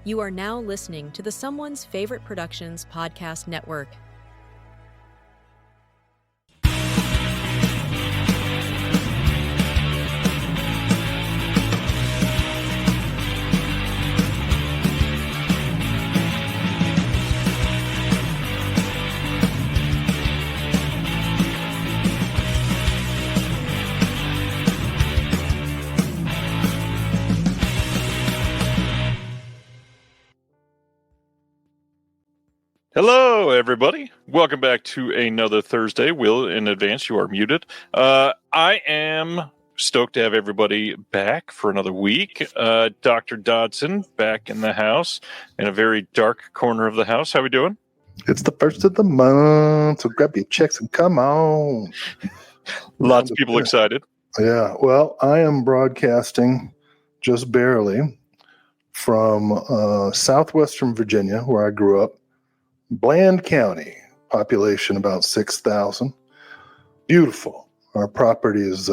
You are now listening to the Someone's Favorite Productions podcast network. Hello, everybody. Welcome back to another Thursday. Will, in advance, you are muted. I am stoked to have everybody back for another week. Dr. Dodson back in the house, in a very dark corner of the house. How we doing? It's the first of the month, so grab your checks and come on. Lots of people excited. Yeah, well, I am broadcasting just barely from southwestern Virginia, where I grew up. Bland County, population about 6,000. Beautiful. Our property is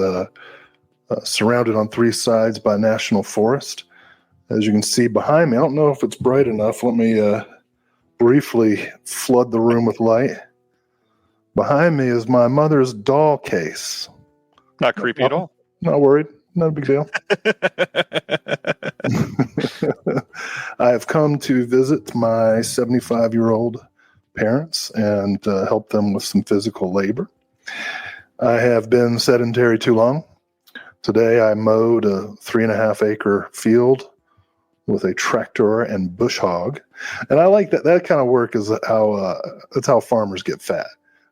surrounded on three sides by national forest. As you can see behind me, I don't know if it's bright enough. Let me briefly flood the room with light. Behind me is my mother's doll case. Not creepy at all. Not worried. Not a big deal. I have come to visit my 75-year-old parents and help them with some physical labor. I have been sedentary too long. Today I mowed a 3.5-acre field with a tractor and bush hog. And I like that. That kind of work is that's how farmers get fat.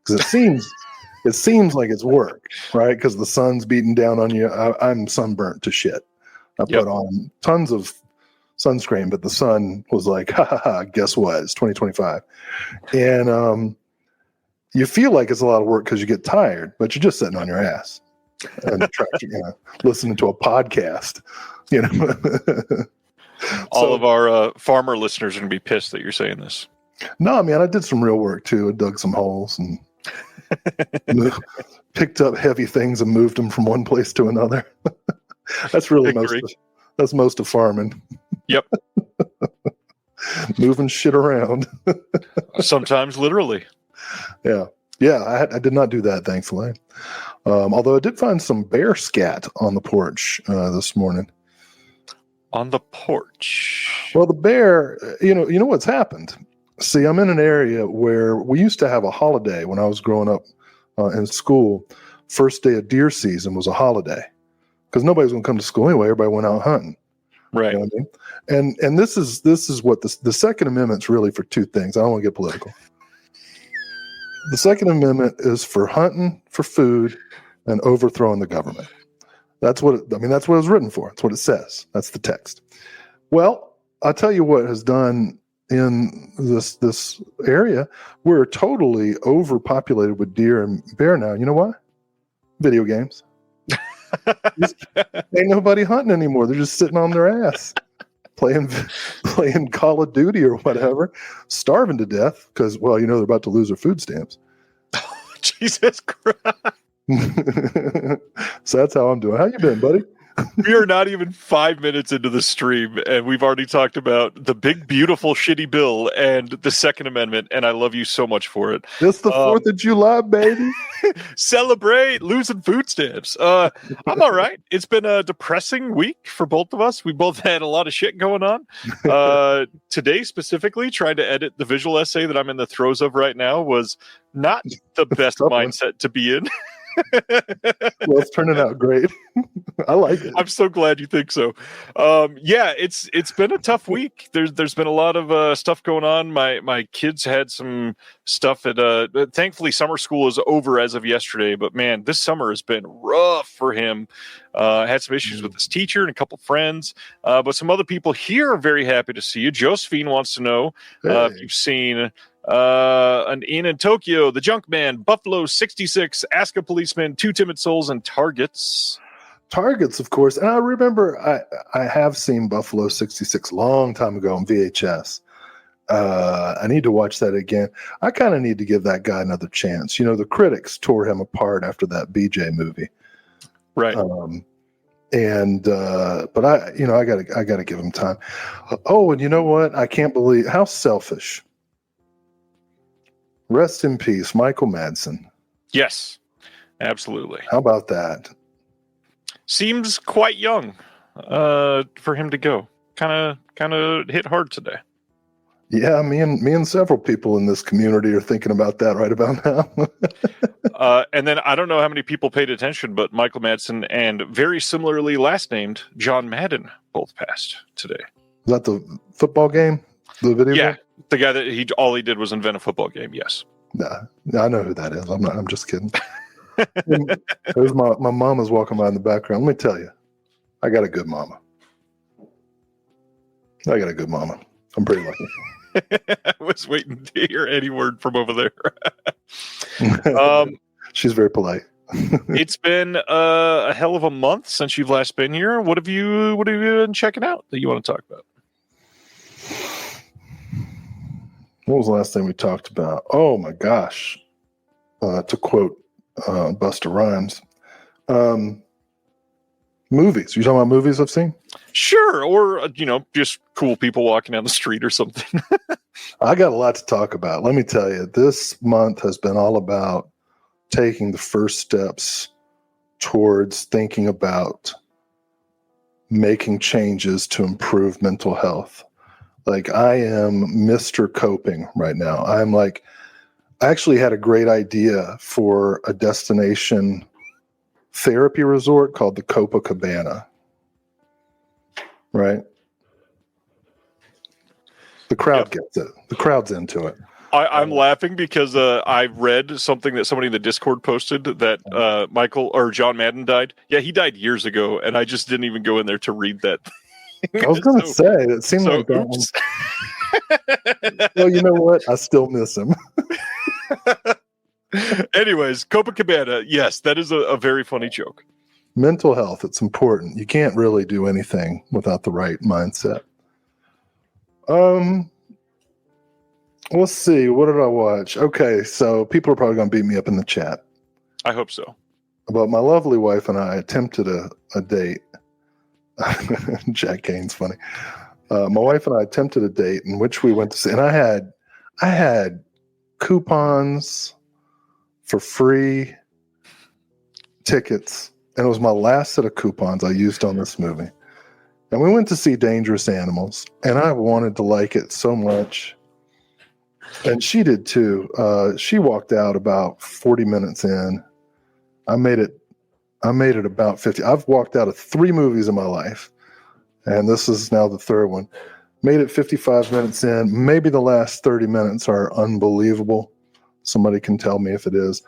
Because it seems like it's work, right? Because the sun's beating down on you. I'm sunburnt to shit. I put on tons of sunscreen, but the sun was like, ha ha ha, guess what? It's 2025. And you feel like it's a lot of work because you get tired, but you're just sitting on your ass and listening to a podcast, All of our farmer listeners are going to be pissed that you're saying this. No, man, I did some real work too. I dug some holes and picked up heavy things and moved them from one place to another. That's really most of farming. Yep. Moving shit around. Sometimes literally. Yeah. I did not do that, thankfully. Although I did find some bear scat on the porch this morning. On the porch. Well, the bear, you know what's happened. See, I'm in an area where we used to have a holiday when I was growing up in school. First day of deer season was a holiday because nobody was going to come to school anyway. Everybody went out hunting. Right. You know what I mean? And this is what the Second Amendment's really for two things. I don't want to get political. The Second Amendment is for hunting for food and overthrowing the government. That's what it was written for. That's what it says. That's the text. Well, I'll tell you what has done in this area. We're totally overpopulated with deer and bear now. You know why? Video games. Ain't nobody hunting anymore. They're just sitting on their ass playing Call of Duty or whatever, starving to death because, well, they're about to lose their food stamps. Jesus Christ. So that's how I'm doing. How you been, buddy? We are not even 5 minutes into the stream, and we've already talked about the big, beautiful, shitty bill and the Second Amendment, and I love you so much for it. It's the 4th of July, baby. Celebrate losing food stamps. I'm all right. It's been a depressing week for both of us. We both had a lot of shit going on. Today, specifically, trying to edit the visual essay that I'm in the throes of right now was not the best mindset to be in. Well, it's turning out great. I like it. I'm so glad you think so. It's been a tough week. There's been a lot of stuff going on. My kids had some stuff at thankfully summer school is over as of yesterday, but man, this summer has been rough for him. Had some issues with his teacher and a couple friends, but some other people here are very happy to see you. Josephine wants to know if you've seen an Inn in Tokyo, The Junkman, Buffalo 66, Ask a Policeman, Two Timid Souls, and Targets. Targets, of course. And I remember I have seen Buffalo 66 a long time ago on VHS. I need to watch that again. I kind of need to give that guy another chance. The critics tore him apart after that BJ movie. Right. And but I gotta give him time. Oh, and you know what? I can't believe how selfish. Rest in peace, Michael Madsen. Yes, absolutely. How about that? Seems quite young for him to go. Kind of hit hard today. Yeah, me and several people in this community are thinking about that right about now. And then I don't know how many people paid attention, but Michael Madsen and very similarly last named John Madden both passed today. Is that the football game? The video Yeah, game? the guy that all he did was invent a football game. Yes. Nah, I know who that is. I'm just kidding. There's my mama's walking by in the background. Let me tell you, I got a good mama. I'm pretty lucky. I was waiting to hear any word from over there. She's very polite. It's been a hell of a month since you've last been here. What have you been checking out that you want to talk about? What was the last thing we talked about? Oh my gosh. To quote Busta Rhymes. Movies. You talking about movies I've seen? Sure. Or, just cool people walking down the street or something. I got a lot to talk about. Let me tell you, this month has been all about taking the first steps towards thinking about making changes to improve mental health. Like, I am Mr. Coping right now. I actually had a great idea for a destination therapy resort called the Copacabana. Right? The crowd gets it. The crowd's into it. I'm laughing because I read something that somebody in the Discord posted that Michael or John Madden died. Yeah, he died years ago, and I just didn't even go in there to read that. I was going to say, it seemed like that one. Well, you know what? I still miss him. Anyways, Copacabana. Yes, that is a very funny joke. Mental health, it's important. You can't really do anything without the right mindset. Let's see. What did I watch? Okay, so people are probably going to beat me up in the chat. I hope so. But my lovely wife and I attempted a date. Jack Kane's funny. My wife and I attempted a date in which we went to see, and I had coupons for free tickets, and it was my last set of coupons I used on this movie. And we went to see Dangerous Animals, and I wanted to like it so much. And she did too. She walked out about 40 minutes in. I made it about 50. I've walked out of 3 movies in my life, and this is now the third one. Made it 55 minutes in. Maybe the last 30 minutes are unbelievable. Somebody can tell me if it is.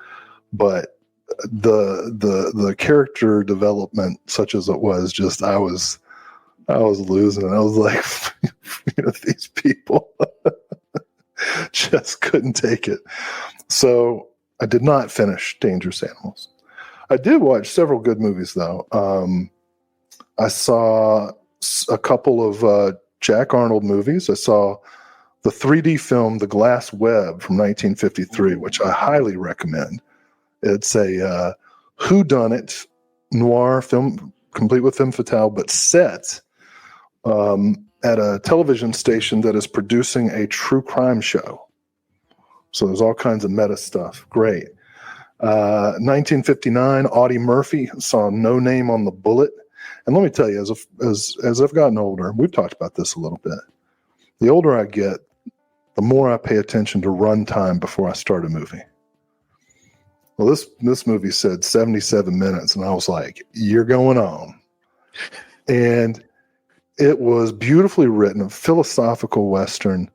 But the character development, such as it was, just I was losing it. I was like, these people just couldn't take it. So I did not finish Dangerous Animals. I did watch several good movies, though. I saw a couple of Jack Arnold movies. I saw the 3D film The Glass Web from 1953, which I highly recommend. It's a whodunit noir film, complete with femme fatale, but set at a television station that is producing a true crime show. So there's all kinds of meta stuff. Great. 1959, Audie Murphy, saw No Name on the Bullet. And let me tell you, as I've gotten older, we've talked about this a little bit. The older I get, the more I pay attention to runtime before I start a movie. Well, this movie said 77 minutes, and I was like, you're going on. And it was beautifully written, a philosophical Western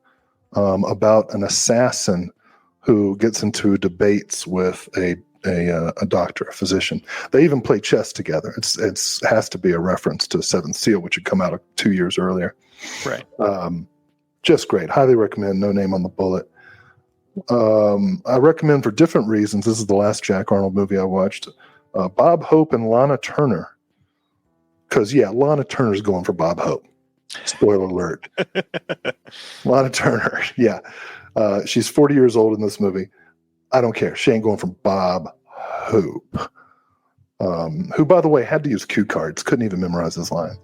about an assassin who gets into debates with a doctor, a physician. They even play chess together. It has to be a reference to Seventh Seal, which had come out 2 years earlier. Right. Just great. Highly recommend No Name on the Bullet. I recommend for different reasons. This is the last Jack Arnold movie I watched. Bob Hope and Lana Turner. Because, Lana Turner's going for Bob Hope. Spoiler alert. Lana Turner, yeah. She's 40 years old in this movie. I don't care. She ain't going for Bob Hope. who, by the way, had to use cue cards, couldn't even memorize his line.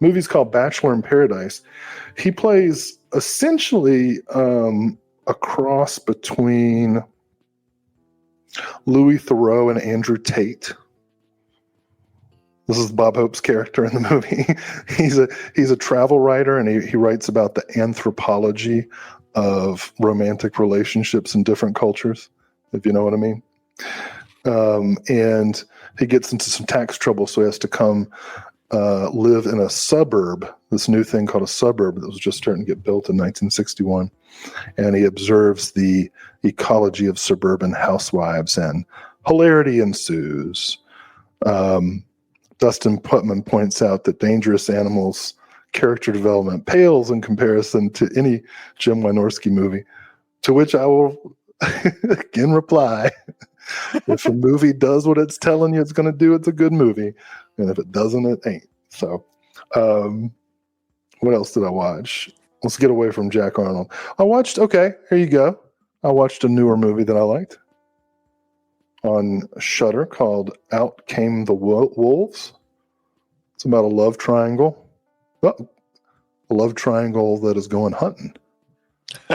Movie's called Bachelor in Paradise. He plays essentially a cross between Louis Theroux and Andrew Tate. This is Bob Hope's character in the movie. He's a travel writer, and he writes about the anthropology of romantic relationships in different cultures, if you know what I mean. And he gets into some tax trouble, so he has to come live in a suburb, this new thing called a suburb that was just starting to get built in 1961. And he observes the ecology of suburban housewives, and hilarity ensues. Dustin Putman points out that Dangerous Animals character development pales in comparison to any Jim Wynorski movie, to which I will again reply, if a movie does what it's telling you it's going to do, it's a good movie. And if it doesn't, it ain't. So what else did I watch? Let's get away from Jack Arnold. Here you go. I watched a newer movie that I liked on Shudder called Out Came the Wolves. It's about a love triangle. A love triangle that is going hunting.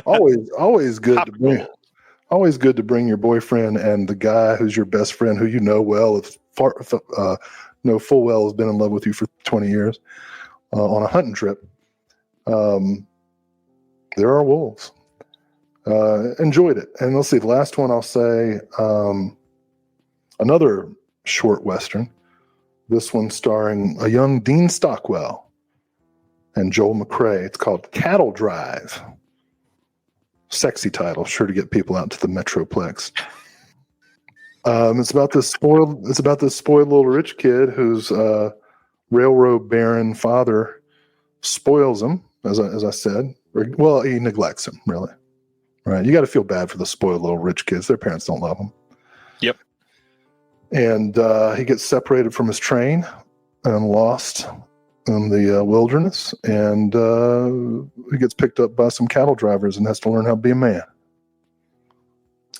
Always good to bring your boyfriend and the guy who's your best friend, who you know well, know full well has been in love with you for 20 years, on a hunting trip. There are wolves. Enjoyed it. And let's see, the last one I'll say, another short Western, this one starring a young Dean Stockwell and Joel McCrea. It's called Cattle Drive. Sexy title, sure to get people out to the Metroplex. It's about this spoiled little rich kid whose railroad baron father spoils him, as I said. Well, he neglects him, really. Right? You got to feel bad for the spoiled little rich kids. Their parents don't love them. Yep. And he gets separated from his train and lost in the wilderness, and he gets picked up by some cattle drivers and has to learn how to be a man.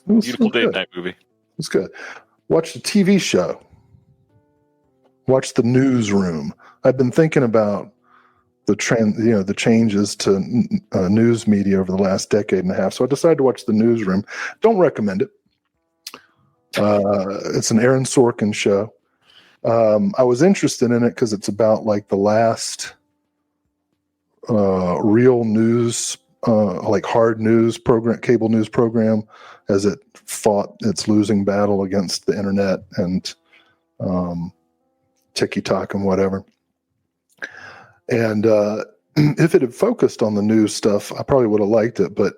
Beautiful date night movie. It's good. Watch the TV show. Watch The Newsroom. I've been thinking about the changes to news media over the last decade and a half, so I decided to watch The Newsroom. Don't recommend it. It's an Aaron Sorkin show. I was interested in it because it's about like the last real news, like hard news program, cable news program, as it fought its losing battle against the internet and TikTok and whatever. And if it had focused on the news stuff, I probably would have liked it. But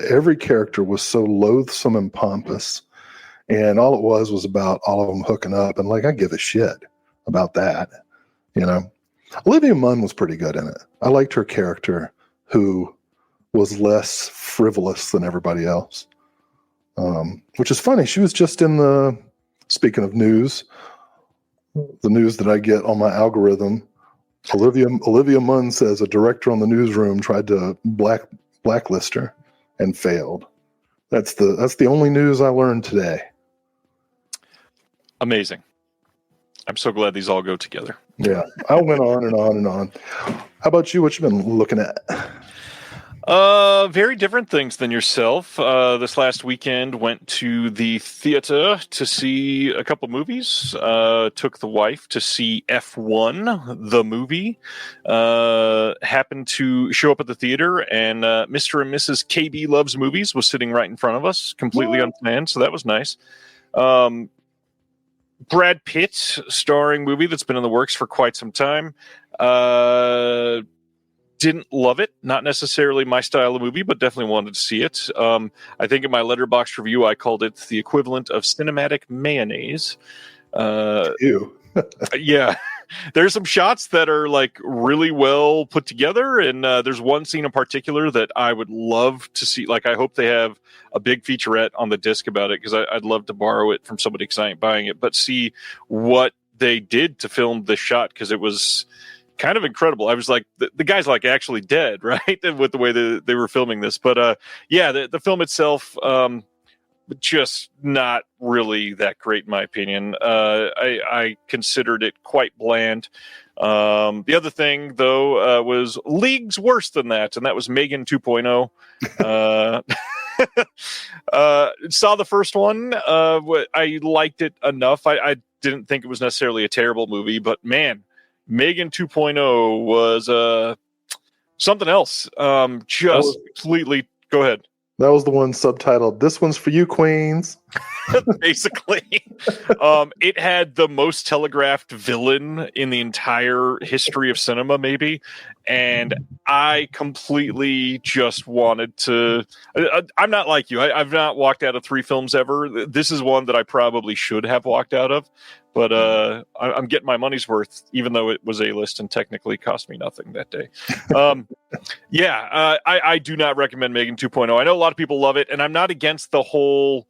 every character was so loathsome and pompous. And all it was about all of them hooking up. And like, I give a shit about that, you know. Olivia Munn was pretty good in it. I liked her character, who was less frivolous than everybody else. Which is funny. She was just in speaking of news, the news that I get on my algorithm. Olivia Munn says a director on The Newsroom tried to blacklist her and failed. That's the only news I learned today. Amazing. I'm so glad these all go together. Yeah, I went on and on and on. How about you? What you been looking at? Very different things than yourself. This last weekend went to the theater to see a couple movies. Took the wife to see F1, the movie. Happened to show up at the theater, and Mr. and Mrs. KB Loves Movies was sitting right in front of us, completely unplanned, so that was nice. Brad Pitt starring movie that's been in the works for quite some time. Didn't love it. Not necessarily my style of movie, but definitely wanted to see it. I think in my Letterboxd review, I called it the equivalent of cinematic mayonnaise. Ew. Yeah. There's some shots that are like really well put together, and there's one scene in particular that I would love to see. Like, I hope they have a big featurette on the disc about it, because I'd love to borrow it from somebody because I ain't buying it, but see what they did to film this shot, because it was kind of incredible. I was like, the guy's like actually dead, right? With the way they were filming this. But yeah, the film itself, just not really that great in my opinion. I considered it quite bland. The other thing, though, was leagues worse than that, and that was Megan 2.0. Saw the first one. I liked it enough. I didn't think it was necessarily a terrible movie, but man, Megan 2.0 was something else. Completely. Go ahead. That was the one subtitled, "This one's for you, Queens." Basically, it had the most telegraphed villain in the entire history of cinema, maybe. And I completely just wanted to. I'm not like you. I've not walked out of 3 films ever. This is one that I probably should have walked out of. But I'm getting my money's worth, even though it was A-list and technically cost me nothing that day. I do not recommend Megan 2.0. I know a lot of people love it, and I'm not against the whole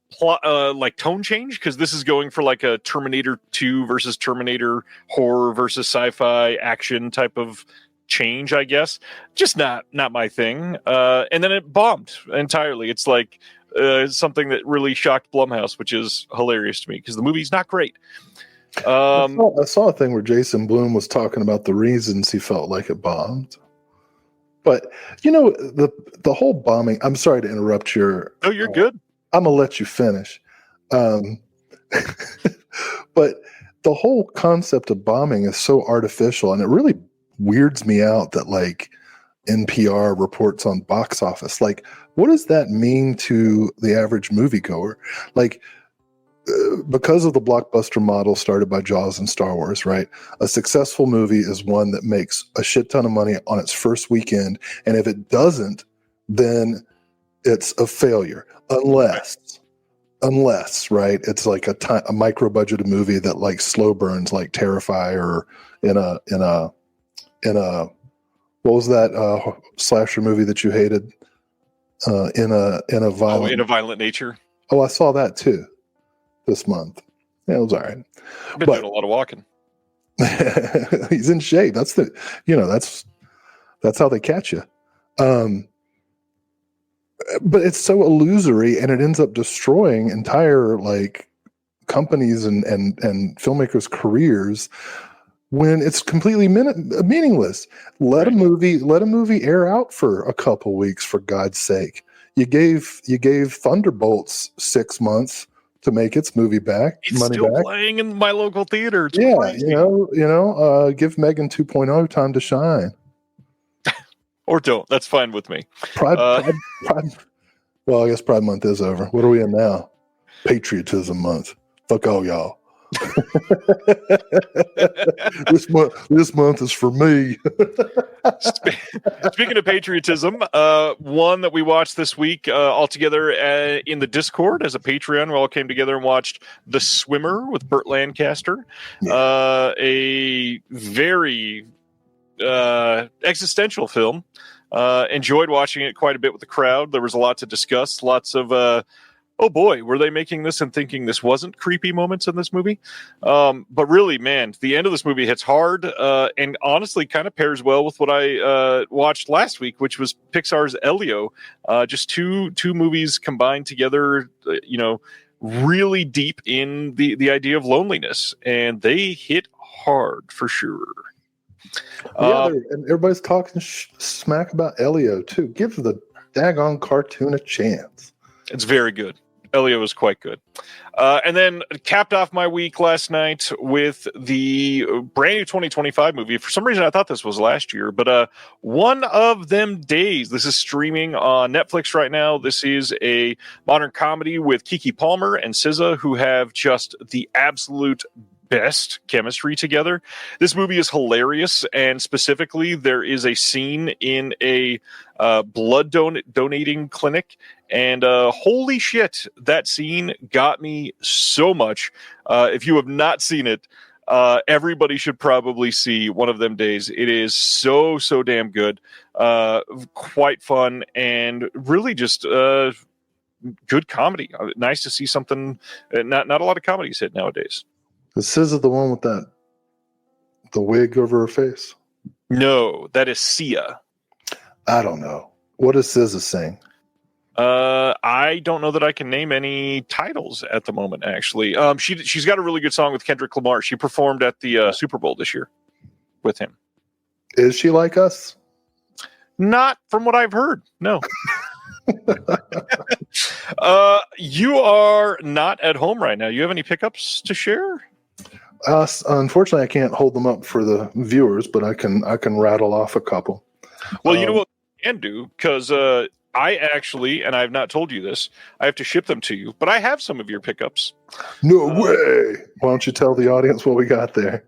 plot, like tone change, because this is going for like a Terminator 2 versus Terminator horror versus sci-fi action type of change, I guess. Just not my thing. And then it bombed entirely. It's like something that really shocked Blumhouse, which is hilarious to me because the movie's not great. I saw a thing where Jason Blum was talking about the reasons he felt like it bombed. But the whole bombing. I'm sorry to interrupt your. Oh, you're good. I'm gonna let you finish. But the whole concept of bombing is so artificial, and it really weirds me out that like NPR reports on box office. Like, what does that mean to the average moviegoer? Like, because of the blockbuster model started by Jaws and Star Wars, right? A successful movie is one that makes a shit ton of money on its first weekend, and if it doesn't, then it's a failure. Unless, right? It's like a micro budgeted movie that like slow burns, like Terrify, or in a what was that slasher movie that you hated? In a Violent Nature. Oh, I saw that too this month. Yeah, it was all right. Been doing a lot of walking. He's in shape. That's how they catch you. But it's so illusory, and it ends up destroying entire like companies and filmmakers' careers when it's completely meaningless. Let a movie air out for a couple weeks, for God's sake. You gave Thunderbolts 6 months to make its movie back. It's money still back. playing in my local theater. It's yeah, crazy. Give Megan 2.0 time to shine. Or don't. That's fine with me. Pride. Well, I guess Pride Month is over. What are we in now? Patriotism Month. Fuck all y'all. This month is for me. Speaking of patriotism, one that we watched this week all together in the Discord as a Patreon, we all came together and watched The Swimmer with Burt Lancaster. Yeah. A very existential film. Enjoyed watching it quite a bit with the crowd. There was a lot to discuss. Lots of oh boy, were they making this and thinking this wasn't creepy moments in this movie? But really, man, the end of this movie hits hard and honestly kind of pairs well with what I watched last week, which was Pixar's Elio. Just two movies combined together, really deep in the idea of loneliness, and they hit hard for sure. And everybody's talking smack about Elio too. Give the daggone cartoon a chance. It's very good. Elio was quite good. And then capped off my week last night with the brand new 2025 movie. For some reason, I thought this was last year, but One of Them Days. This is streaming on Netflix right now. This is a modern comedy with Keke Palmer and SZA, who have just the absolute best chemistry together. This movie is hilarious, and specifically there is a scene in a blood donating clinic, and holy shit, that scene got me so much. If you have not seen it, everybody should probably see One of Them Days. It is so damn good, quite fun, and really just good comedy. Nice to see something. Not a lot of comedies hit nowadays. Is SZA the one with the wig over her face? No, that is Sia. I don't know. What does SZA sing? I don't know that I can name any titles at the moment, actually. She's got a really good song with Kendrick Lamar. She performed at the Super Bowl this year with him. Is she like us? Not from what I've heard, no. You are not at home right now. You have any pickups to share? Unfortunately, I can't hold them up for the viewers, but I can rattle off a couple. Well, you know what you can do, because I actually, and I have not told you this, I have to ship them to you, but I have some of your pickups. No way! Why don't you tell the audience what we got there?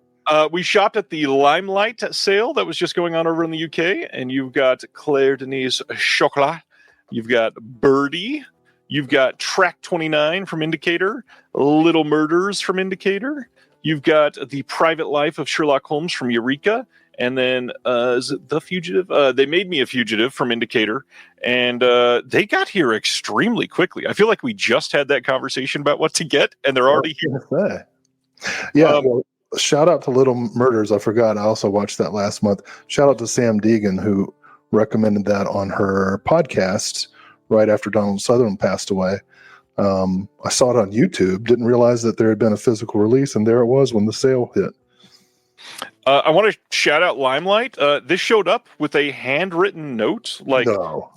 We shopped at the Limelight sale that was just going on over in the UK, and you've got Claire Denise Chocolat, you've got Birdie, you've got Track 29 from Indicator, Little Murders from Indicator, you've got The Private Life of Sherlock Holmes from Eureka, and then is it The Fugitive? They Made Me a Fugitive from Indicator, and they got here extremely quickly. I feel like we just had that conversation about what to get, and they're already here. Yeah, well, shout out to Little Murders. I forgot. I also watched that last month. Shout out to Sam Deegan, who recommended that on her podcast right after Donald Sutherland passed away. I saw it on YouTube, didn't realize that there had been a physical release, and there it was when the sale hit. I want to shout out Limelight. This showed up with a handwritten note,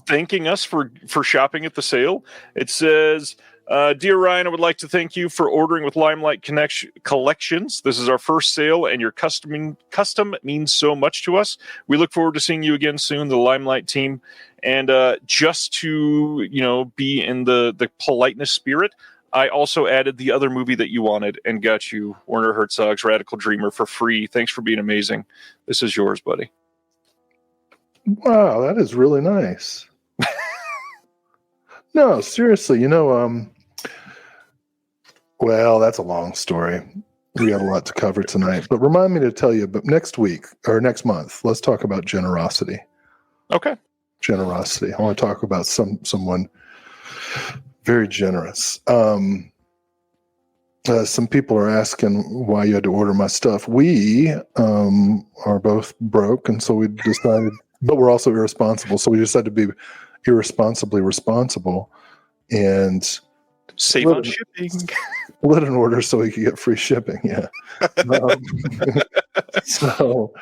thanking us for shopping at the sale. It says, "Dear Ryan, I would like to thank you for ordering with Limelight Collections. This is our first sale, and your custom means so much to us. We look forward to seeing you again soon, the Limelight team. And just to be in the politeness spirit, I also added the other movie that you wanted and got you Werner Herzog's Radical Dreamer for free. Thanks for being amazing. This is yours, buddy." Wow, that is really nice. No, seriously, well, that's a long story. We got a lot to cover tonight, but remind me to tell you, but next week or next month, let's talk about generosity. Okay. Generosity. I want to talk about someone very generous. Some people are asking why you had to order my stuff. We are both broke, and so we decided, but we're also irresponsible. So we decided to be irresponsibly responsible and save on shipping. Split an order so we could get free shipping. Yeah. So,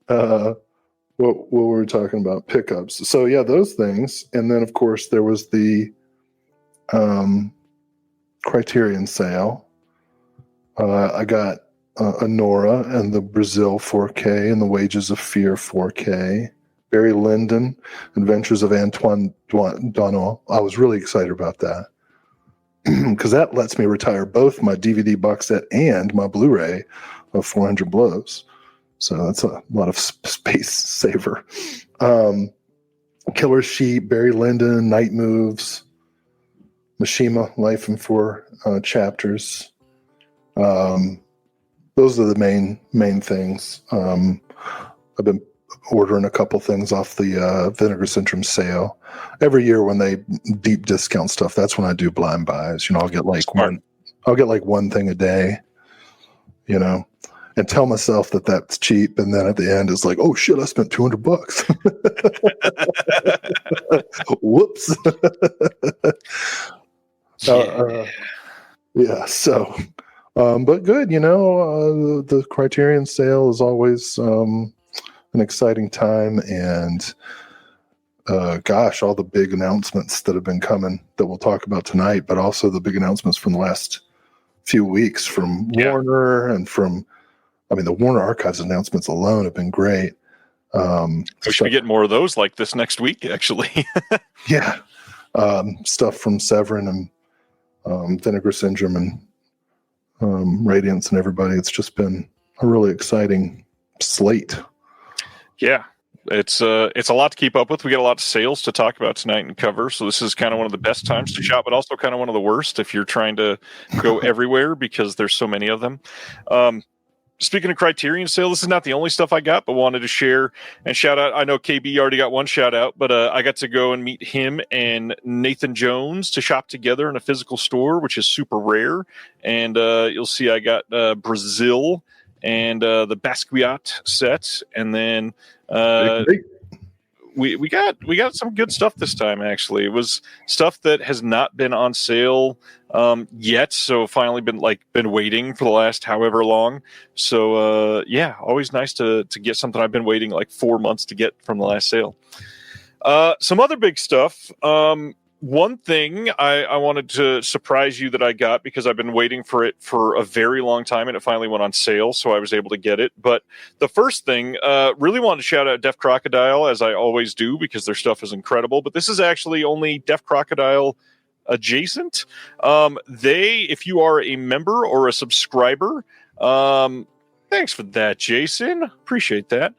what were we talking about? Pickups. So yeah, those things, and then of course there was the Criterion sale. I got Honora and the Brazil 4K and the Wages of Fear 4K. Barry Lyndon, Adventures of Antoine Donneau. I was really excited about that because that lets me retire both my DVD box set and my Blu-ray of 400 Blows. So that's a lot of space saver. Killer Sheep, Barry Lyndon, Night Moves, Mishima, Life in 4 Chapters. Those are the main things. I've been ordering a couple things off the Vinegar Syndrome sale. Every year when they deep discount stuff, that's when I do blind buys. I'll get like one thing a day, and tell myself that that's cheap, and then at the end it's like, oh shit, I spent $200. Whoops. Yeah. So, but good. The Criterion sale is always an exciting time, and all the big announcements that have been coming that we'll talk about tonight, but also the big announcements from the last few weeks from Warner and from, the Warner Archives announcements alone have been great. We should get more of those like this next week, actually. Yeah. Stuff from Severin and Vinegar Syndrome and Radiance and everybody. It's just been a really exciting slate. Yeah, it's a lot to keep up with. We got a lot of sales to talk about tonight and cover, so this is kind of one of the best times to shop, but also kind of one of the worst if you're trying to go everywhere because there's so many of them. Speaking of Criterion sale, this is not the only stuff I got, but wanted to share and shout out. I know KB already got one shout out, but I got to go and meet him and Nathan Jones to shop together in a physical store, which is super rare. And you'll see I got Brazil and the Basquiat set, and then we got some good stuff this time. Actually, it was stuff that has not been on sale yet. So finally been waiting for the last however long. So always nice to get something I've been waiting like 4 months to get from the last sale. Some other big stuff. One thing I wanted to surprise you that I got, because I've been waiting for it for a very long time and it finally went on sale, so I was able to get it. But the first thing, really wanted to shout out Deaf Crocodile, as I always do, because their stuff is incredible. But this is actually only Deaf Crocodile adjacent. If you are a member or a subscriber, thanks for that, Jason. Appreciate that.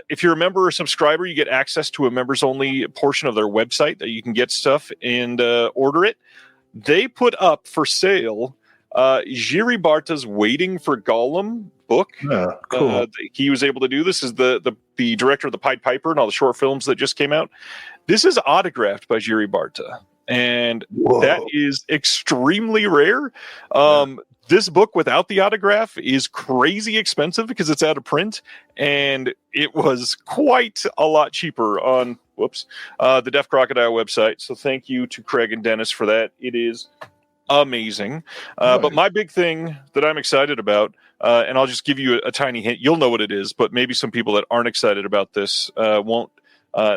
If you're a member or subscriber, you get access to a members only portion of their website that you can get stuff and order it. They put up for sale Jiri Barta's Waiting for Gollum book. Yeah, cool. He was able to do this. Is the director of the Pied Piper and all the short films that just came out. This is autographed by Jiri Barta, and that is extremely rare. This book without the autograph is crazy expensive because it's out of print, and it was quite a lot cheaper on the Deaf Crocodile website. So thank you to Craig and Dennis for that. It is amazing. But my big thing that I'm excited about, and I'll just give you a tiny hint. You'll know what it is, but maybe some people that aren't excited about this won't.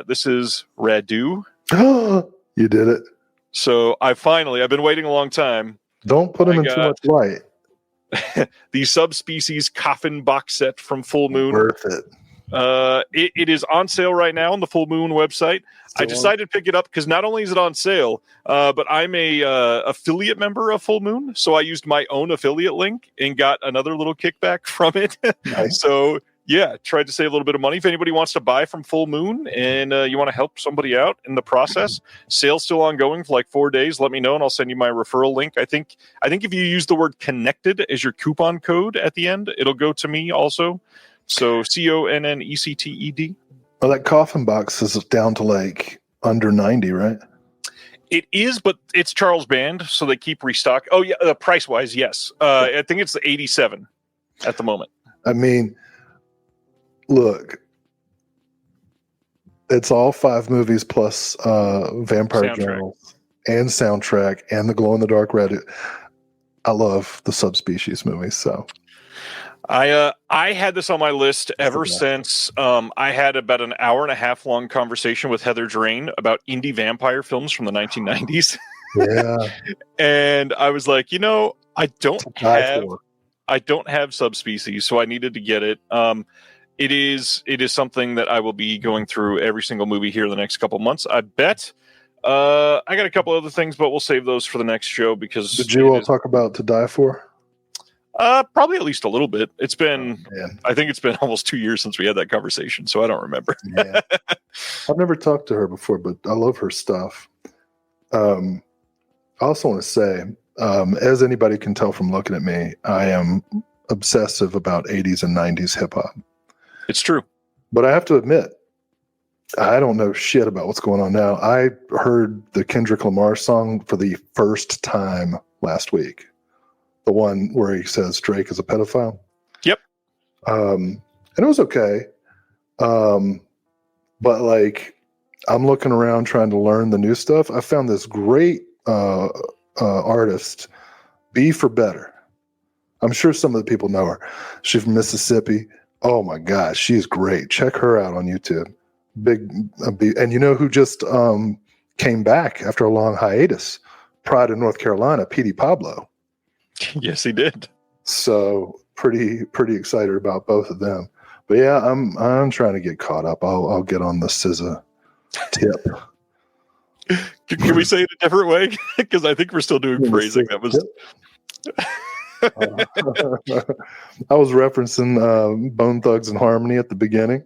This is Radu. You did it. So I've been waiting a long time. Don't put them in too much light. The Subspecies Coffin box set from Full Moon. Worth it. It is on sale right now on the Full Moon website. I decided to pick it up because not only is it on sale, but I'm a affiliate member of Full Moon, so I used my own affiliate link and got another little kickback from it. Nice. So tried to save a little bit of money. If anybody wants to buy from Full Moon and you want to help somebody out in the process, sale's still ongoing for like 4 days. Let me know and I'll send you my referral link. I think if you use the word connected as your coupon code at the end, it'll go to me also. So CONNECTED. Well, that coffin box is down to like under 90, right? It is, but it's Charles Band, so they keep restock. Oh yeah, price wise, yes. I think it's the 87 at the moment. I mean, look, it's all 5 movies plus Vampire Journals and soundtrack and the Glow in the Dark Reddit. I love the Subspecies movies. So I had this on my list ever since I had about an hour and a half long conversation with Heather Drain about indie vampire films from the 1990s. Yeah. And I was like, I don't have Subspecies, so I needed to get it. It is something that I will be going through every single movie here in the next couple months. I bet. I got a couple other things, but we'll save those for the next show because. Did you all talk about To Die For? Probably at least a little bit. It's been, I think it's been almost 2 years since we had that conversation, so I don't remember. Yeah. I've never talked to her before, but I love her stuff. I also want to say, as anybody can tell from looking at me, I am obsessive about 80s and 90s hip hop. It's true. But I have to admit, I don't know shit about what's going on now. I heard the Kendrick Lamar song for the first time last week. The one where he says Drake is a pedophile. Yep. And it was okay. But like, I'm looking around trying to learn the new stuff. I found this great artist, B for Better. I'm sure some of the people know her. She's from Mississippi. Oh my gosh, she's great. Check her out on YouTube. And you know who just came back after a long hiatus? Pride of North Carolina, Petey Pablo. Yes, he did. So pretty excited about both of them. But yeah, I'm trying to get caught up. I'll get on the SZA tip. Can we say it a different way? Because I think we're still doing phrasing. That was. I was referencing Bone Thugs and Harmony at the beginning.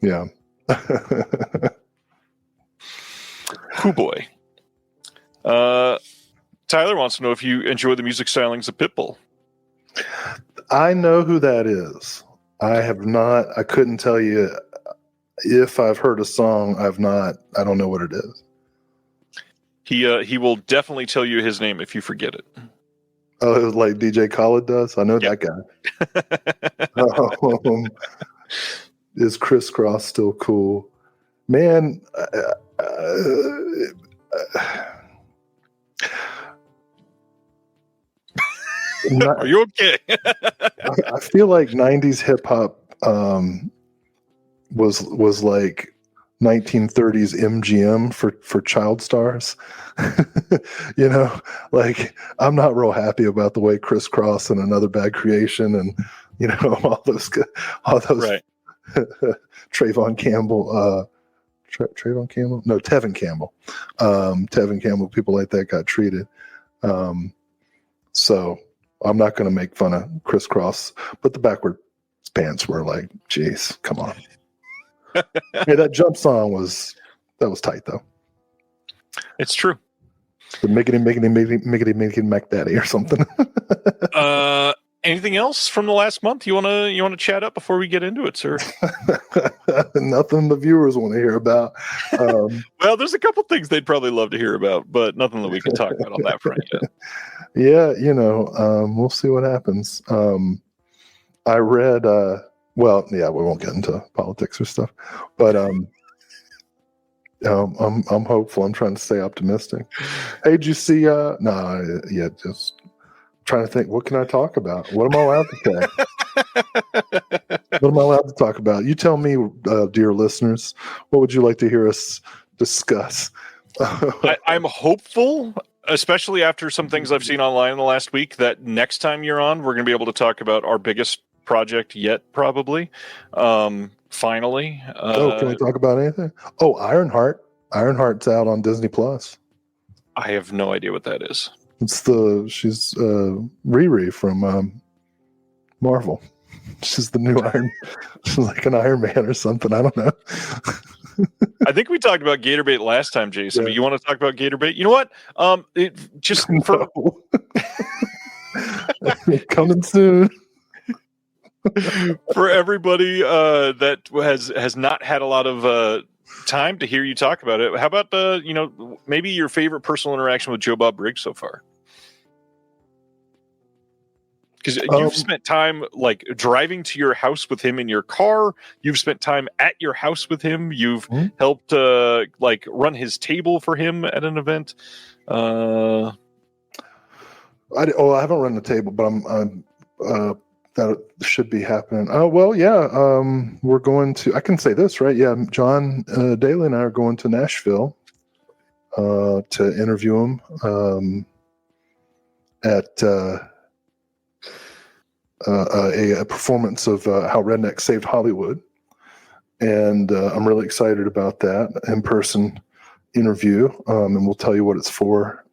Yeah. Cool boy. Tyler wants to know if you enjoy the music stylings of Pitbull. I know who that is. I have not. I couldn't tell you if I've heard a song. I don't know what it is. He will definitely tell you his name if you forget it. Oh, like DJ Khaled does? I know that guy. is crisscross still cool? Man, Are you okay? I feel like 90s hip hop was like 1930s MGM for child stars. You know, like I'm not real happy about the way Crisscross and Another Bad Creation and all those Right. Trayvon Campbell, Trayvon Campbell, no, Tevin Campbell, people like that got treated. So I'm not going to make fun of Crisscross, but the backward pants were like, geez, come on. Yeah, that jump song was tight though. It's true. The miggity Mac Daddy or something. Anything else from the last month you wanna chat up before we get into it, sir? Nothing the viewers want to hear about. Well, there's a couple things they'd probably love to hear about, but nothing that we can talk about on that front yet. Yeah, we'll see what happens. I read, we won't get into politics or stuff, but I'm hopeful. I'm trying to stay optimistic. Hey, did you see? Just trying to think. What can I talk about? What am I allowed to say? What am I allowed to talk about? You tell me, dear listeners. What would you like to hear us discuss? I'm hopeful, especially after some things I've seen online in the last week, that next time you're on, we're going to be able to talk about our biggest project yet, probably. Finally. Can we talk about anything? Oh, Ironheart. Ironheart's out on Disney Plus. I have no idea what that is. She's Riri from Marvel. She's the new she's like an Iron Man or something. I don't know. I think we talked about Gatorbait last time, Jason. Yeah. But you want to talk about Gatorbait? You know what? Coming soon. For everybody that has not had a lot of time to hear you talk about it, how about maybe your favorite personal interaction with Joe Bob Briggs so far? Because you've spent time like driving to your house with him in your car. You've spent time at your house with him. You've helped like run his table for him at an event. I haven't run the table, but I'm that should be happening. Oh, well, yeah. We're going to, I can say this, right? Yeah. John Daly and I are going to Nashville to interview him at a performance of How Redneck Saved Hollywood. And I'm really excited about that in-person interview. And we'll tell you what it's for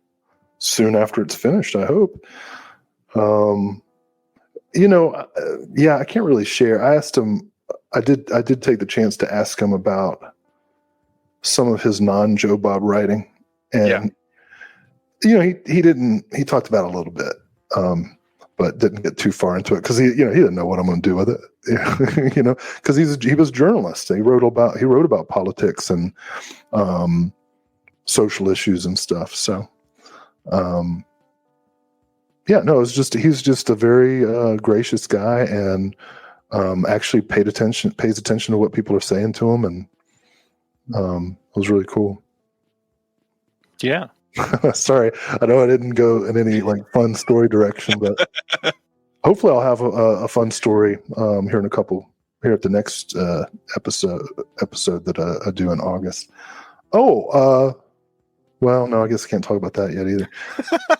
soon after it's finished, I hope. I can't really share. I asked him, I did take the chance to ask him about some of his non-Joe Bob writing. And, he talked about it a little bit, but didn't get too far into it because he didn't know what I'm going to do with it, because he was a journalist. He wrote about politics and social issues and stuff. So, he's just a very gracious guy and actually pays attention to what people are saying to him, and it was really cool. Yeah. Sorry, I know I didn't go in any like fun story direction, but hopefully I'll have a fun story here at the next episode that I do in August. Well, no, I guess I can't talk about that yet either.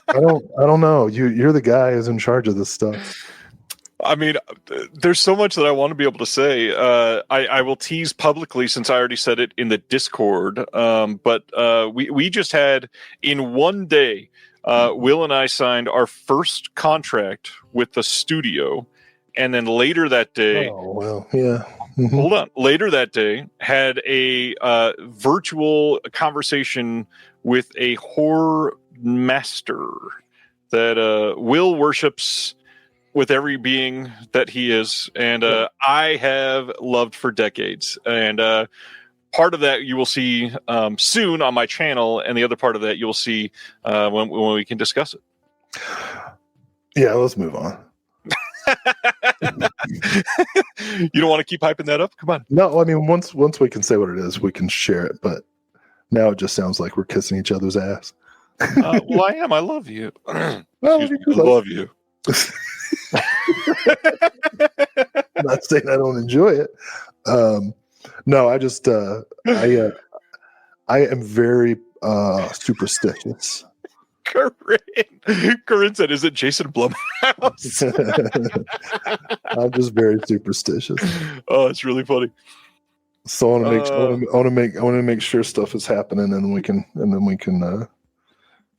I don't know. You're the guy who's in charge of this stuff. I mean, there's so much that I want to be able to say. I will tease publicly since I already said it in the Discord. But we just had in one day, Will and I signed our first contract with the studio. And then later that day, hold on. Later that day, had a virtual conversation with a horror master that Will worships with every being that he is, and I have loved for decades. And part of that you will see soon on my channel, and the other part of that you'll see when we can discuss it. Yeah, let's move on. You don't want to keep hyping that up? Come on. No, I mean, once we can say what it is, we can share it. But now it just sounds like we're kissing each other's ass. Well, I am. I love you. Well, Excuse me, I love you. I'm not saying I don't enjoy it. No, I just I am very superstitious. Corinne said, "Is it Jason Blumhouse?" I'm just very superstitious. Oh, it's really funny. So I want to make sure stuff is happening, and then we can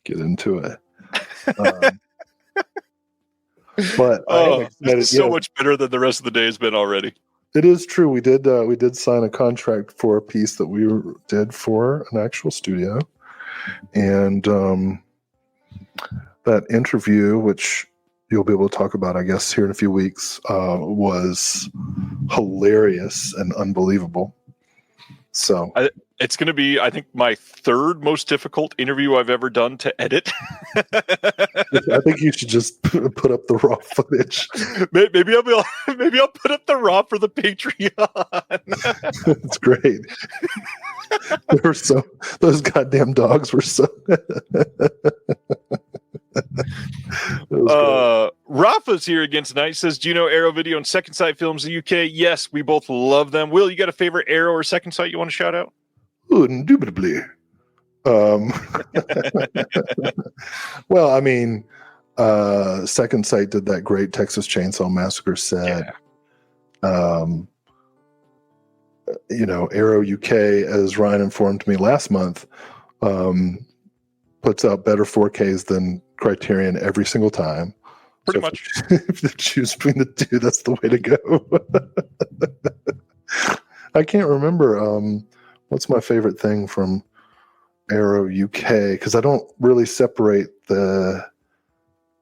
get into it. But this is so much better than the rest of the day has been already. It is true. We did sign a contract for a piece that we did for an actual studio, and that interview, which you'll be able to talk about, I guess, here in a few weeks, was hilarious and unbelievable. So it's going to be, I think, my third most difficult interview I've ever done to edit. I think you should just put up the raw footage. Maybe I'll put up the raw for the Patreon. It's great. Those goddamn dogs were so. Rafa's here again tonight. Says, do you know Arrow Video and Second Sight Films in the UK? Yes, we both love them. Will, you got a favorite Arrow or Second Sight you want to shout out? Oh, indubitably. Well, I mean, Second Sight did that great Texas Chainsaw Massacre set. Yeah. Arrow UK, as Ryan informed me last month, puts out better 4Ks than Criterion every single time. Pretty much. If you choose between the two, that's the way to go. I can't remember what's my favorite thing from Arrow UK, because I don't really separate the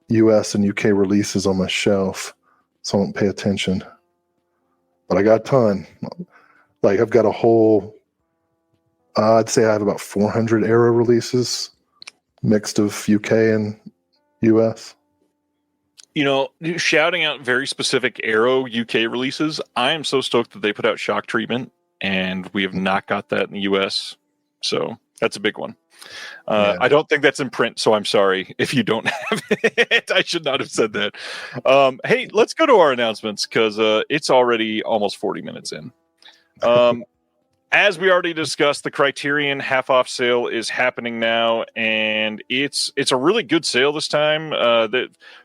US and UK releases on my shelf, so I don't pay attention. But I got a ton. Like, I've got a whole, I'd say I have about 400 Arrow releases, mixed of UK and US. Shouting out very specific Arrow UK releases, I am so stoked that they put out Shock Treatment, and we have not got that in the US. So that's a big one. Yeah. I don't think that's in print, so I'm sorry if you don't have it. I should not have said that. Hey, let's go to our announcements, because it's already almost 40 minutes in. As we already discussed, the Criterion half-off sale is happening now, and it's a really good sale this time.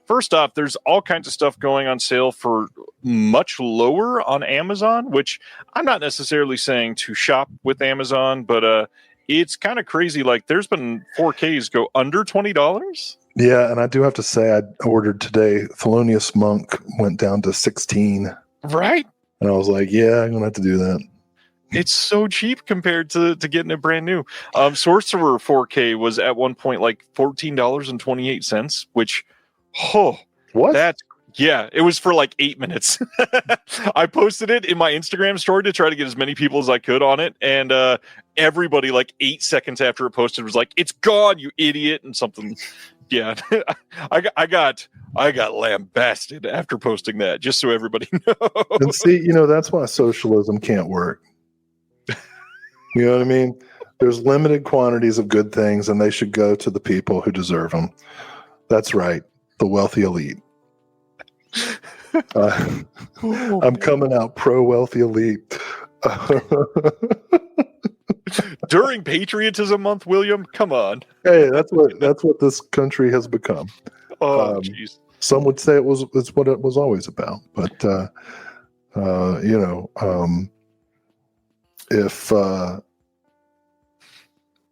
First off, there's all kinds of stuff going on sale for much lower on Amazon, which I'm not necessarily saying to shop with Amazon, but it's kind of crazy. Like, there's been 4Ks go under $20. Yeah, and I do have to say, I ordered today, Thelonious Monk went down to 16. Right. And I was like, yeah, I'm going to have to do that. It's so cheap compared to getting it brand new. Sorcerer 4K was at one point like $14.28, which, what? It was for like 8 minutes. I posted it in my Instagram story to try to get as many people as I could on it, and everybody, like 8 seconds after it posted, was like, "It's gone, you idiot!" and something. Yeah, I got lambasted after posting that, just so everybody knows. And see, that's why socialism can't work. You know what I mean? There's limited quantities of good things, and they should go to the people who deserve them. That's right, the wealthy elite. I'm coming out pro-wealthy elite. During Patriotism Month, William, come on. Hey, that's what this country has become. Oh, jeez. Some would say it's what it was always about, but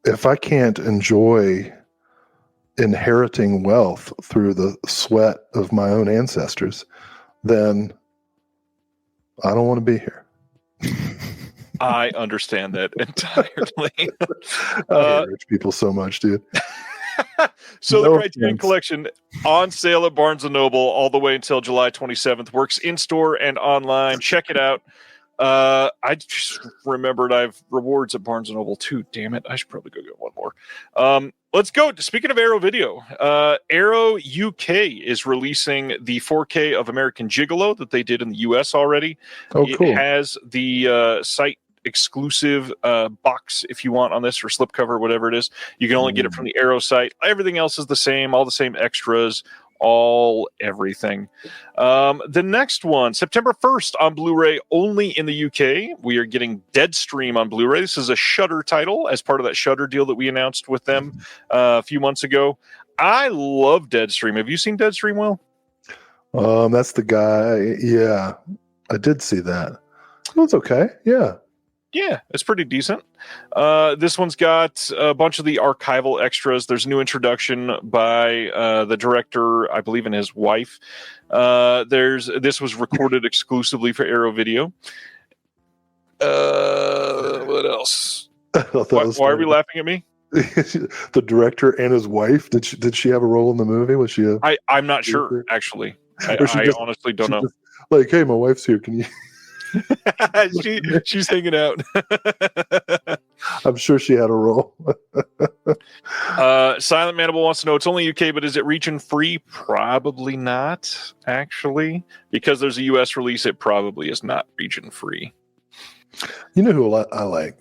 if I can't enjoy inheriting wealth through the sweat of my own ancestors, then I don't want to be here. I understand that entirely. I hate rich people so much, dude. So the Criterion Collection on sale at Barnes & Noble all the way until July 27th. Works in-store and online. Check it out. I just remembered I have rewards at Barnes & Noble too. Damn it. I should probably go get one more. Let's go. Speaking of Arrow Video, Arrow UK is releasing the 4K of American Gigolo that they did in the US already. Oh, cool. It has the site exclusive box if you want on this, or slipcover, whatever it is. You can only get it from the Arrow site. Everything else is the same, all the same extras, everything. The next one, September 1st on Blu-ray only in the UK. We are getting Deadstream on Blu-ray. This is a Shudder title as part of that Shudder deal that we announced with them a few months ago. I love Deadstream. Have you seen Deadstream, Will? That's the guy. Yeah, I did see that. It was okay. Yeah. Yeah, it's pretty decent. This one's got a bunch of the archival extras. There's a new introduction by the director, I believe, and his wife. This was recorded exclusively for Arrow Video. What else? Why are we laughing at me? The director and his wife. Did she have a role in the movie? Was she? I'm not sure, actually. I honestly don't know. Like, hey, my wife's here. Can you? She's hanging out. I'm sure she had a role. Silent Mandible wants to know, it's only UK, but is it region free? Probably not, actually. Because there's a US release, it probably is not region free. You know who I like?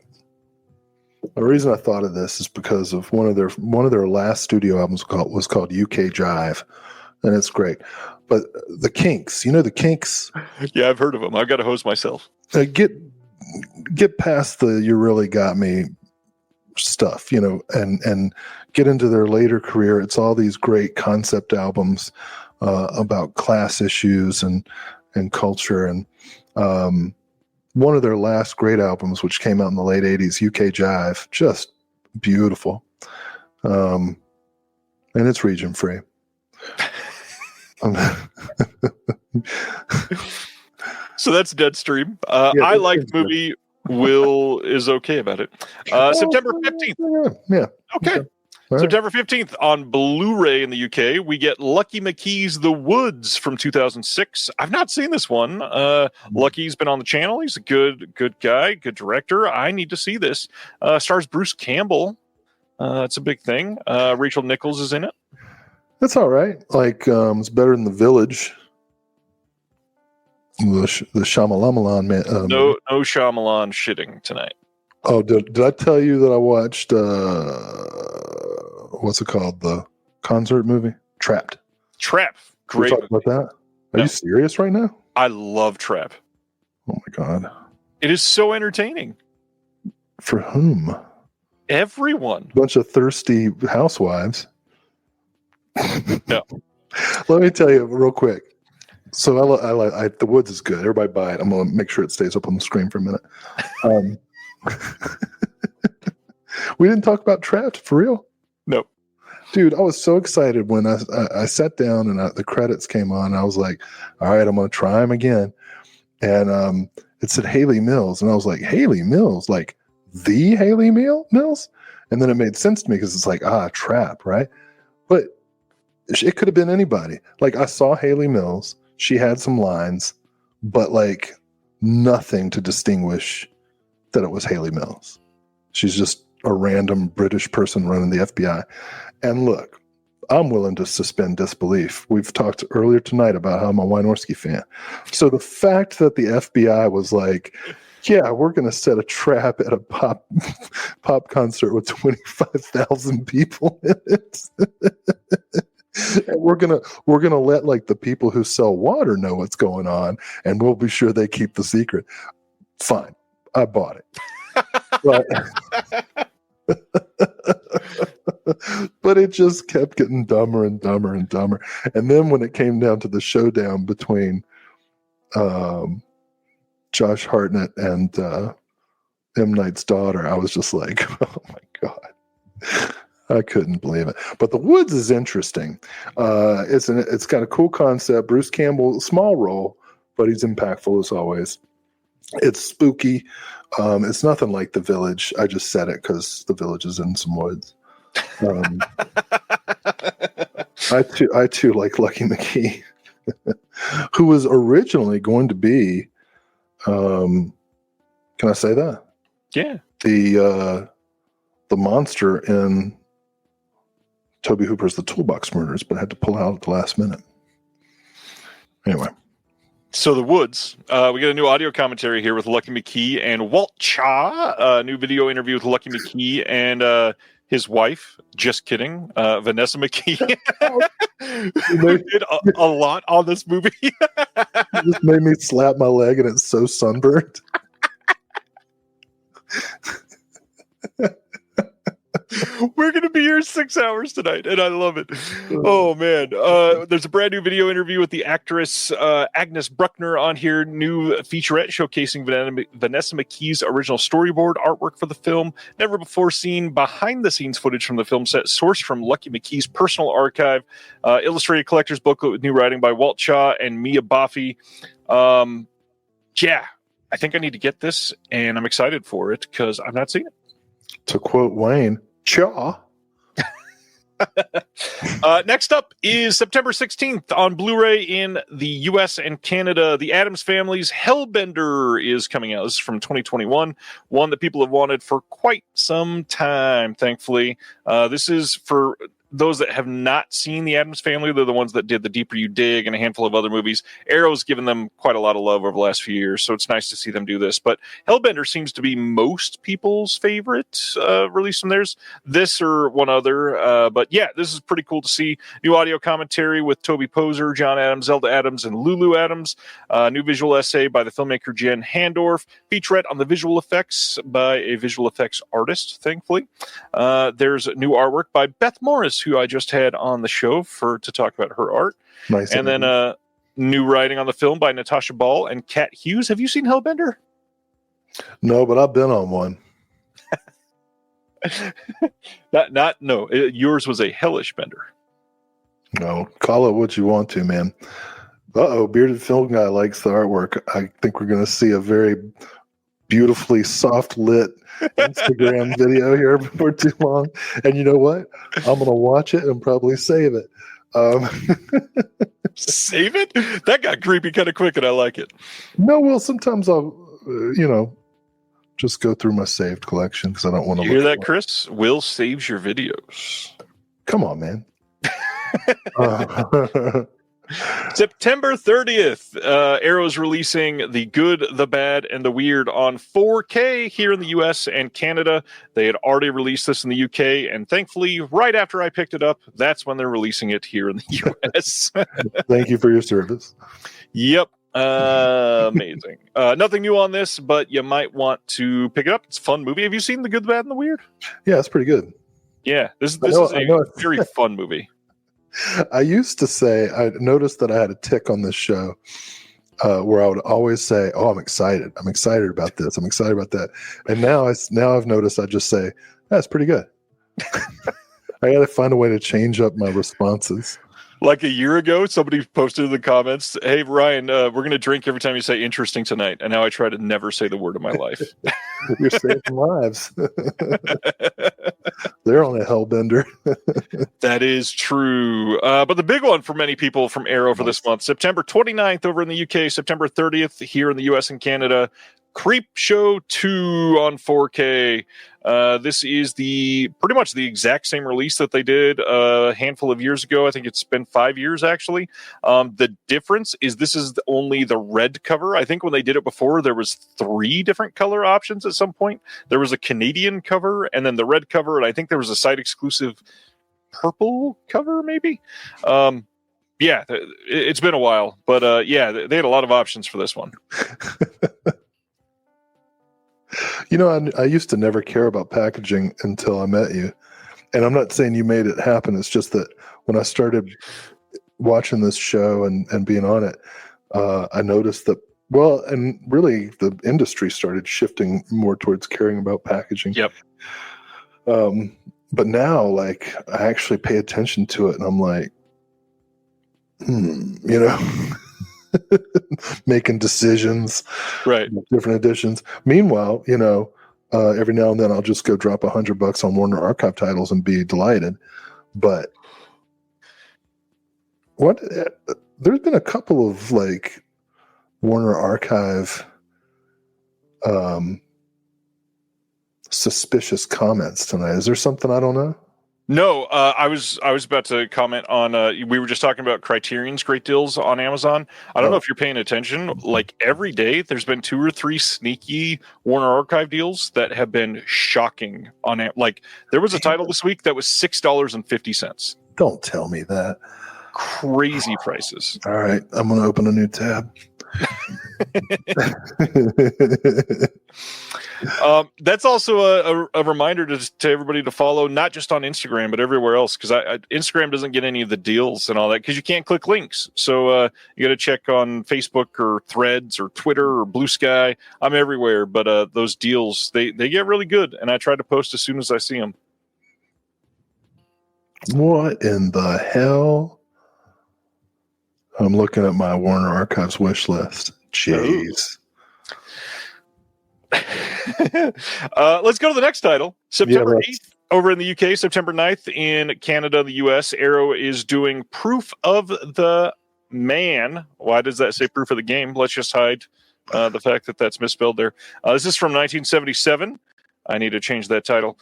The reason I thought of this is because of one of their last studio albums was called UK Jive, and it's great. But the Kinks, the Kinks. Yeah, I've heard of them. I've got to hose myself. Get past the "You Really Got Me" stuff, and get into their later career. It's all these great concept albums about class issues and culture. And one of their last great albums, which came out in the late '80s, UK Jive, just beautiful. And it's region free. So that's Deadstream. Yeah, I like the movie. Will is okay about it. September 15th. Yeah. Okay. Right. September 15th on Blu-ray in the UK, we get Lucky McKee's The Woods from 2006. I've not seen this one. Lucky's been on the channel. He's a good guy, good director. I need to see this. Stars Bruce Campbell. It's a big thing. Rachel Nichols is in it. That's all right. Like, it's better than The Village. The Shyamalan man. No Shyamalan shitting tonight. Oh, did I tell you that I watched what's it called? The concert movie? Trapped. Great. Talk about that? Are you serious right now? I love Trap. Oh my God. It is so entertaining. For whom? Everyone. Bunch of thirsty housewives. No. Let me tell you real quick. So I The Woods is good. Everybody buy it. I'm going to make sure it stays up on the screen for a minute. We didn't talk about Trapped for real. No, dude, I was so excited when I sat down and the credits came on. I was like, all right, I'm going to try them again. And it said Haley Mills, and I was like, Haley Mills, like the Haley Mills? And then it made sense to me because it's like, Trap, right? But it could have been anybody. Like, I saw Haley Mills. She had some lines, but like nothing to distinguish that it was Haley Mills. She's just a random British person running the FBI. And look, I'm willing to suspend disbelief. We've talked earlier tonight about how I'm a Wynorski fan. So the fact that the FBI was like, yeah, we're going to set a trap at a pop concert with 25,000 people in it. And we're gonna let like the people who sell water know what's going on, and we'll be sure they keep the secret. Fine, I bought it. But it just kept getting dumber and dumber and dumber. And then when it came down to the showdown between Josh Hartnett and M. Night's daughter, I was just like, oh my God. I couldn't believe it. But The Woods is interesting. It's got a cool concept. Bruce Campbell, small role, but he's impactful as always. It's spooky. It's nothing like The Village. I just said it because The Village is in some woods. I too like Lucky McKee, who was originally going to be Can I say that? Yeah. The monster in Toby Hooper's The Toolbox Murders, but had to pull out at the last minute. Anyway. So the Woods, we get a new audio commentary here with Lucky McKee and Walt Cha, a new video interview with Lucky McKee and his wife. Just kidding, Vanessa McKee. Who did a lot on this movie. It just made me slap my leg, and it's so sunburned. We're going to be here 6 hours tonight, and I love it. Oh, man. There's a brand new video interview with the actress Agnes Bruckner on here. New featurette showcasing Vanessa McKee's original storyboard artwork for the film. Never before seen behind-the-scenes footage from the film set, sourced from Lucky McKee's personal archive. Illustrated collector's booklet with new writing by Walt Shaw and Mia Boffey. Yeah, I think I need to get this, and I'm excited for it because I've not seen it. To quote Wayne, Chaw. Next up is September 16th on Blu-ray in the US and Canada. The Addams Family's Hellbender is coming out. This is from 2021, one that people have wanted for quite some time, thankfully. This is for those that have not seen the Addams Family. They're the ones that did The Deeper You Dig and a handful of other movies. Arrow's given them quite a lot of love over the last few years, so it's nice to see them do this. But Hellbender seems to be most people's favorite release from theirs. This or one other. But yeah, this is pretty cool to see. New audio commentary with Toby Poser, John Adams, Zelda Adams, and Lulu Adams. New visual essay by the filmmaker Jen Handorf. Featurette on the visual effects by a visual effects artist, thankfully. There's new artwork by Beth Morris, who I just had on the show to talk about her art. Nice. And then new writing on the film by Natasha Ball and Kat Hughes. Have you seen Hellbender? No, but I've been on one. No. Yours was a hellish bender. No, call it what you want to, man. Bearded Film Guy likes the artwork. I think we're going to see a very beautifully soft lit Instagram video here before too long. And you know what? I'm going to watch it and probably save it. Save it? That got creepy kind of quick, and I like it. No, well, sometimes I'll, just go through my saved collection because I don't want to. You hear that, Chris? Will saves your videos. Come on, man. September 30th, Arrow's releasing The Good, the Bad, and the Weird on 4K here in the US and Canada. They had already released this in the UK, and thankfully, right after I picked it up, that's when they're releasing it here in the US. Thank you for your service. Yep. Amazing. Nothing new on this, but you might want to pick it up. It's a fun movie. Have you seen The Good, the Bad, and the Weird? Yeah, it's pretty good. Yeah, this is a very fun movie. I used to say, I noticed that I had a tick on this show where I would always say, "Oh, I'm excited. I'm excited about this. I'm excited about that." And now I've noticed I just say, "That's pretty good." I got to find a way to change up my responses. Like a year ago, somebody posted in the comments, "Hey, Ryan, we're going to drink every time you say interesting tonight." And now I try to never say the word in my life. You're saving lives. They're on a hellbender. That is true. But the big one for many people from Arrow for this month, September 29th over in the UK, September 30th here in the US and Canada, Creep Show 2 on 4K. This is pretty much the exact same release that they did a handful of years ago. I think it's been 5 years, actually. The difference is this is only the red cover. I think when they did it before, there was 3 different color options at some point. There was a Canadian cover, and then the red cover, and I think there was a site-exclusive purple cover, maybe? Yeah, it's been a while. But, yeah, they had a lot of options for this one. I used to never care about packaging until I met you. And I'm not saying you made it happen. It's just that when I started watching this show and being on it, I noticed that, and really the industry started shifting more towards caring about packaging. Yep. But now, like, I actually pay attention to it, and I'm like, making decisions, right? Different editions. Meanwhile, every now and then I'll just go drop $100 on Warner Archive titles and be delighted. But there's been a couple of like Warner Archive suspicious comments tonight. Is there something I don't know? No, I was about to comment on. We were just talking about Criterion's great deals on Amazon. I don't know if you're paying attention. Like every day, there's been 2 or 3 sneaky Warner Archive deals that have been shocking. Like there was a title this week that was $6.50. Don't tell me that. Crazy prices. All right, I'm going to open a new tab. That's also a reminder to everybody to follow, not just on Instagram, but everywhere else, because Instagram doesn't get any of the deals and all that because you can't click links. So you got to check on Facebook or Threads or Twitter or Blue Sky. I'm everywhere, but those deals, they get really good, and I try to post as soon as I see them. What in the hell? I'm looking at my Warner Archives wish list. Jeez. Let's go to the next title. September 8th over in the UK, September 9th in Canada, the US. Arrow is doing Proof of the Man. Why does that say Proof of the Game? Let's just hide the fact that that's misspelled there. This is from 1977. I need to change that title.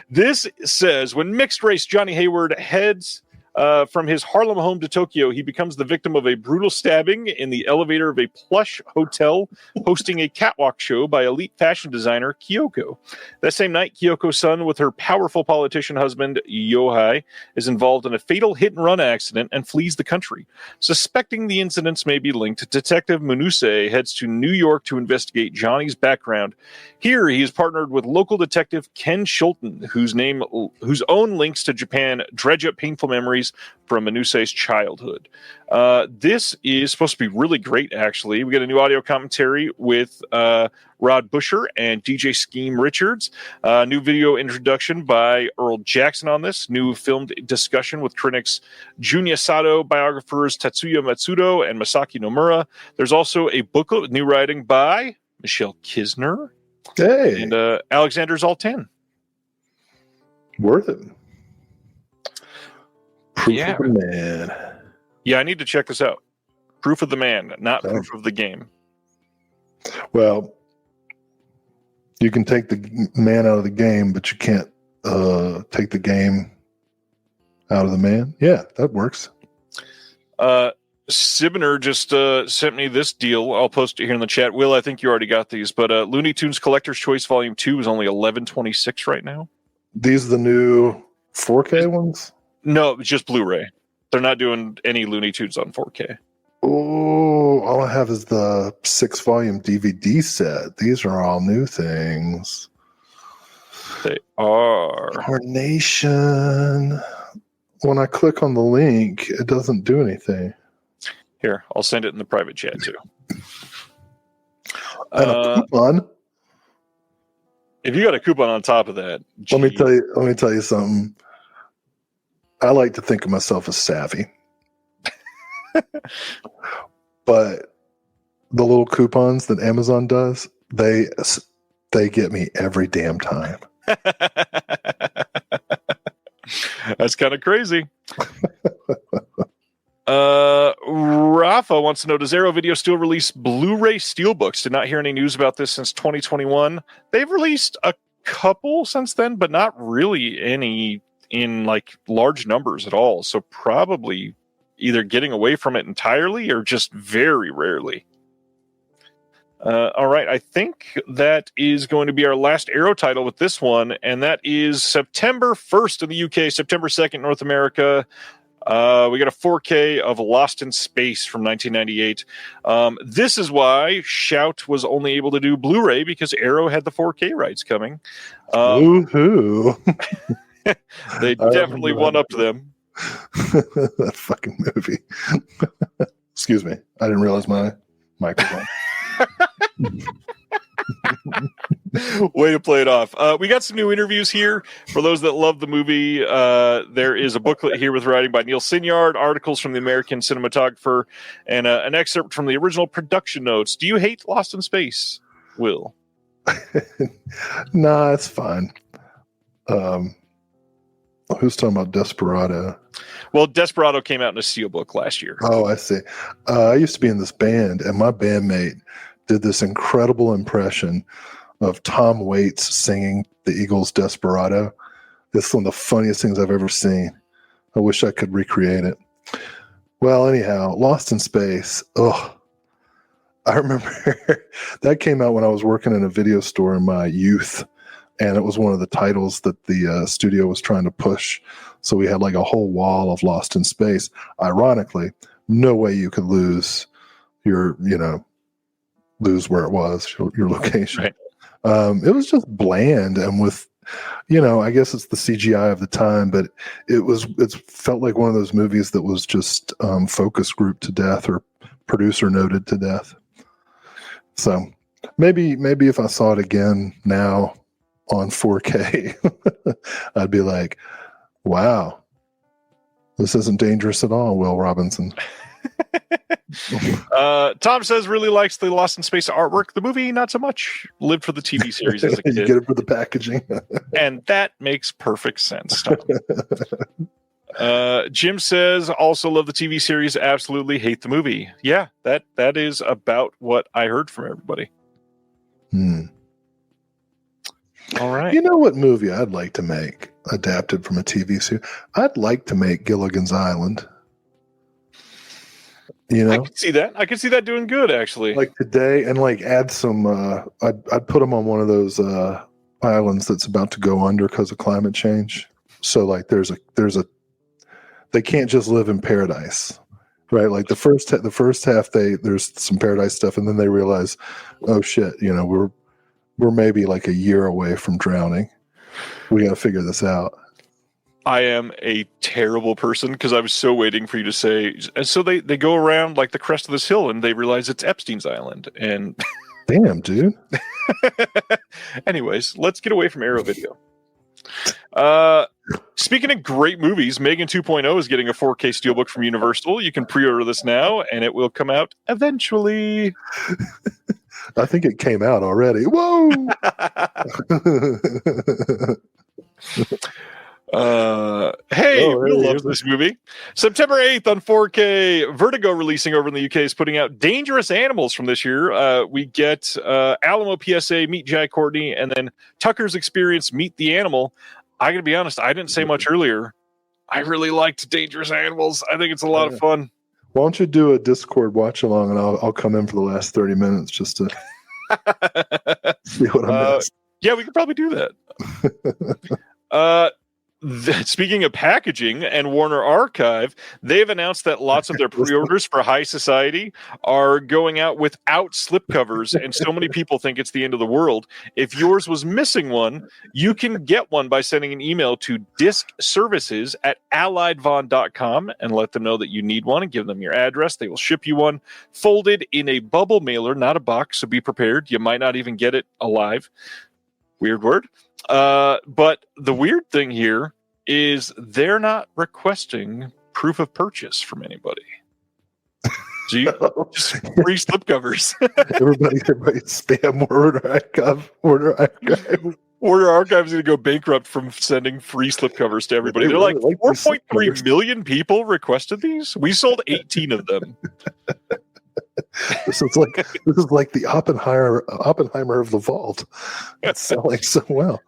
This says, when mixed race Johnny Hayward heads from his Harlem home to Tokyo, he becomes the victim of a brutal stabbing in the elevator of a plush hotel hosting a catwalk show by elite fashion designer Kyoko. That same night, Kyoko's son, with her powerful politician husband Yohei, is involved in a fatal hit-and-run accident and flees the country. Suspecting the incidents may be linked, Detective Munuse heads to New York to investigate Johnny's background. Here, he is partnered with local detective Ken Schulten, whose own links to Japan dredge up painful memories from Manuse's childhood. This is supposed to be really great, actually. We got a new audio commentary with Rod Busher and DJ Scheme Richards. New video introduction by Earl Jackson on this. New filmed discussion with critics Junya Sato, biographers Tatsuya Matsudo and Masaki Nomura. There's also a booklet with new writing by Michelle Kisner. Hey. And Alexander Zoltan. Worth it. Proof Yeah. of the Man. Yeah, I need to check this out. Proof of the Man, not Proof of the Game. Well, you can take the man out of the game, but you can't take the game out of the man. Yeah, that works. Sibner just sent me this deal. I'll post it here in the chat. Will, I think you already got these, but Looney Tunes Collector's Choice Volume 2 is only $11.26 right now. These are the new 4K ones? No, it's just Blu-ray. They're not doing any Looney Tunes on 4K. Oh, all I have is the 6-volume DVD set. These are all new things. They are. Carnation. When I click on the link, it doesn't do anything. Here, I'll send it in the private chat too. And a coupon. If you got a coupon on top of that, Let me tell you something. I like to think of myself as savvy. But the little coupons that Amazon does, they get me every damn time. That's kind of crazy. Rafa wants to know, does Arrow Video still release Blu-ray steelbooks? Did not hear any news about this since 2021. They've released a couple since then, but not really any in like large numbers at all. So probably either getting away from it entirely or just very rarely. All right, I think that is going to be our last Arrow title with this one, and that is September 1st in the UK, September 2nd North America. We got a 4K of Lost in Space from 1998. This is why Shout was only able to do Blu-ray, because Arrow had the 4K rights coming. Woohoo! They definitely one-upped them. That fucking movie. Excuse me. I didn't realize my mic was on. Way to play it off. We got some new interviews here for those that love the movie. There is a booklet here with writing by Neil Sinyard, articles from the American cinematographer, and an excerpt from the original production notes. Do you hate Lost in Space, Will? Nah, it's fine. Who's talking about Desperado? Well, Desperado came out in a steelbook last year. Oh, I see. I used to be in this band, and my bandmate did this incredible impression of Tom Waits singing the Eagles' Desperado. It's one of the funniest things I've ever seen. I wish I could recreate it. Well, anyhow, Lost in Space. Oh, I remember that came out when I was working in a video store in my youth, and it was one of the titles that the studio was trying to push. So we had like a whole wall of Lost in Space. Ironically, no way you could lose lose where it was, your location. Right. It was just bland, and with, I guess it's the CGI of the time, but it felt like one of those movies that was just focus group to death or producer noted to death. So maybe if I saw it again now on 4K, I'd be like, wow, this isn't dangerous at all, Will Robinson. Tom says really likes the Lost in Space artwork. The movie, not so much. Lived for the TV series as a kid. You get it for the packaging. And that makes perfect sense, Tom. Jim says, also love the TV series, absolutely hate the movie. Yeah, that is about what I heard from everybody. All right. You know what movie I'd like to make adapted from a TV series? I'd like to make Gilligan's Island. I could see that. I could see that doing good, actually. Like today, and like add some. I'd put them on one of those islands that's about to go under because of climate change. So like, there's a. They can't just live in paradise, right? Like the first half, there's some paradise stuff, and then they realize, oh shit, we're maybe like a year away from drowning. We got to figure this out. I am a terrible person because I was so waiting for you to say. And so they go around like the crest of this hill and they realize it's Epstein's Island. And damn, dude. Anyways, let's get away from Arrow Video. Speaking of great movies, Megan 2.0 is getting a 4K steelbook from Universal. You can pre-order this now, and it will come out eventually. I think it came out already. Whoa! We'll love this movie. September 8th on 4K. Vertigo releasing over in the UK is putting out Dangerous Animals from this year. We get Alamo PSA, Meet Jai Courtney, and then Tucker's Experience, Meet the Animal. I gotta be honest, I didn't say much earlier. I really liked Dangerous Animals. I think it's a lot of fun. Why don't you do a Discord watch along, and I'll come in for the last 30 minutes just to see what I missed. Yeah, we could probably do that. Speaking of packaging and Warner Archive, they've announced that lots of their pre-orders for High Society are going out without slipcovers, and so many people think it's the end of the world. If yours was missing one, you can get one by sending an email to discservices@alliedvon.com and let them know that you need one and give them your address. They will ship you one folded in a bubble mailer, not a box, so be prepared. You might not even get it alive. Weird word. But the weird thing here is they're not requesting proof of purchase from anybody. So you just free slipcovers. everybody spam Order Archive. Order Archive is going to go bankrupt from sending free slipcovers to everybody. They're like 4.3 million people requested these. We sold 18 of them. This is like the Oppenheimer of the vault. It's selling so well.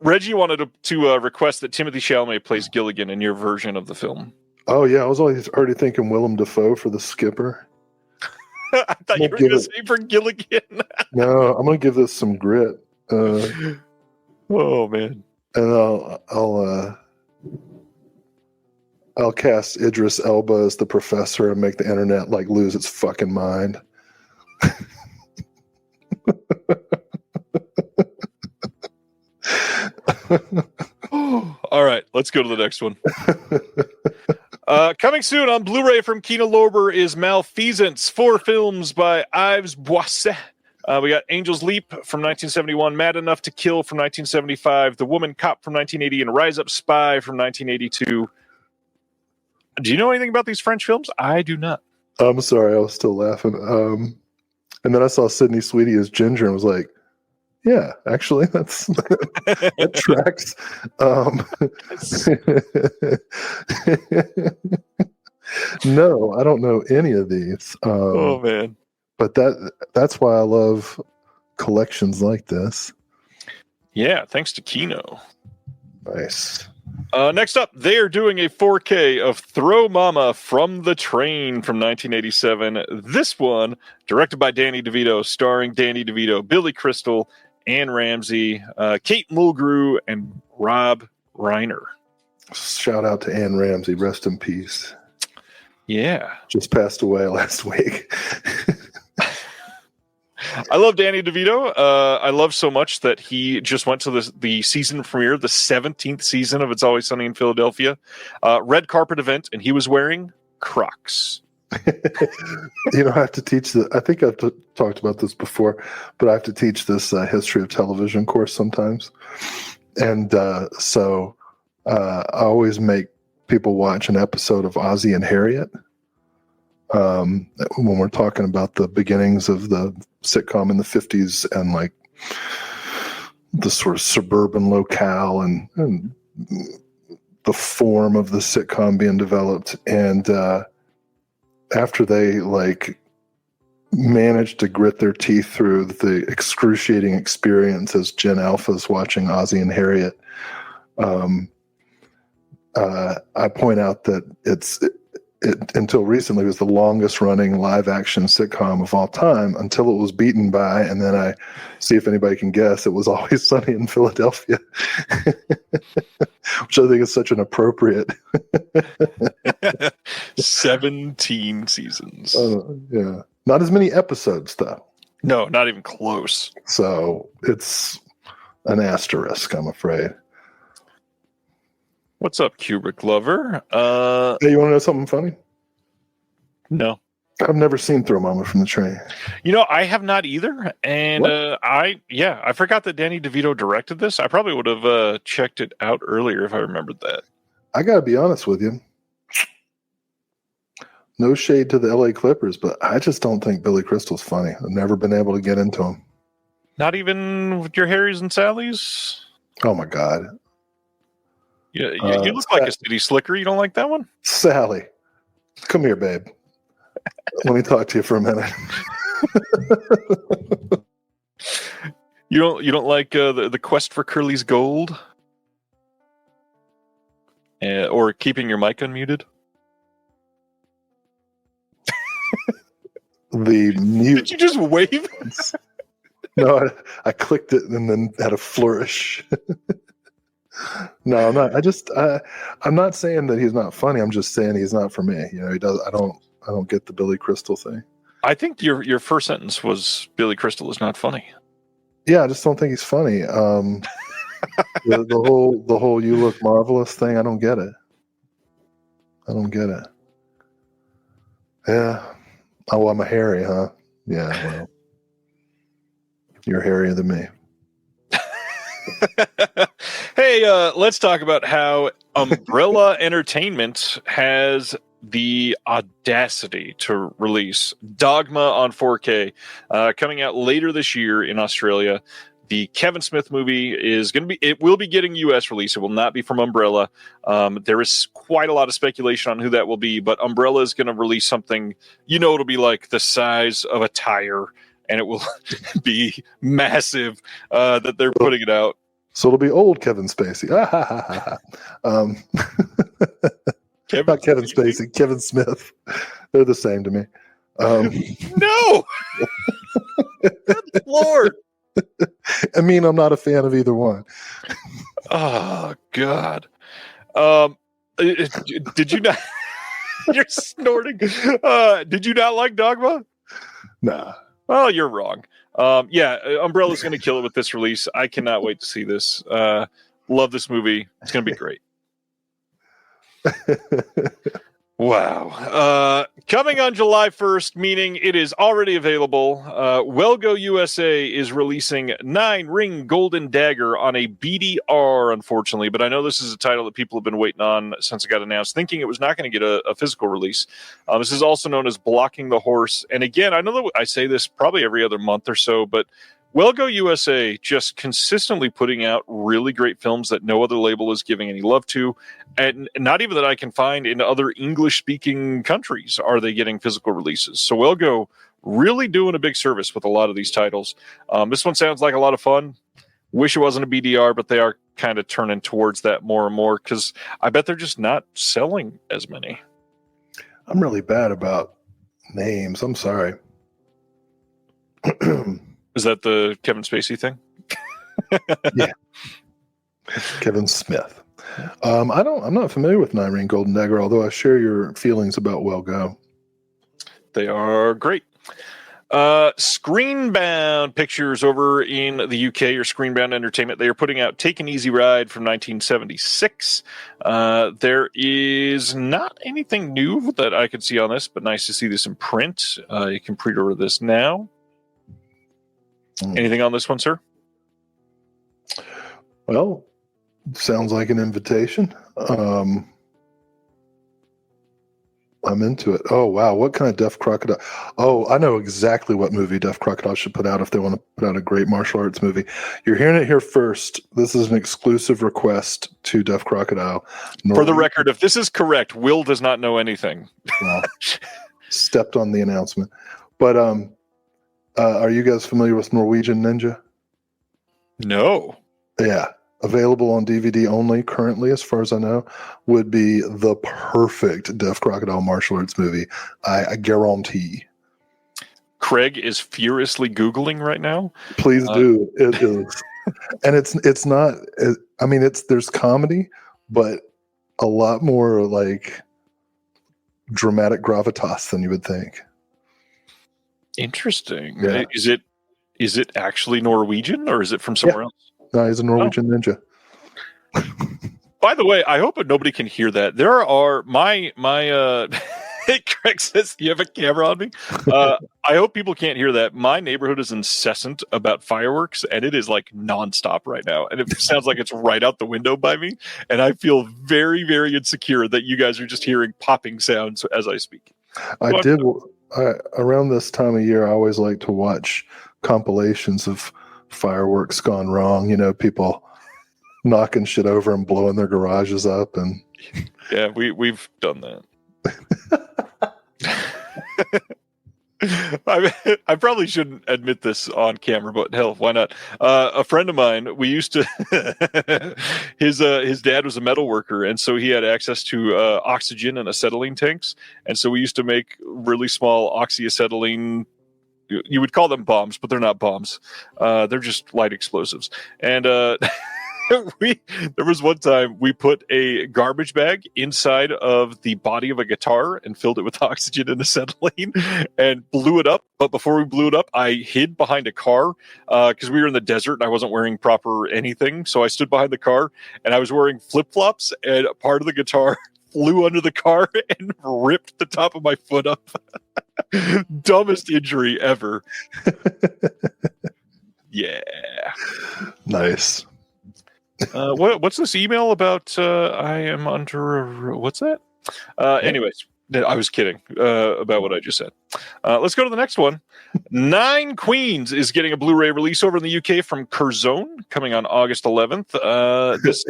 Reggie wanted to request that Timothy Chalamet plays Gilligan in your version of the film. Oh yeah, I was already thinking Willem Dafoe for the skipper. I thought you were going to say for Gilligan. No, I'm going to give this some grit. Oh man! And I'll cast Idris Elba as the professor and make the internet like lose its fucking mind. All right, let's go to the next one. Coming soon on Blu-ray from Kino Lorber is Malfeasance, 4 films by Yves Boisset. We got Angel's Leap from 1971, Mad Enough to Kill from 1975, The Woman Cop from 1980, and Rise Up Spy from 1982. Do you know anything about these French films? I do not. I'm sorry, I was still laughing. And then I saw Sydney Sweeney as Ginger and was like, yeah, actually, that tracks. No, I don't know any of these. Oh man! But that's why I love collections like this. Yeah, thanks to Kino. Nice. Next up, they are doing a 4K of Throw Mama from the Train from 1987. This one, directed by Danny DeVito, starring Danny DeVito, Billy Crystal, Anne Ramsey, Kate Mulgrew, and Rob Reiner. Shout out to Anne Ramsey. Rest in peace. Yeah. Just passed away last week. I love Danny DeVito. I love so much that he just went to the season premiere, the 17th season of It's Always Sunny in Philadelphia, red carpet event, and he was wearing Crocs. You know, I have to teach I think I've talked about this before, but I have to teach this history of television course sometimes. And so I always make people watch an episode of Ozzie and Harriet. When we're talking about the beginnings of the sitcom in the 50s and like the sort of suburban locale and the form of the sitcom being developed. And after they like managed to grit their teeth through the excruciating experience as Gen Alphas watching Ozzie and Harriet, I point out that it until recently was the longest running live action sitcom of all time until it was beaten by, and then I see if anybody can guess, it was Always Sunny in Philadelphia, which I think is such an appropriate 17 seasons. Yeah. Not as many episodes though. No, not even close. So it's an asterisk, I'm afraid. What's up, Kubrick lover? Hey, you want to know something funny? No. I've never seen Throw Mama from the Train. You know, I have not either. And I forgot that Danny DeVito directed this. I probably would have checked it out earlier if I remembered that. I got to be honest with you. No shade to the LA Clippers, but I just don't think Billy Crystal's funny. I've never been able to get into him. Not even with your Harrys and Sallys? Oh, my God. You look like a city slicker. You don't like that one? Sally, come here, babe. Let me talk to you for a minute. You don't like the quest for Curly's gold, or keeping your mic unmuted? The mute. Did you just wave? No, I clicked it and then had a flourish. No, I'm not. I'm not saying that he's not funny. I'm just saying he's not for me. You know, he does. I don't get the Billy Crystal thing. I think your first sentence was Billy Crystal is not funny. Yeah, I just don't think he's funny. The whole "you look marvelous" thing. I don't get it. Yeah. Oh, I'm a Harry, huh? Yeah. Well, you're hairier than me. Hey, let's talk about how Umbrella Entertainment has the audacity to release Dogma on 4K, coming out later this year in Australia. The Kevin Smith movie it will be getting US release. It will not be from Umbrella. There is quite a lot of speculation on who that will be, but Umbrella is going to release something, it'll be like the size of a tire, and it will be massive that they're putting it out. So it'll be old Kevin Spacey. Not Kevin Spacey, Kevin Smith. They're the same to me. No! Good Lord! I mean, I'm not a fan of either one. Oh, God. Did you not... You're snorting. Did you not like Dogma? Nah. Well, you're wrong. Umbrella's going to kill it with this release. I cannot wait to see this. Love this movie. It's going to be great. Wow. Coming on July 1st, meaning it is already available, Wellgo USA is releasing 9 Ring Golden Dagger on a BDR, unfortunately, but I know this is a title that people have been waiting on since it got announced, thinking it was not going to get a physical release. This is also known as Blocking the Horse. And again, I know that I say this probably every other month or so, but Wellgo USA just consistently putting out really great films that no other label is giving any love to, and not even that I can find in other English-speaking countries are they getting physical releases. So Wellgo really doing a big service with a lot of these titles. This one sounds like a lot of fun. Wish it wasn't a BDR, but they are kind of turning towards that more and more because I bet they're just not selling as many. I'm really bad about names. I'm sorry. Is that the Kevin Spacey thing? Yeah. Kevin Smith. I'm not familiar with Nine Ring Golden Dagger, although I share your feelings about Well Go. They are great. Screenbound Pictures over in the UK, or Screenbound Entertainment, they are putting out Take an Easy Ride from 1976. There is not anything new that I could see on this, but nice to see this in print. You can pre-order this now. Anything on this one, sir? Well, sounds like an invitation. I'm into it. Oh, wow. What kind of Deaf Crocodile? Oh, I know exactly what movie Deaf Crocodile should put out if they want to put out a great martial arts movie. You're hearing it here first. This is an exclusive request to Deaf Crocodile. For the record, if this is correct, Will does not know anything. Well, stepped on the announcement. But are you guys familiar with Norwegian Ninja? No. Yeah. Available on DVD only currently, as far as I know, would be the perfect Deaf Crocodile martial arts movie. I guarantee. Craig is furiously Googling right now. Please do. It is. And it's not, I mean, there's comedy, but a lot more like dramatic gravitas than you would think. Interesting. Yeah. Is it actually Norwegian or is it from somewhere else? No, he's a Norwegian ninja. By the way, I hope nobody can hear that. There are my Craig says you have a camera on me. I hope people can't hear that. My neighborhood is incessant about fireworks, and it is like nonstop right now. And it sounds like it's right out the window by me. And I feel very, very insecure that you guys are just hearing popping sounds as I speak. Around this time of year, I always like to watch compilations of fireworks gone wrong. You know, people knocking shit over and blowing their garages up, and yeah, we've done that. I probably shouldn't admit this on camera, but hell, why not? A friend of mine, we used to his dad was a metal worker, and so he had access to oxygen and acetylene tanks, and so we used to make really small oxyacetylene. You would call them bombs, but they're not bombs. They're just light explosives. And there was one time we put a garbage bag inside of the body of a guitar and filled it with oxygen and acetylene and blew it up. But before we blew it up, I hid behind a car because we were in the desert and I wasn't wearing proper anything. So I stood behind the car and I was wearing flip-flops, and part of the guitar flew under the car and ripped the top of my foot up. Dumbest injury ever. Yeah. Nice. What's this email about? I am under. What's that? Anyways, I was kidding about what I just said. Let's go to the next one. Nine Queens is getting a Blu-ray release over in the UK from Curzon, coming on August 11th. This,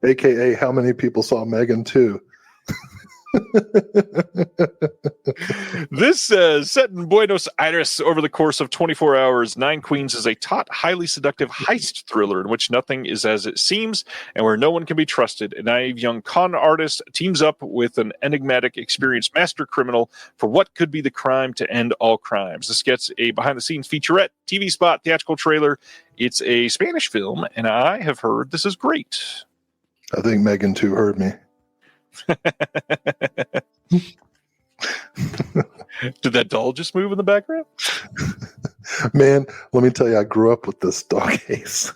AKA, how many people saw Megan 2? This says, set in Buenos Aires over the course of 24 hours, Nine Queens is a taut, highly seductive heist thriller in which nothing is as it seems and where no one can be trusted. A naive young con artist teams up with an enigmatic, experienced master criminal for what could be the crime to end all crimes. This gets a behind-the-scenes featurette, TV spot, theatrical trailer. It's a Spanish film, and I have heard this is great. I think Megan 2 heard me. Did that doll just move in the background? Man, let me tell you, I grew up with this dog case.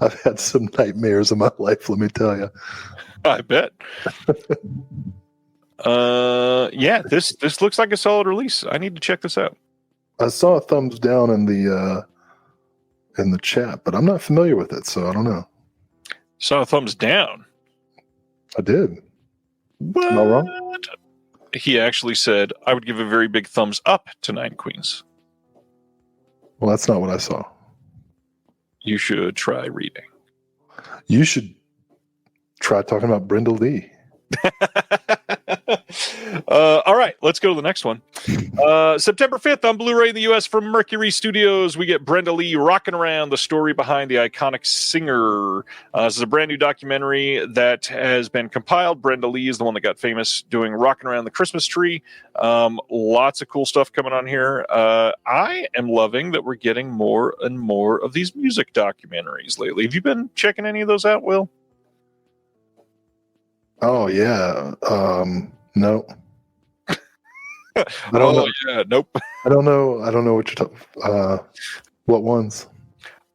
I've had some nightmares in my life, let me tell you. I bet. Yeah, this looks like a solid release. I need to check this out. I saw a thumbs down in the chat, but I'm not familiar with it, so I don't know. Saw a thumbs down. I did. What? Am I wrong? He actually said, I would give a very big thumbs up to Nine Queens. Well, that's not what I saw. You should try reading. You should try talking about Brindle Lee. All right, let's go to the next one. September 5th on Blu-ray in the U.S. from Mercury Studios, we get Brenda Lee rocking around, the story behind the iconic singer. This is a brand new documentary that has been compiled. Brenda Lee is the one that got famous doing Rocking Around the Christmas Tree. Lots of cool stuff coming on here. I am loving that we're getting more and more of these music documentaries lately. Have you been checking any of those out, Will? Oh yeah. No. Yeah, nope. I don't know what you're talking. What ones?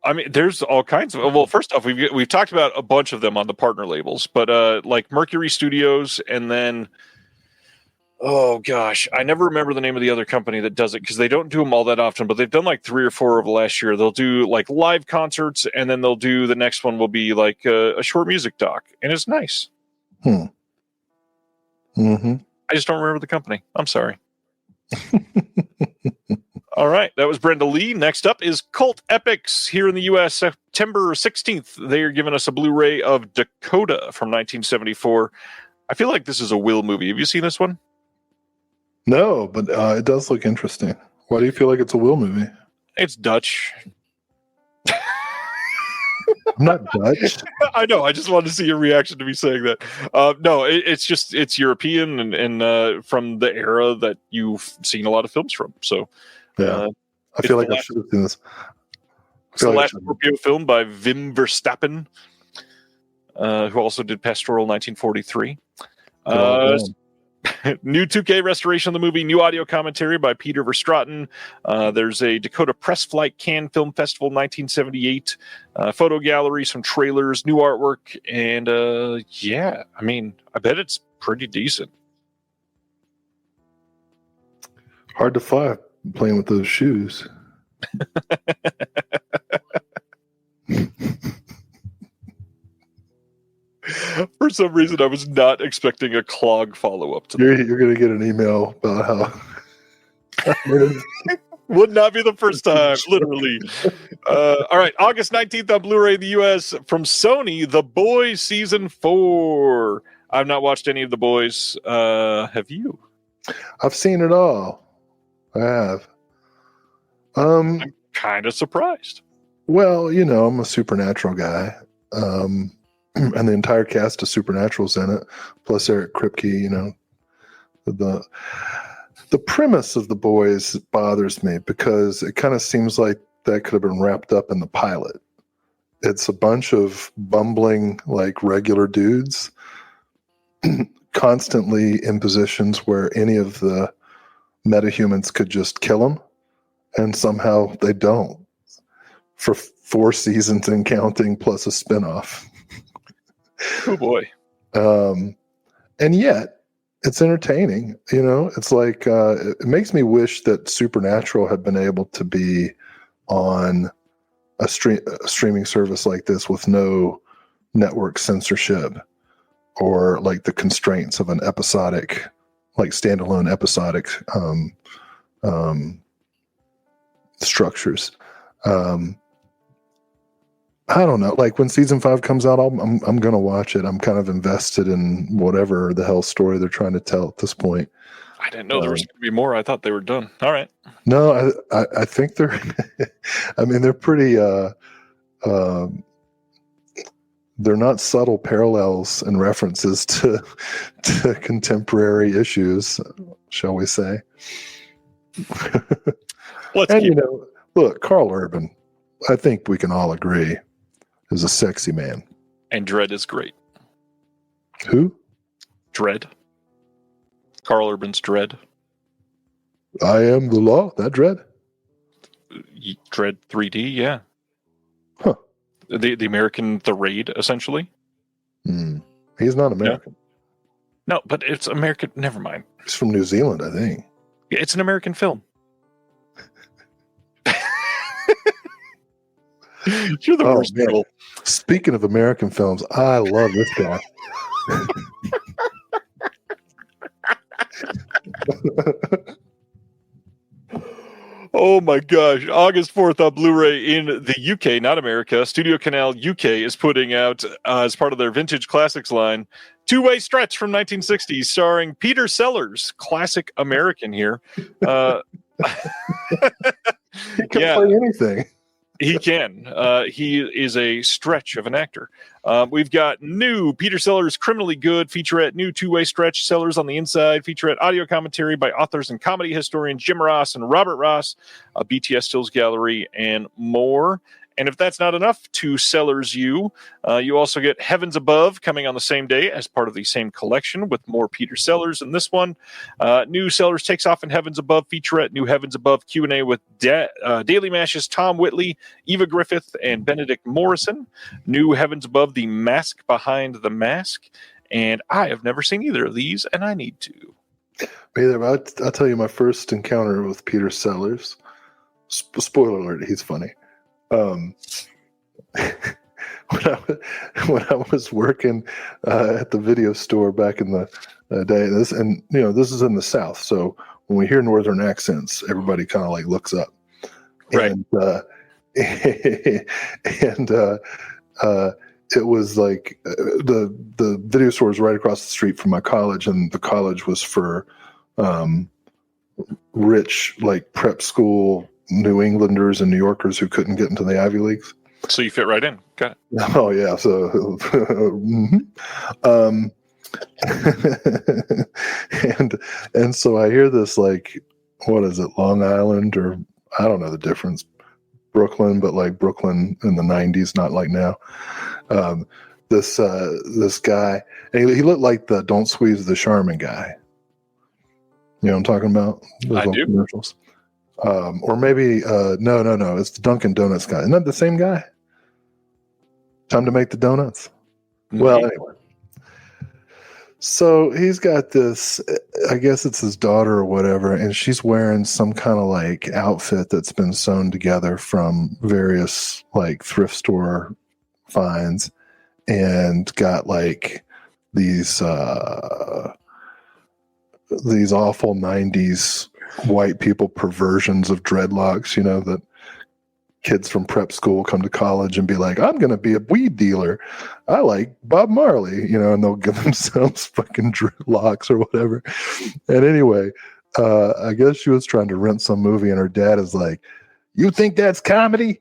I mean, there's all kinds of. Well, first off, we've talked about a bunch of them on the partner labels, but like Mercury Studios, and then oh gosh, I never remember the name of the other company that does it because they don't do them all that often. But they've done like 3 or 4 over the last year. They'll do like live concerts, and then they'll do the next one will be like a short music doc, and it's nice. Mm-hmm. I just don't remember the company. I'm sorry. All right, that was Brenda Lee. Next up is Cult Epics here in the U.S. September 16th. They are giving us a Blu-ray of Dakota from 1974. I feel like this is a Will movie. Have you seen this one? No, but it does look interesting. Why do you feel like it's a Will movie? It's Dutch. I'm not Dutch. I know. I just wanted to see your reaction to me saying that. No, it's European and from the era that you've seen a lot of films from. So, yeah, I feel like I should have seen this. It's the last Scorpio film by Wim Verstappen, who also did Pastoral 1943. New 2K restoration of the movie, new audio commentary by Peter Verstraeten. There's a Dakota Press Flight Cannes Film Festival 1978, photo gallery, some trailers, new artwork, and yeah, I mean, I bet it's pretty decent. Hard to fly playing with those shoes. For some reason, I was not expecting a clog follow-up to that. You're going to get an email about how... Would not be the first time, literally. All right, August 19th on Blu-ray in the U.S. from Sony, The Boys Season 4. I've not watched any of The Boys. Have you? I've seen it all. I have. I'm kind of surprised. Well, you know, I'm a Supernatural guy. And the entire cast of Supernatural's in it, plus Eric Kripke. You know, the premise of The Boys bothers me because it kind of seems like that could have been wrapped up in the pilot. It's a bunch of bumbling, like regular dudes, constantly in positions where any of the metahumans could just kill them, and somehow they don't. For 4 seasons and counting, plus a spinoff. Oh boy. And yet it's entertaining. You know, it's like it makes me wish that Supernatural had been able to be on a streaming service like this with no network censorship or like the constraints of an episodic, like standalone episodic structures. I don't know. Like when season 5 comes out, I'm going to watch it. I'm kind of invested in whatever the hell story they're trying to tell at this point. I didn't know there was going to be more. I thought they were done. All right. No, I think they're, I mean, they're pretty, they're not subtle parallels and references to contemporary issues, shall we say. You know, look, Carl Urban, I think we can all agree, is a sexy man. And Dredd is great. Who? Dredd. Carl Urban's Dredd. I Am the Law? That Dredd? Dredd 3D, yeah. Huh. The American The Raid, essentially. He's not American. No, but it's American. Never mind. He's from New Zealand, I think. It's an American film. You're the worst people. Speaking of American films, I love this guy. Oh my gosh. August 4th on Blu-ray in the UK, not America. Studio Canal UK is putting out, as part of their Vintage Classics line, Two-Way Stretch from 1960 starring Peter Sellers, classic American here. He can play anything. He can. He is a stretch of an actor. We've got new Peter Sellers Criminally Good featurette, new two-way stretch, Sellers on the Inside featurette, audio commentary by authors and comedy historians Jim Ross and Robert Ross, a BTS Stills Gallery, and more. And if that's not enough to Sellers you also get Heavens Above coming on the same day as part of the same collection with more Peter Sellers in this one. New Sellers Takes Off in Heavens Above featurette, new Heavens Above Q&A with Daily Mash's Tom Whitley, Eva Griffith, and Benedict Morrison. New Heavens Above, The Mask Behind the Mask. And I have never seen either of these, and I need to. I'll tell you my first encounter with Peter Sellers. Spoiler alert, he's funny. When I was working at the video store back in the day, this is in the South, so when we hear Northern accents, everybody kind of like looks up, right? And it was like the video store was right across the street from my college, and the college was for rich, like prep school New Englanders and New Yorkers who couldn't get into the Ivy Leagues. So you fit right in. Got it. Oh yeah. So, and so I hear this, like, what is it? Long Island, or I don't know the difference. Brooklyn, but like Brooklyn in the 90s, not like now. This guy, and he looked like the Don't Squeeze the Charmin guy. You know what I'm talking about? Those I do. Commercials. Or maybe no, it's the Dunkin' Donuts guy. Isn't that the same guy? Time to make the donuts. Mm-hmm. Well, anyway. So he's got this, I guess it's his daughter or whatever, and she's wearing some kind of like outfit that's been sewn together from various like thrift store finds, and got like these awful 90s white people perversions of dreadlocks, that kids from prep school come to college and be like, I'm going to be a weed dealer. I like Bob Marley, and they'll give themselves fucking dreadlocks or whatever. And anyway, I guess she was trying to rent some movie, and her dad is like, you think that's comedy?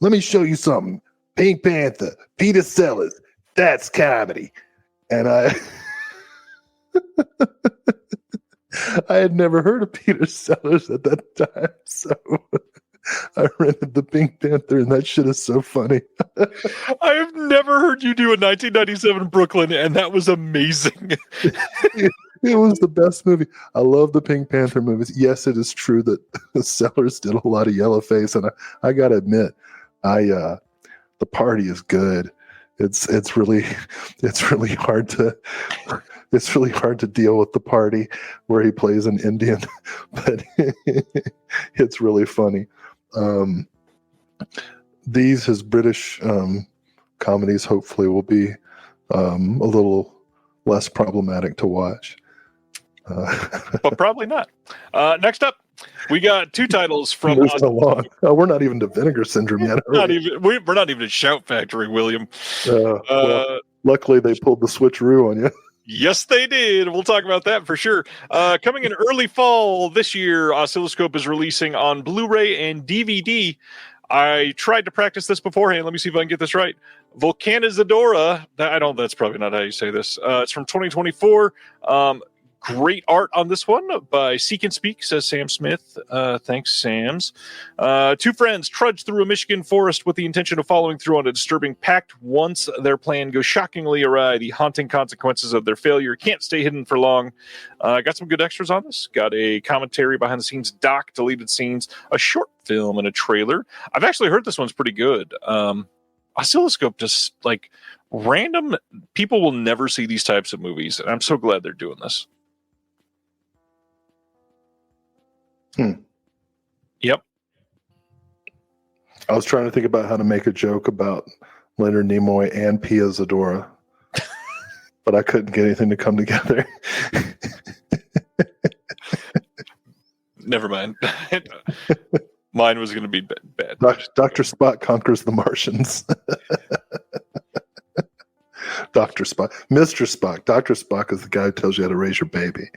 Let me show you something. Pink Panther, Peter Sellers, that's comedy. And I had never heard of Peter Sellers at that time, so I rented the Pink Panther, and that shit is so funny. I have never heard you do a 1997 Brooklyn, and that was amazing. It was the best movie. I love the Pink Panther movies. Yes, it is true that Sellers did a lot of yellowface, and I gotta admit, the party is good. It's really hard to deal with the party where he plays an Indian, but it's really funny. His British comedies hopefully will be a little less problematic to watch. But probably not. Next up, we got two titles from along. We're not even to Vinegar Syndrome yet. We're not even at Shout Factory, William. Well, luckily they pulled the switcheroo on you. Yes, they did. We'll talk about that for sure. Coming in early fall this year, Oscilloscope is releasing on Blu-ray and DVD. I tried to practice this beforehand. Let me see if I can get this right. Volcanizadora. That's probably not how you say this. It's from 2024. Great art on this one by Seek and Speak, says Sam Smith. Thanks, Sams. Two friends trudge through a Michigan forest with the intention of following through on a disturbing pact. Once their plan goes shockingly awry, the haunting consequences of their failure can't stay hidden for long. Got some good extras on this. Got a commentary, behind the scenes doc, deleted scenes, a short film, and a trailer. I've actually heard this one's pretty good. Oscilloscope, just like random people will never see these types of movies, and I'm so glad they're doing this. Yep. I was trying to think about how to make a joke about Leonard Nimoy and Pia Zadora, but I couldn't get anything to come together. Never mind. Mine was going to be bad. Dr. Spock conquers the Martians. Dr. Spock. Mr. Spock. Dr. Spock is the guy who tells you how to raise your baby.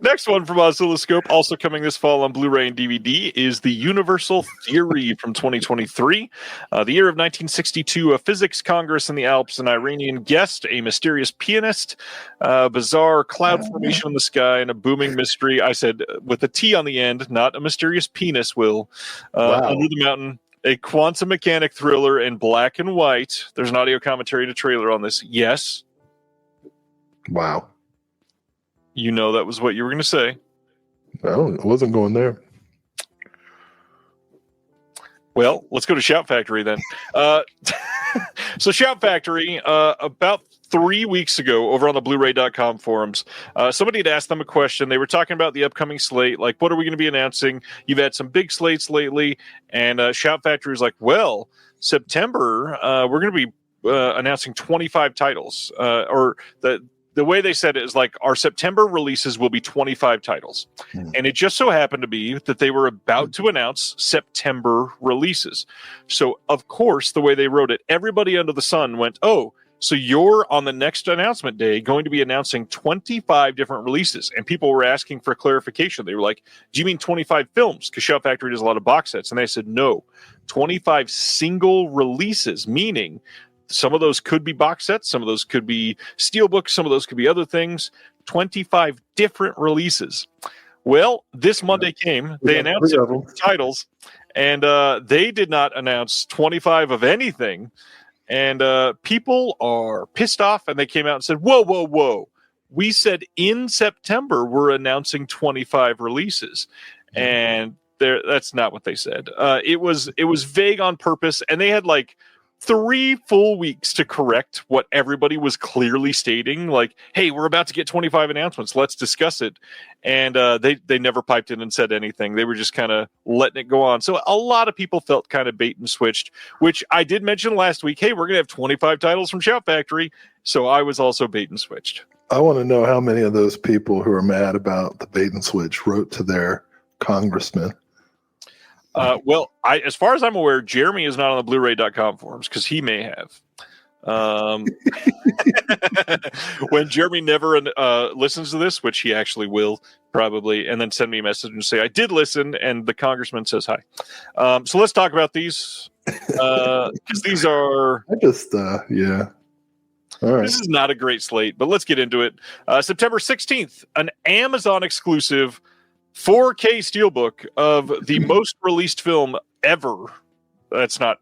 Next one from Oscilloscope, also coming this fall on Blu-ray and DVD, is The Universal Theory from 2023. The year of 1962, a physics congress in the Alps, an Iranian guest, a mysterious pianist, bizarre cloud formation in the sky, and a booming mystery. I said with a T on the end, not a mysterious penis, Will. Under the Mountain, a quantum mechanic thriller in black and white. There's an audio commentary to trailer on this. Yes. Wow. You know that was what you were going to say. I wasn't going there. Well, let's go to Shout Factory then. So Shout Factory, about 3 weeks ago over on the Blu-ray.com forums, somebody had asked them a question. They were talking about the upcoming slate, like, what are we going to be announcing? You've had some big slates lately, and Shout Factory is like, well, September, we're going to be announcing 25 titles, or the way they said it is like our September releases will be 25 titles. And it just so happened to be that they were about to announce September releases. So, of course, the way they wrote it, everybody under the sun went, oh, so you're on the next announcement day going to be announcing 25 different releases. And people were asking for clarification. They were like, do you mean 25 films? Because Shout Factory does a lot of box sets. And they said, no, 25 single releases, meaning some of those could be box sets, some of those could be steelbooks, some of those could be other things. 25 different releases. Well, this Monday came. They announced titles, and they did not announce 25 of anything. And people are pissed off, and they came out and said, whoa, whoa, whoa. We said in September we're announcing 25 releases. And that's not what they said. It was vague on purpose, and they had like 3 full weeks to correct what everybody was clearly stating, like, hey, we're about to get 25 announcements, let's discuss it. And they never piped in and said anything. They were just kind of letting it go on. So a lot of people felt kind of bait and switched, which I did mention last week. Hey, we're gonna have 25 titles from Shout Factory, so I was also bait and switched. I want to know how many of those people who are mad about the bait and switch wrote to their congressman. Well, as far as I'm aware, Jeremy is not on the Blu-ray.com forums because he may have. When Jeremy never listens to this, which he actually will probably, and then send me a message and say, I did listen, and the congressman says hi. So let's talk about these because these are... yeah. All right. This is not a great slate, but let's get into it. September 16th, an Amazon exclusive 4K steelbook of the most released film ever. That's not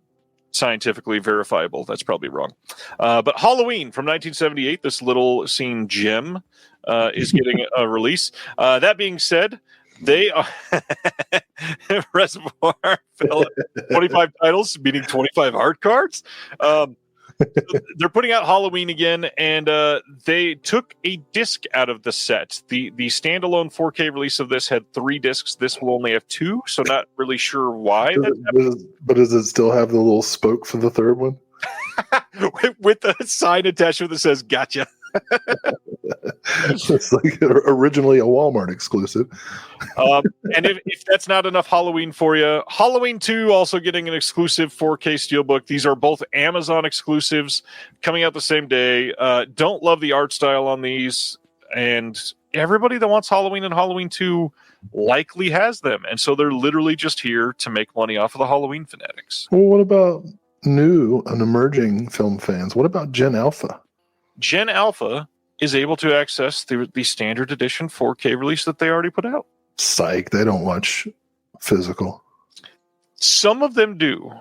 scientifically verifiable. That's probably wrong. But Halloween from 1978, this little scene gem is getting a release. That being said, they are Reservoir Philip, 25 titles, meaning 25 art cards. They're putting out Halloween again, and they took a disc out of the set. The standalone 4K release of this had 3 discs. This will only have 2, so not really sure why. But does it still have the little spoke for the third one? With the sign attachment that says "Gotcha." It's like originally a Walmart exclusive. And if that's not enough Halloween for you, Halloween 2 also getting an exclusive 4K steelbook. These are both Amazon exclusives coming out the same day. Don't love the art style on these, and everybody that wants Halloween and Halloween 2 likely has them, and so they're literally just here to make money off of the Halloween fanatics. Well, what about new and emerging film fans? What about Gen Alpha? Gen Alpha is able to access the standard edition 4K release that they already put out. Psych, they don't watch physical. Some of them do.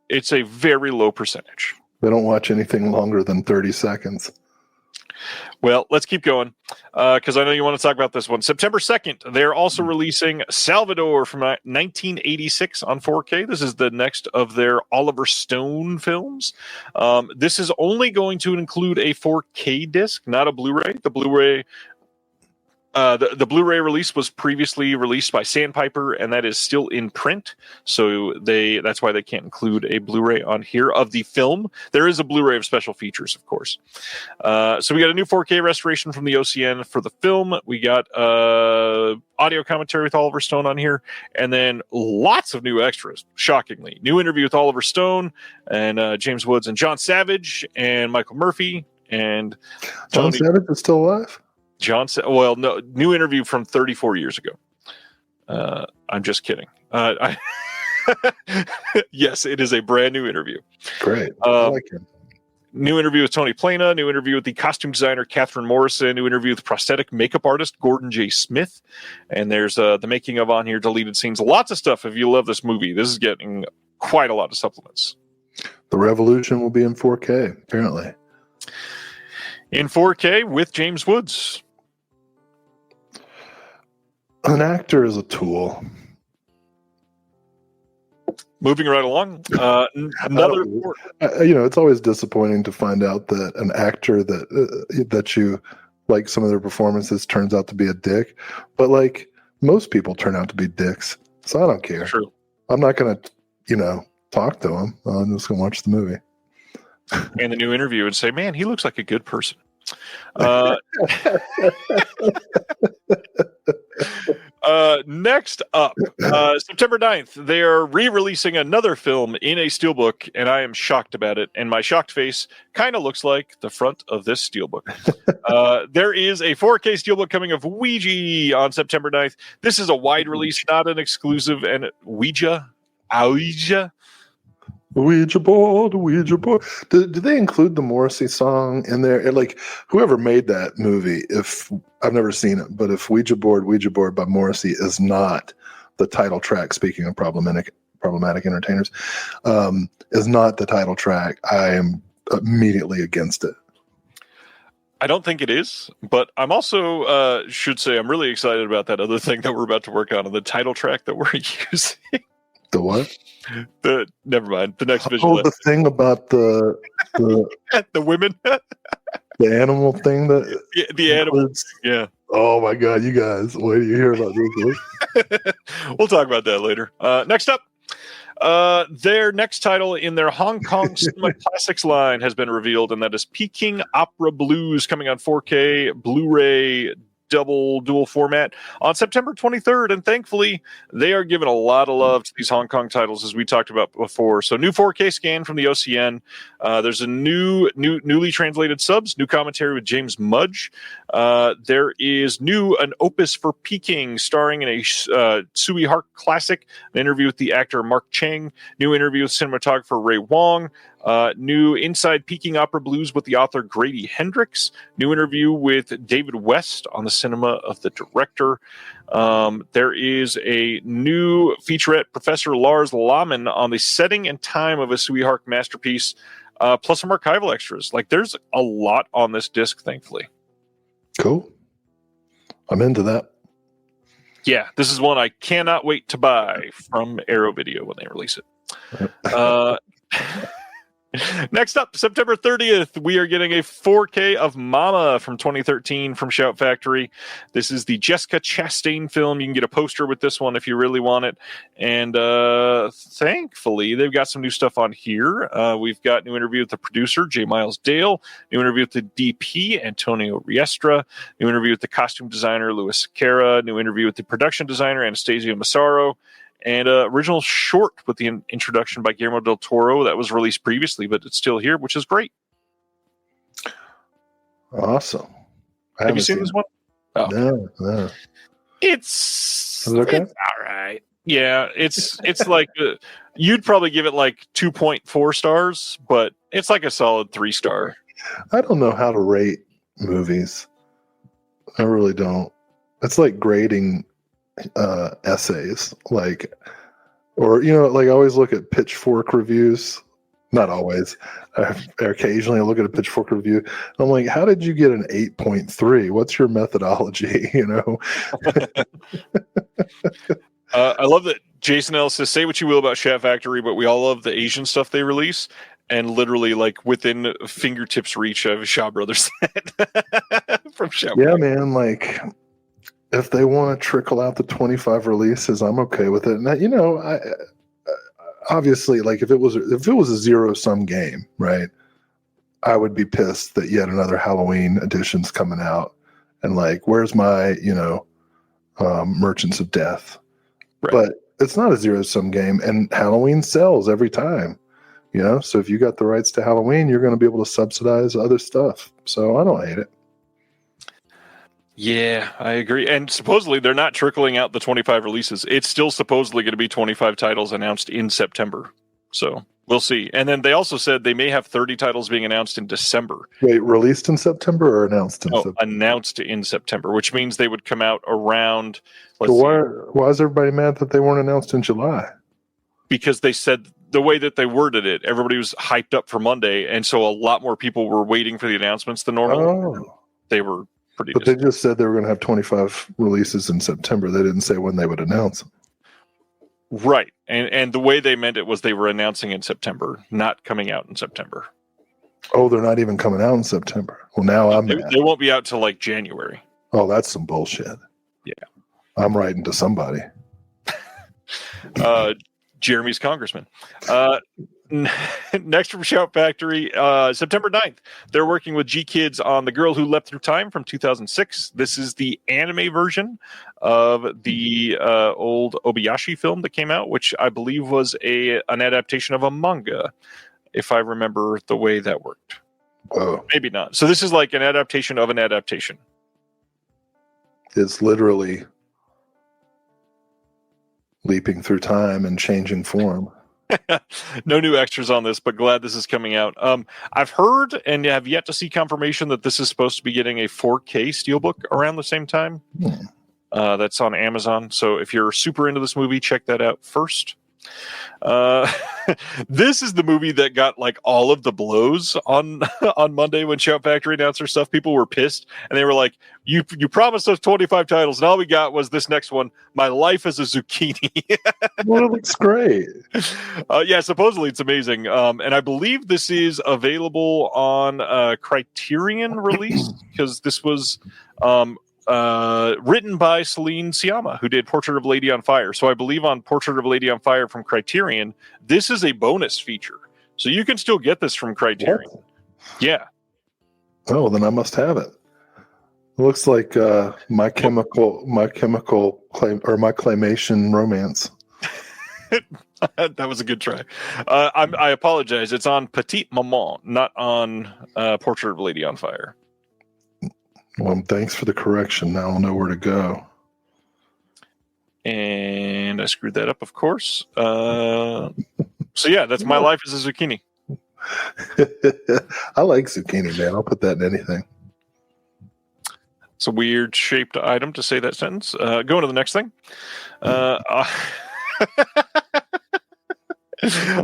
It's a very low percentage. They don't watch anything longer than 30 seconds. Well, let's keep going because I know you want to talk about this one. September 2nd, they're also releasing Salvador from 1986 on 4K. This is the next of their Oliver Stone films. This is only going to include a 4K disc, not a Blu-ray. The Blu-ray The Blu-ray release was previously released by Sandpiper, and that is still in print. So that's why they can't include a Blu-ray on here of the film. There is a Blu-ray of special features, of course. So we got a new 4K restoration from the OCN for the film. We got audio commentary with Oliver Stone on here, and then lots of new extras. Shockingly, new interview with Oliver Stone and James Woods and John Savage and Michael Murphy and John Savage is still alive. Well, no, new interview from 34 years ago. I'm just kidding. Yes, it is a brand new interview. Great. I like him. New interview with Tony Plana, new interview with the costume designer Catherine Morrison, new interview with prosthetic makeup artist Gordon J. Smith, and there's the making of on here, deleted scenes, lots of stuff. If you love this movie, this is getting quite a lot of supplements. The Revolution will be in 4K, apparently. In 4K with James Woods. An actor is a tool. Moving right along. It's always disappointing to find out that an actor that you like some of their performances turns out to be a dick. But like most people turn out to be dicks, so I don't care. True. I'm not going to, talk to him. I'm just going to watch the movie. And the new interview and say, "Man, he looks like a good person." Next up, September 9th, they are re-releasing another film in a steelbook, and I am shocked about it. And my shocked face kind of looks like the front of this steelbook. There is a 4K steelbook coming of Ouija on September 9th. This is a wide release, not an exclusive. And Ouija. Ouija board. Did they include the Morrissey song in there? Like, whoever made that movie, if I've never seen it, but if Ouija board by Morrissey is not the title track, speaking of problematic entertainers, is not the title track, I am immediately against it. I don't think it is, but I'm also should say I'm really excited about that other thing that we're about to work on the title track that we're using. The what? Never mind. The next visual. Oh, the thing about the the women, the animal thing that the animals. Yeah. Oh my God, you guys! Wait till you hear about this. We'll talk about that later. Next up, their next title in their Hong Kong Cinema Classics line has been revealed, and that is Peking Opera Blues, coming on 4K, Blu-ray, dual format on September 23rd, and thankfully they are giving a lot of love to these Hong Kong titles, as we talked about before. So new 4K scan from the OCN. There's a newly translated subs, new commentary with James Mudge. There is an opus for Peking, starring in a Sui Hark classic, an interview with the actor Mark Cheng, new interview with cinematographer Ray Wong, new Inside Peking Opera Blues with the author Grady Hendrix, new interview with David West on the cinema of the director. There is a new featurette, Professor Lars Lahmann, on the setting and time of a Sui Hark masterpiece, plus some archival extras. Like, there's a lot on this disc, thankfully. Cool. I'm into that. Yeah, this is one I cannot wait to buy from Arrow Video when they release it. Next up, September 30th, we are getting a 4K of Mama from 2013 from Shout Factory. This is the Jessica Chastain film. You can get a poster with this one if you really want it. And thankfully, they've got some new stuff on here. We've got new interview with the producer, J. Miles Dale, new interview with the DP, Antonio Riestra, new interview with the costume designer, Louis Sequeira, new interview with the production designer, Anastasia Massaro, and original short with the introduction by Guillermo del Toro that was released previously, but it's still here, which is great. Awesome. Have you seen this one? Oh. No. It's okay? It's all right. Yeah, it's like you'd probably give it like 2.4 stars, but it's like a solid 3-star. I don't know how to rate movies. I really don't. It's like grading essays, like, or like I always look at Pitchfork reviews. Not always. Occasionally I look at a Pitchfork review. I'm like, how did you get an 8.3? What's your methodology? I love that Jason Ellis says, say what you will about Shout Factory, but we all love the Asian stuff they release. And literally, like, within fingertips reach of Shaw Brothers from Shout Factory. Yeah, man, like, if they want to trickle out the 25 releases, I'm okay with it. And I obviously, like if it was a zero-sum game, right? I would be pissed that yet another Halloween edition's coming out, and like, where's my Merchants of Death? Right. But it's not a zero-sum game, and Halloween sells every time. So if you got the rights to Halloween, you're going to be able to subsidize other stuff. So I don't hate it. Yeah, I agree. And supposedly they're not trickling out the 25 releases. It's still supposedly going to be 25 titles announced in September. So we'll see. And then they also said they may have 30 titles being announced in December. Wait, released in September or announced in September? Announced in September, which means they would come out around. Why is everybody mad that they weren't announced in July? Because they said the way that they worded it, everybody was hyped up for Monday, and so a lot more people were waiting for the announcements than normal. Oh. They were pretty. But they just said they were going to have 25 releases in September. They didn't say when they would announce them. Right, and the way they meant it was they were announcing in September, not coming out in September. Oh, they're not even coming out in September. Well, now I'm mad. They won't be out till like January. Oh, that's some bullshit. Yeah, I'm writing to somebody. Jeremy's congressman. Next from Shout Factory, September 9th, they're working with G-Kids on The Girl Who Leapt Through Time from 2006. This is the anime version of the old Obayashi film that came out, which I believe was an adaptation of a manga, if I remember the way that worked. Whoa. Maybe not. So this is like an adaptation of an adaptation. It's literally leaping through time and changing form. No new extras on this, but glad this is coming out. I've heard and have yet to see confirmation that this is supposed to be getting a 4K steelbook around the same time. That's on Amazon. So if you're super into this movie, check that out first. This is the movie that got like all of the blows on Monday when Shout Factory announced their stuff. People were pissed and they were like, you promised us 25 titles and all we got was this next one, My Life as a Zucchini. Well, it looks great. Yeah, supposedly it's amazing. And I believe this is available on Criterion release because this was written by Celine Sciamma, who did Portrait of a Lady on Fire. So I believe on Portrait of a Lady on Fire from Criterion, this is a bonus feature. So you can still get this from Criterion. What? Yeah. Oh, then I must have it. It looks like my claymation romance. That was a good try. I apologize. It's on Petite Maman, not on Portrait of a Lady on Fire. Well, thanks for the correction. Now I'll know where to go. And I screwed that up, of course. So yeah, that's My Life as a Zucchini. I like zucchini, man. I'll put that in anything. It's a weird shaped item to say that sentence. Going to the next thing.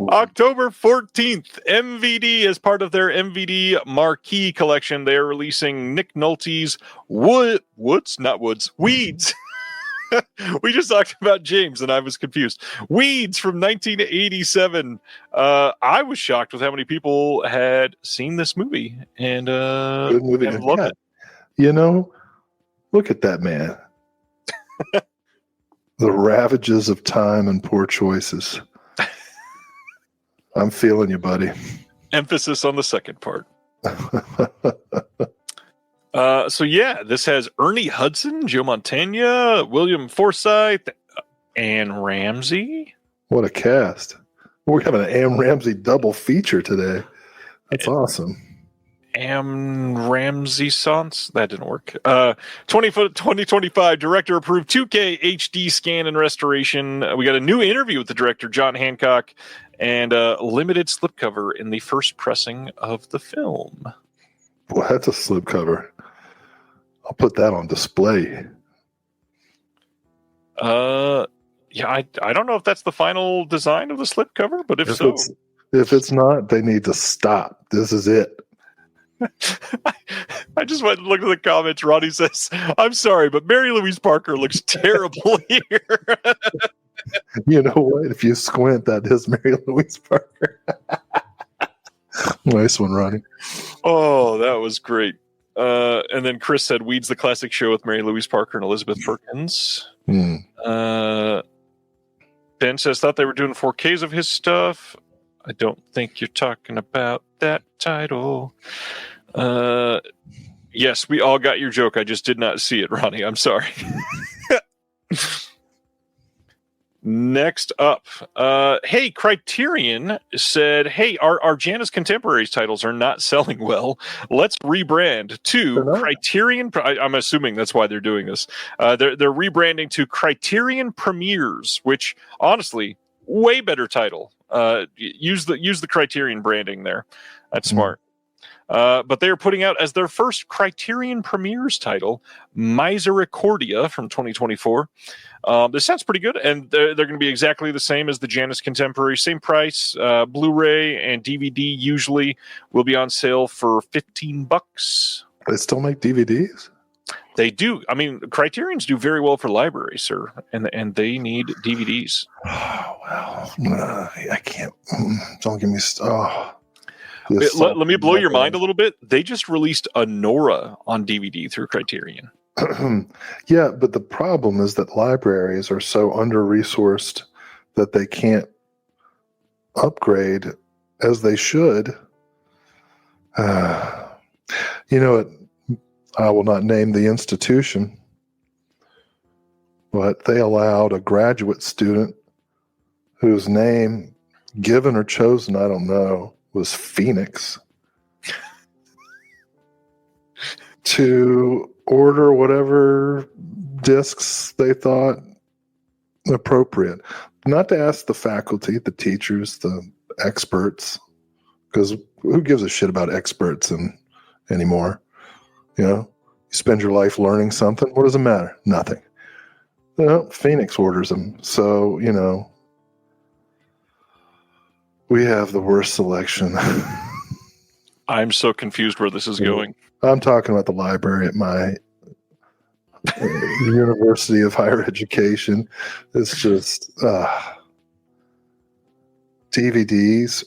October 14th, MVD, as part of their MVD Marquee collection, they are releasing Nick Nolte's Weeds. We just talked about James and I was confused. Weeds from 1987. I was shocked with how many people had seen this movie and good movie. Loved it. Look at that man. The ravages of time and poor choices. I'm feeling you, buddy. Emphasis on the second part. So yeah, this has Ernie Hudson, Joe Mantegna, William Forsythe, Anne Ramsey. What a cast. We're having an Anne Ramsey double feature today. That's awesome. Anne Ramsey songs? That didn't work. 2025 director approved 2K HD scan and restoration. We got a new interview with the director, John Hancock, and a limited slipcover in the first pressing of the film. Well, that's a slipcover. I'll put that on display. Yeah, I don't know if that's the final design of the slipcover, but if so. If it's not, they need to stop. This is it. I just went and looked at the comments. Ronnie says, I'm sorry, but Mary Louise Parker looks terrible here. You know what? If you squint, that is Mary Louise Parker. Nice one, Ronnie. Oh, that was great. And then Chris said, Weeds, the classic show with Mary Louise Parker and Elizabeth Perkins. Ben says, thought they were doing 4Ks of his stuff. I don't think you're talking about that title. Yes, we all got your joke. I just did not see it, Ronnie. I'm sorry. Next up, hey, Criterion said, hey, our Janus Contemporaries titles are not selling well. Let's rebrand to Criterion. I'm assuming that's why they're doing this. They're rebranding to Criterion Premieres, which, honestly, way better title. Use the Criterion branding there. That's smart. But they are putting out as their first Criterion Premieres title, Misericordia from 2024. This sounds pretty good, and they're going to be exactly the same as the Janus Contemporary. Same price. Blu-ray and DVD usually will be on sale for $15. They still make DVDs? They do. I mean, Criterions do very well for libraries, sir, and they need DVDs. Oh, well, I can't. Don't give me. Let me blow your mind a little bit. They just released a Nora on DVD through Criterion. Yeah, but the problem is that libraries are so under-resourced that they can't upgrade as they should. I will not name the institution, but they allowed a graduate student whose name, given or chosen, I don't know, was Phoenix, to order whatever discs they thought appropriate. Not to ask the faculty, the teachers, the experts, because who gives a shit about experts anymore? You spend your life learning something. What does it matter? Nothing. Phoenix orders them. So, we have the worst selection. I'm so confused where this is going. I'm talking about the library at my University of Higher Education. It's just DVDs.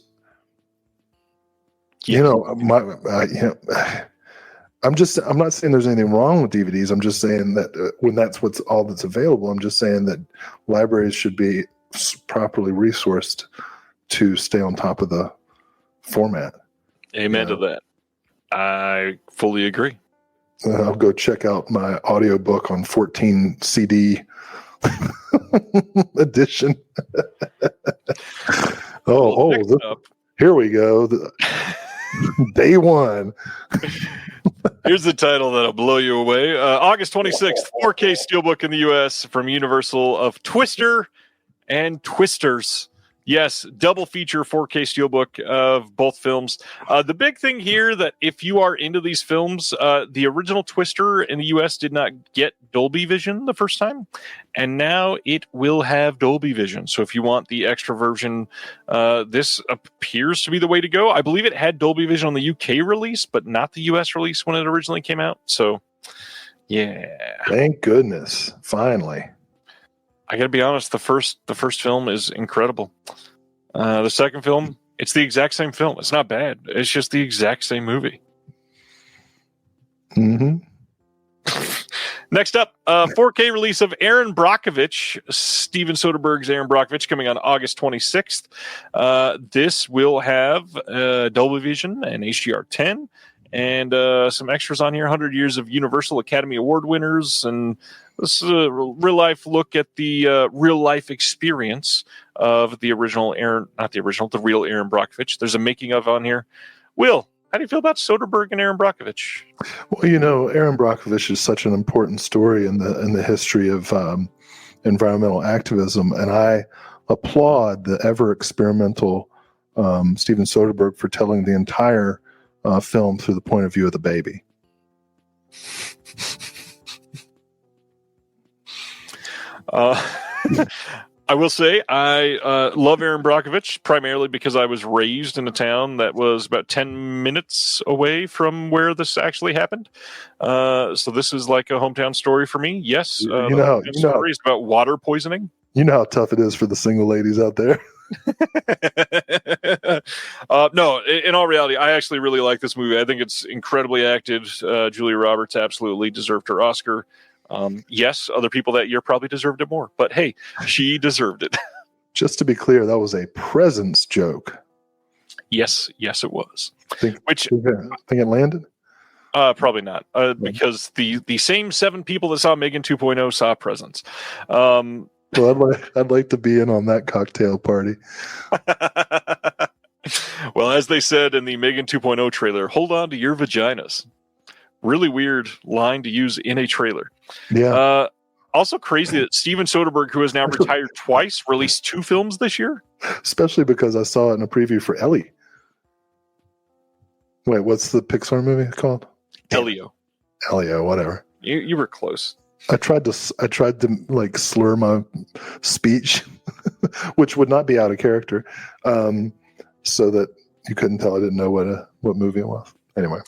I'm not saying there's anything wrong with DVDs. I'm just saying that when that's all that's available, I'm just saying that libraries should be properly resourced to stay on top of the format. Amen to that. I fully agree. I'll go check out my audiobook on 14 CD edition. Here we go. Day one. Here's the title that'll blow you away. August 26th, 4K Steelbook in the U.S. from Universal of Twister and Twisters. Yes, double feature 4K Steelbook of both films. The big thing here that if you are into these films, the original Twister in the US did not get Dolby Vision the first time, and now it will have Dolby Vision. So if you want the extra version, this appears to be the way to go. I believe it had Dolby Vision on the UK release, but not the US release when it originally came out. So, yeah. Thank goodness. Finally. I got to be honest, the first film is incredible. The second film, it's the exact same film. It's not bad. It's just the exact same movie. Mm-hmm. Next up, 4K release of Aaron Brockovich, Steven Soderbergh's Aaron Brockovich, coming on August 26th. This will have Dolby Vision and HDR10 and some extras on here. 100 years of Universal Academy Award winners, and this is a real-life look at the real-life experience of the original the real Aaron Brockovich. There's a making-of on here. Will, how do you feel about Soderbergh and Aaron Brockovich? Well, Aaron Brockovich is such an important story in the history of environmental activism, and I applaud the ever-experimental Steven Soderbergh for telling the entire film through the point of view of the baby. I will say I love Aaron Brockovich primarily because I was raised in a town that was about 10 minutes away from where this actually happened. So this is like a hometown story for me. Yes, story is about water poisoning. You know how tough it is for the single ladies out there. No, in all reality, I actually really like this movie. I think it's incredibly acted. Julia Roberts absolutely deserved her Oscar. Yes, other people that year probably deserved it more, but hey, she deserved it. Just to be clear, that was a presence joke. Yes, it was. Think it landed? Probably not, because the same 7 people that saw Megan 2.0 saw Presence. Well, I'd like to be in on that cocktail party. Well, as they said in the Megan 2.0 trailer, hold on to your vaginas. Really weird line to use in a trailer. Yeah. Also crazy that Steven Soderbergh, who has now retired twice, released 2 films this year. Especially because I saw it in a preview for Ellie. Wait, what's the Pixar movie called? Elio, whatever. You were close. I tried to like slur my speech, which would not be out of character, so that you couldn't tell I didn't know what movie it was. Anyway,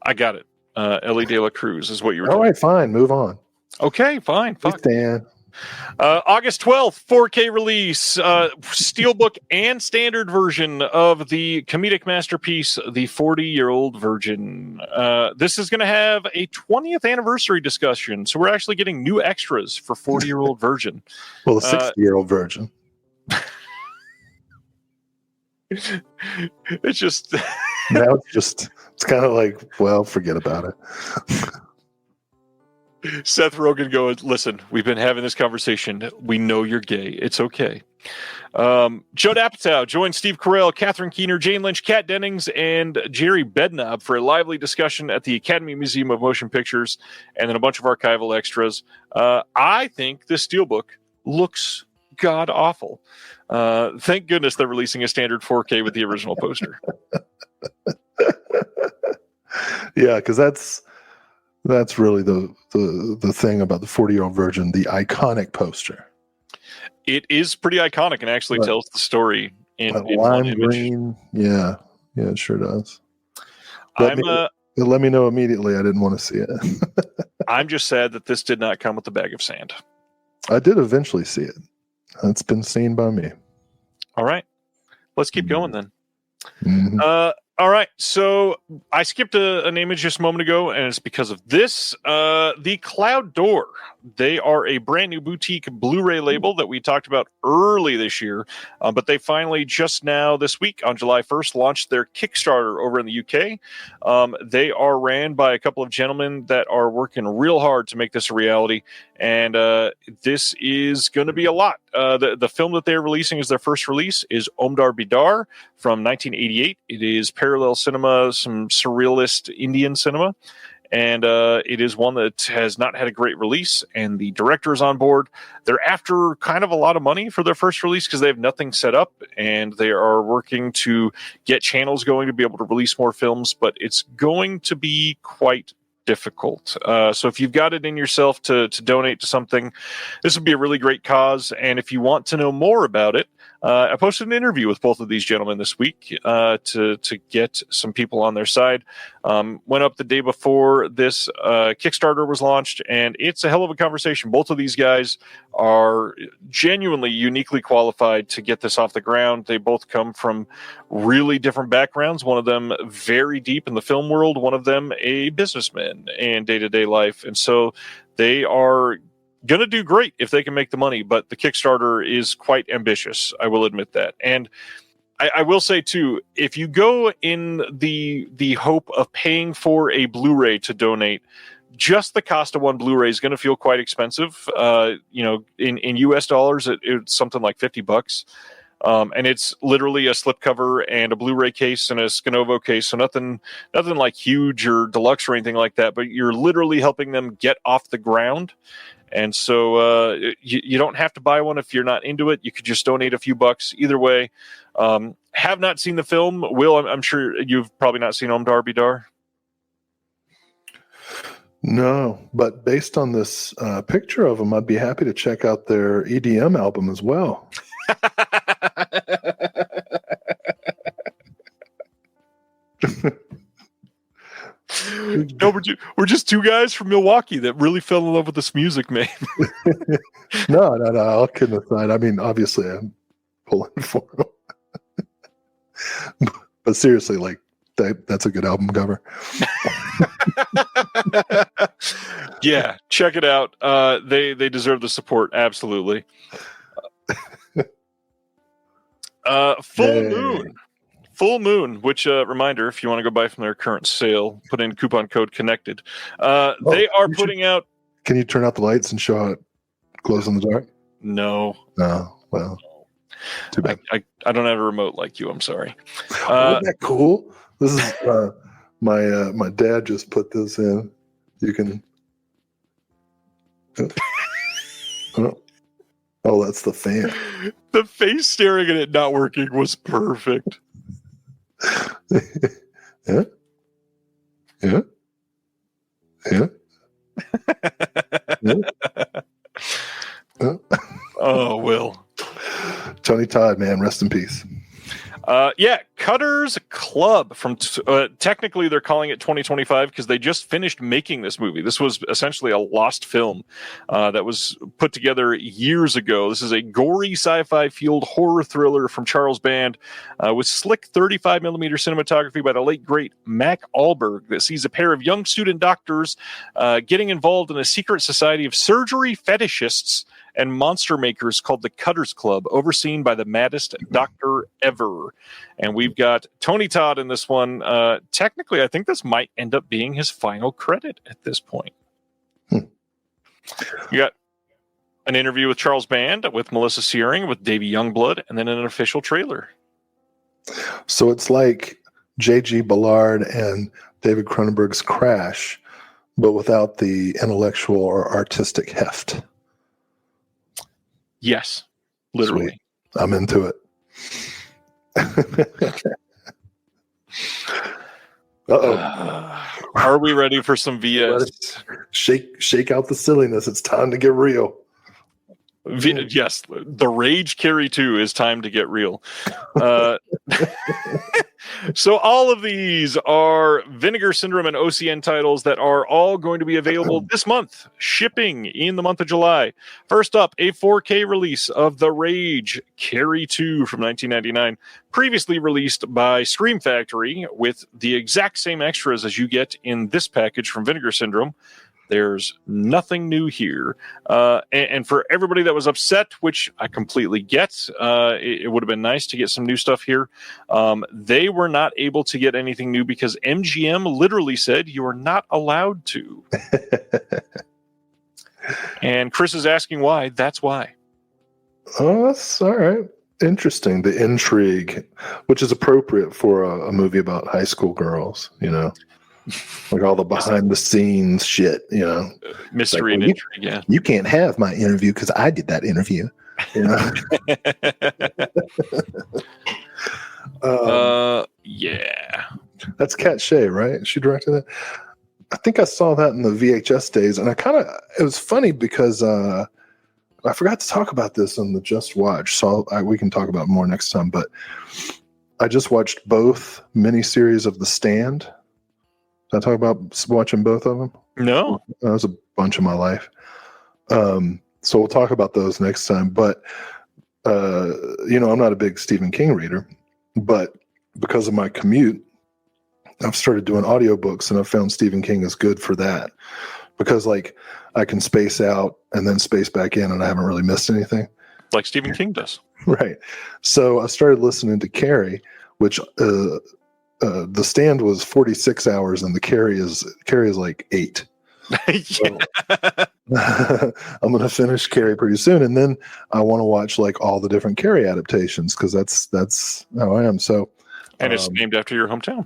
I got it. Ellie De La Cruz is what you were. All right, fine. Move on. Okay, fine. Stan. August 12th, 4K release, Steelbook and standard version of the comedic masterpiece, The 40-Year-Old Virgin. This is going to have a 20th anniversary discussion, so we're actually getting new extras for 40-Year-Old Virgin. Well, the 60-year-old virgin. It's just... Now it's kind of like, well, forget about it. Seth Rogen goes, listen, we've been having this conversation. We know you're gay. It's okay. Judd Apatow joined Steve Carell, Catherine Keener, Jane Lynch, Kat Dennings, and Jerry Bednob for a lively discussion at the Academy Museum of Motion Pictures, and then a bunch of archival extras. I think this Steelbook looks god-awful. Thank goodness they're releasing a standard 4K with the original poster. Yeah, because that's really the thing about the 40-year-old virgin, the iconic poster. It is pretty iconic and actually tells the story in lime green. Yeah, it sure does. Let me know immediately. I didn't want to see it. I'm just sad that this did not come with a bag of sand. I did eventually see it. It's been seen by me. All right. Let's keep going then. Mm-hmm. All right, so I skipped an image just a moment ago, and it's because of this. The Cloud Door. They are a brand new boutique Blu-ray label that we talked about early this year, but they finally just now this week on July 1st launched their Kickstarter over in the UK. They are ran by a couple of gentlemen that are working real hard to make this a reality, and this is going to be a lot. The film that they're releasing as their first release is Omdar Bidar from 1988. It is parallel cinema, some surrealist Indian cinema, and it is one that has not had a great release, and the director is on board. They're after kind of a lot of money for their first release because they have nothing set up, and they are working to get channels going to be able to release more films, but it's going to be quite difficult. So if you've got it in yourself to donate to something, this would be a really great cause. And if you want to know more about it, I posted an interview with both of these gentlemen this week to get some people on their side. Went up the day before this Kickstarter was launched, and it's a hell of a conversation. Both of these guys are genuinely uniquely qualified to get this off the ground. They both come from really different backgrounds. One of them very deep in the film world, one of them a businessman and day-to-day life. And so they are going to do great if they can make the money, but the Kickstarter is quite ambitious. I will admit that. And I will say too, if you go in the hope of paying for a Blu-ray to donate, just the cost of one Blu-ray is going to feel quite expensive. In US dollars, it's something like $50. And it's literally a slipcover and a Blu-ray case and a Skinovo case. So nothing like huge or deluxe or anything like that, but you're literally helping them get off the ground. And so you don't have to buy one if you're not into it. You could just donate a few bucks. Either way, have not seen the film. Will, I'm sure you've probably not seen Omdar Bidar. No, but based on this picture of them, I'd be happy to check out their EDM album as well. No, we're just two guys from Milwaukee that really fell in love with this music, man. No. All kidding aside, I mean, obviously, pulling for him. But seriously, like that's a good album cover. Yeah, check it out. They deserve the support, absolutely. Full Moon, which reminder, if you want to go buy from their current sale, put in coupon code CONNECTED. They are putting out. Can you turn out the lights and show how it glows in the dark? No. Well, too bad. I don't have a remote like you. I'm sorry. Isn't that cool? This is my dad just put this in. You can. Oh, that's the fan. The face staring at it not working was perfect. Yeah. Yeah. Yeah. Oh, Will. Tony Todd, man, rest in peace. Cutter's Club from technically they're calling it 2025 because they just finished making this movie. This was essentially a lost film that was put together years ago. This is a gory sci-fi fueled horror thriller from Charles Band with slick 35mm cinematography by the late great Mac Ahlberg that sees a pair of young student doctors getting involved in a secret society of surgery fetishists and monster makers called the Cutter's Club, overseen by the maddest doctor ever. And we've got Tony Todd in this one. Technically, I think this might end up being his final credit at this point. You got an interview with Charles Band, with Melissa Searing, with Davey Youngblood, and then an official trailer. So it's like J.G. Ballard and David Cronenberg's Crash, but without the intellectual or artistic heft. Yes, literally. Sweet. I'm into it. Are we ready for some VS? Shake out the silliness. It's time to get real. Yes, the Rage Carry 2 is time to get real. So all of these are Vinegar Syndrome and OCN titles that are all going to be available this month, shipping in the month of July. First up, a 4K release of The Rage Carry 2 from 1999, previously released by Scream Factory with the exact same extras as you get in this package from Vinegar Syndrome. There's nothing new here. And for everybody that was upset, which I completely get, it would have been nice to get some new stuff here. They were not able to get anything new because MGM literally said you are not allowed to. And Chris is asking why. That's why. Oh, that's all right. Interesting. The intrigue, which is appropriate for a movie about high school girls, you know. Like all the behind the scenes shit, you know, mystery and intrigue. Yeah, you can't have my interview because I did that interview. You know? Yeah, that's Kat Shea, right? She directed it. I think I saw that in the VHS days, and it was funny because I forgot to talk about this on the Just Watch, so we can talk about it more next time. But I just watched both miniseries of The Stand. Did I talk about watching both of them? No. That was a bunch of my life. So we'll talk about those next time. But, I'm not a big Stephen King reader. But because of my commute, I've started doing audiobooks, and I've found Stephen King is good for that. Because, like, I can space out and then space back in, and I haven't really missed anything. Like Stephen King does. Right. So I started listening to Carrie, which... The Stand was 46 hours and the Carrie is like 8. So, I'm going to finish Carrie pretty soon. And then I want to watch like all the different Carrie adaptations because that's how I am. So, and it's named after your hometown.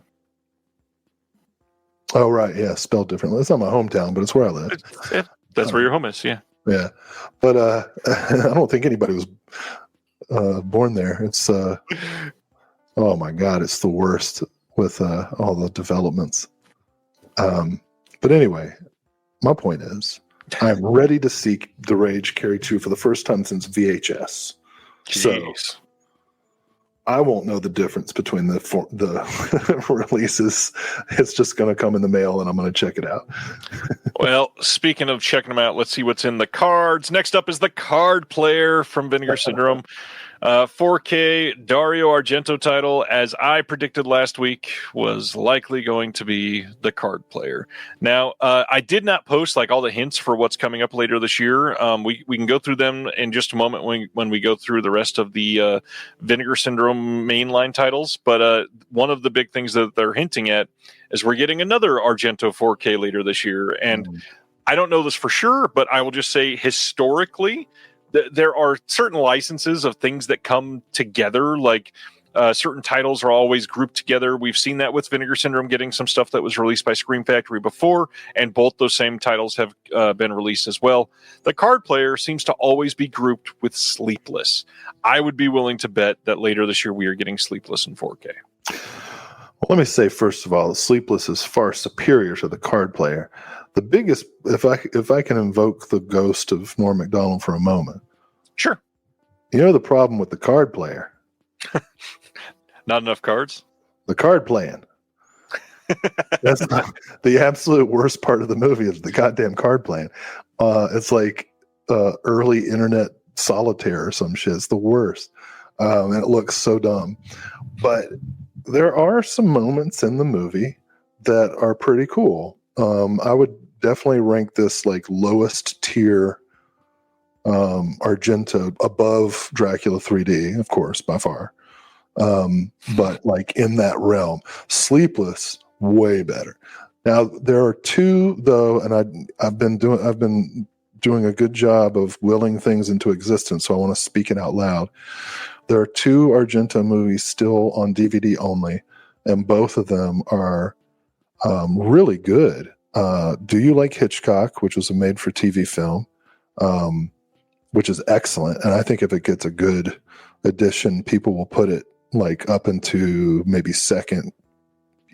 Oh, right. Yeah. Spelled differently. It's not my hometown, but it's where I live. That's where your home is. Yeah. Yeah. But, I don't think anybody was, born there. It's, oh my God, it's the worst with all the developments. But anyway, my point is, I'm ready to seek The Rage Carry 2 for the first time since VHS. Jeez. So I won't know the difference between the releases. It's just going to come in the mail, and I'm going to check it out. Well, speaking of checking them out, let's see what's in the cards. Next up is the Card Player from Vinegar Syndrome. 4K Dario Argento title, as I predicted last week, was likely going to be The Card Player. Now, I did not post like all the hints for what's coming up later this year. We can go through them in just a moment when we go through the rest of the Vinegar Syndrome mainline titles. But one of the big things that they're hinting at is we're getting another Argento 4K later this year. And I don't know this for sure, but I will just say historically, there are certain licenses of things that come together, like certain titles are always grouped together. We've seen that with Vinegar Syndrome getting some stuff that was released by Scream Factory before, and both those same titles have been released as well. The Card Player seems to always be grouped with Sleepless. I would be willing to bet that later this year we are getting Sleepless in 4K. Well, let me say, first of all, Sleepless is far superior to The Card Player. The biggest, if I can invoke the ghost of Norm Macdonald for a moment. Sure. You know the problem with The Card Player? Not enough cards? The card playing. That's the absolute worst part of the movie is the goddamn card playing. It's like early internet solitaire or some shit. It's the worst. And it looks so dumb. But there are some moments in the movie that are pretty cool. I would definitely rank this like lowest tier Argento above Dracula 3D, of course, by far. But like in that realm, Sleepless, way better. Now there are two though, and I've been doing a good job of willing things into existence, so I want to speak it out loud. There are two Argento movies still on DVD only, and both of them are really good. Do You Like Hitchcock, which was a made-for-TV film, which is excellent, and I think if it gets a good edition, people will put it like up into maybe second,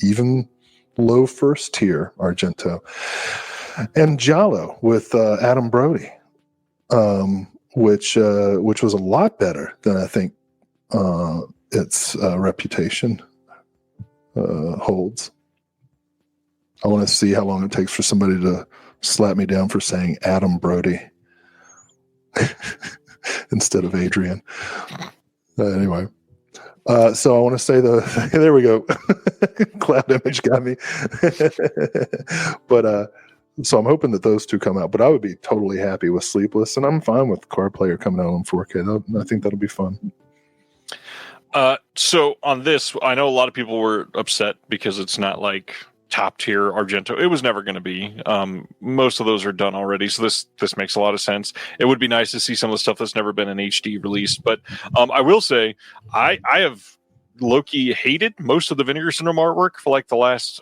even low first tier Argento. And Giallo with Adam Brody, which was a lot better than I think its reputation holds. I want to see how long it takes for somebody to slap me down for saying Adam Brody instead of Adrian. Anyway. So I want to say there we go. Cloud image got me. But so I'm hoping that those two come out. But I would be totally happy with Sleepless, and I'm fine with Card Player coming out on 4K. I think that'll be fun. So on this, I know a lot of people were upset because it's not like top tier Argento. It was never going to be. Most of those are done already, so this makes a lot of sense. It would be nice to see some of the stuff that's never been in HD released, but I will say I have low-key hated most of the Vinegar Syndrome artwork for like the last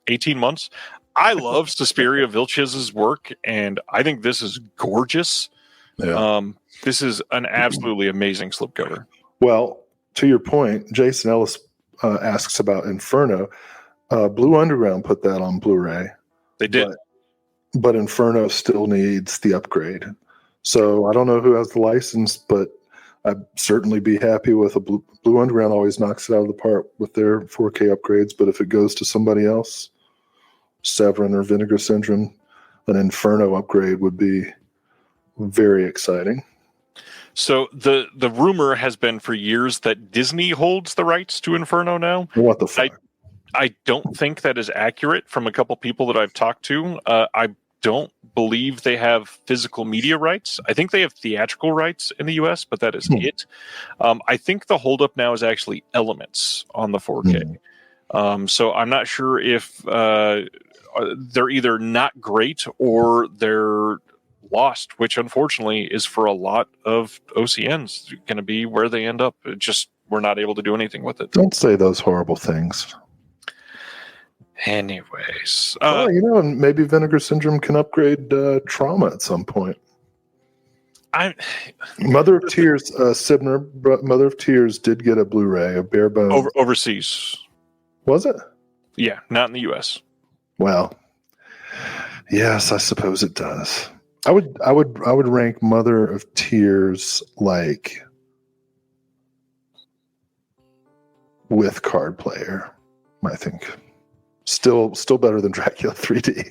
18 months. I love Suspiria Vilches's work, and I think this is gorgeous. Yeah. This is an absolutely amazing slipcover. Well, to your point, Jason Ellis asks about Inferno. Blue Underground put that on Blu-ray. They did. But Inferno still needs the upgrade. So I don't know who has the license, but I'd certainly be happy with a Blue Underground always knocks it out of the park with their 4K upgrades. But if it goes to somebody else, Severin or Vinegar Syndrome, an Inferno upgrade would be very exciting. So the rumor has been for years that Disney holds the rights to Inferno now. What the fuck? I don't think that is accurate from a couple people that I've talked to. I don't believe they have physical media rights. I think they have theatrical rights in the US, but that is it. I think the holdup now is actually Elements on the 4K. So I'm not sure if they're either not great or they're lost, which unfortunately is for a lot of OCNs going to be where they end up. We're not able to do anything with it. Don't say those horrible things. Anyways, and maybe Vinegar Syndrome can upgrade Trauma at some point. Mother of Tears, Sibner, Mother of Tears did get a Blu-ray, a bare bones. Overseas. Was it? Yeah, not in the US. Well, yes, I suppose it does. I would rank Mother of Tears like with Card Player, I think. Still better than Dracula 3D.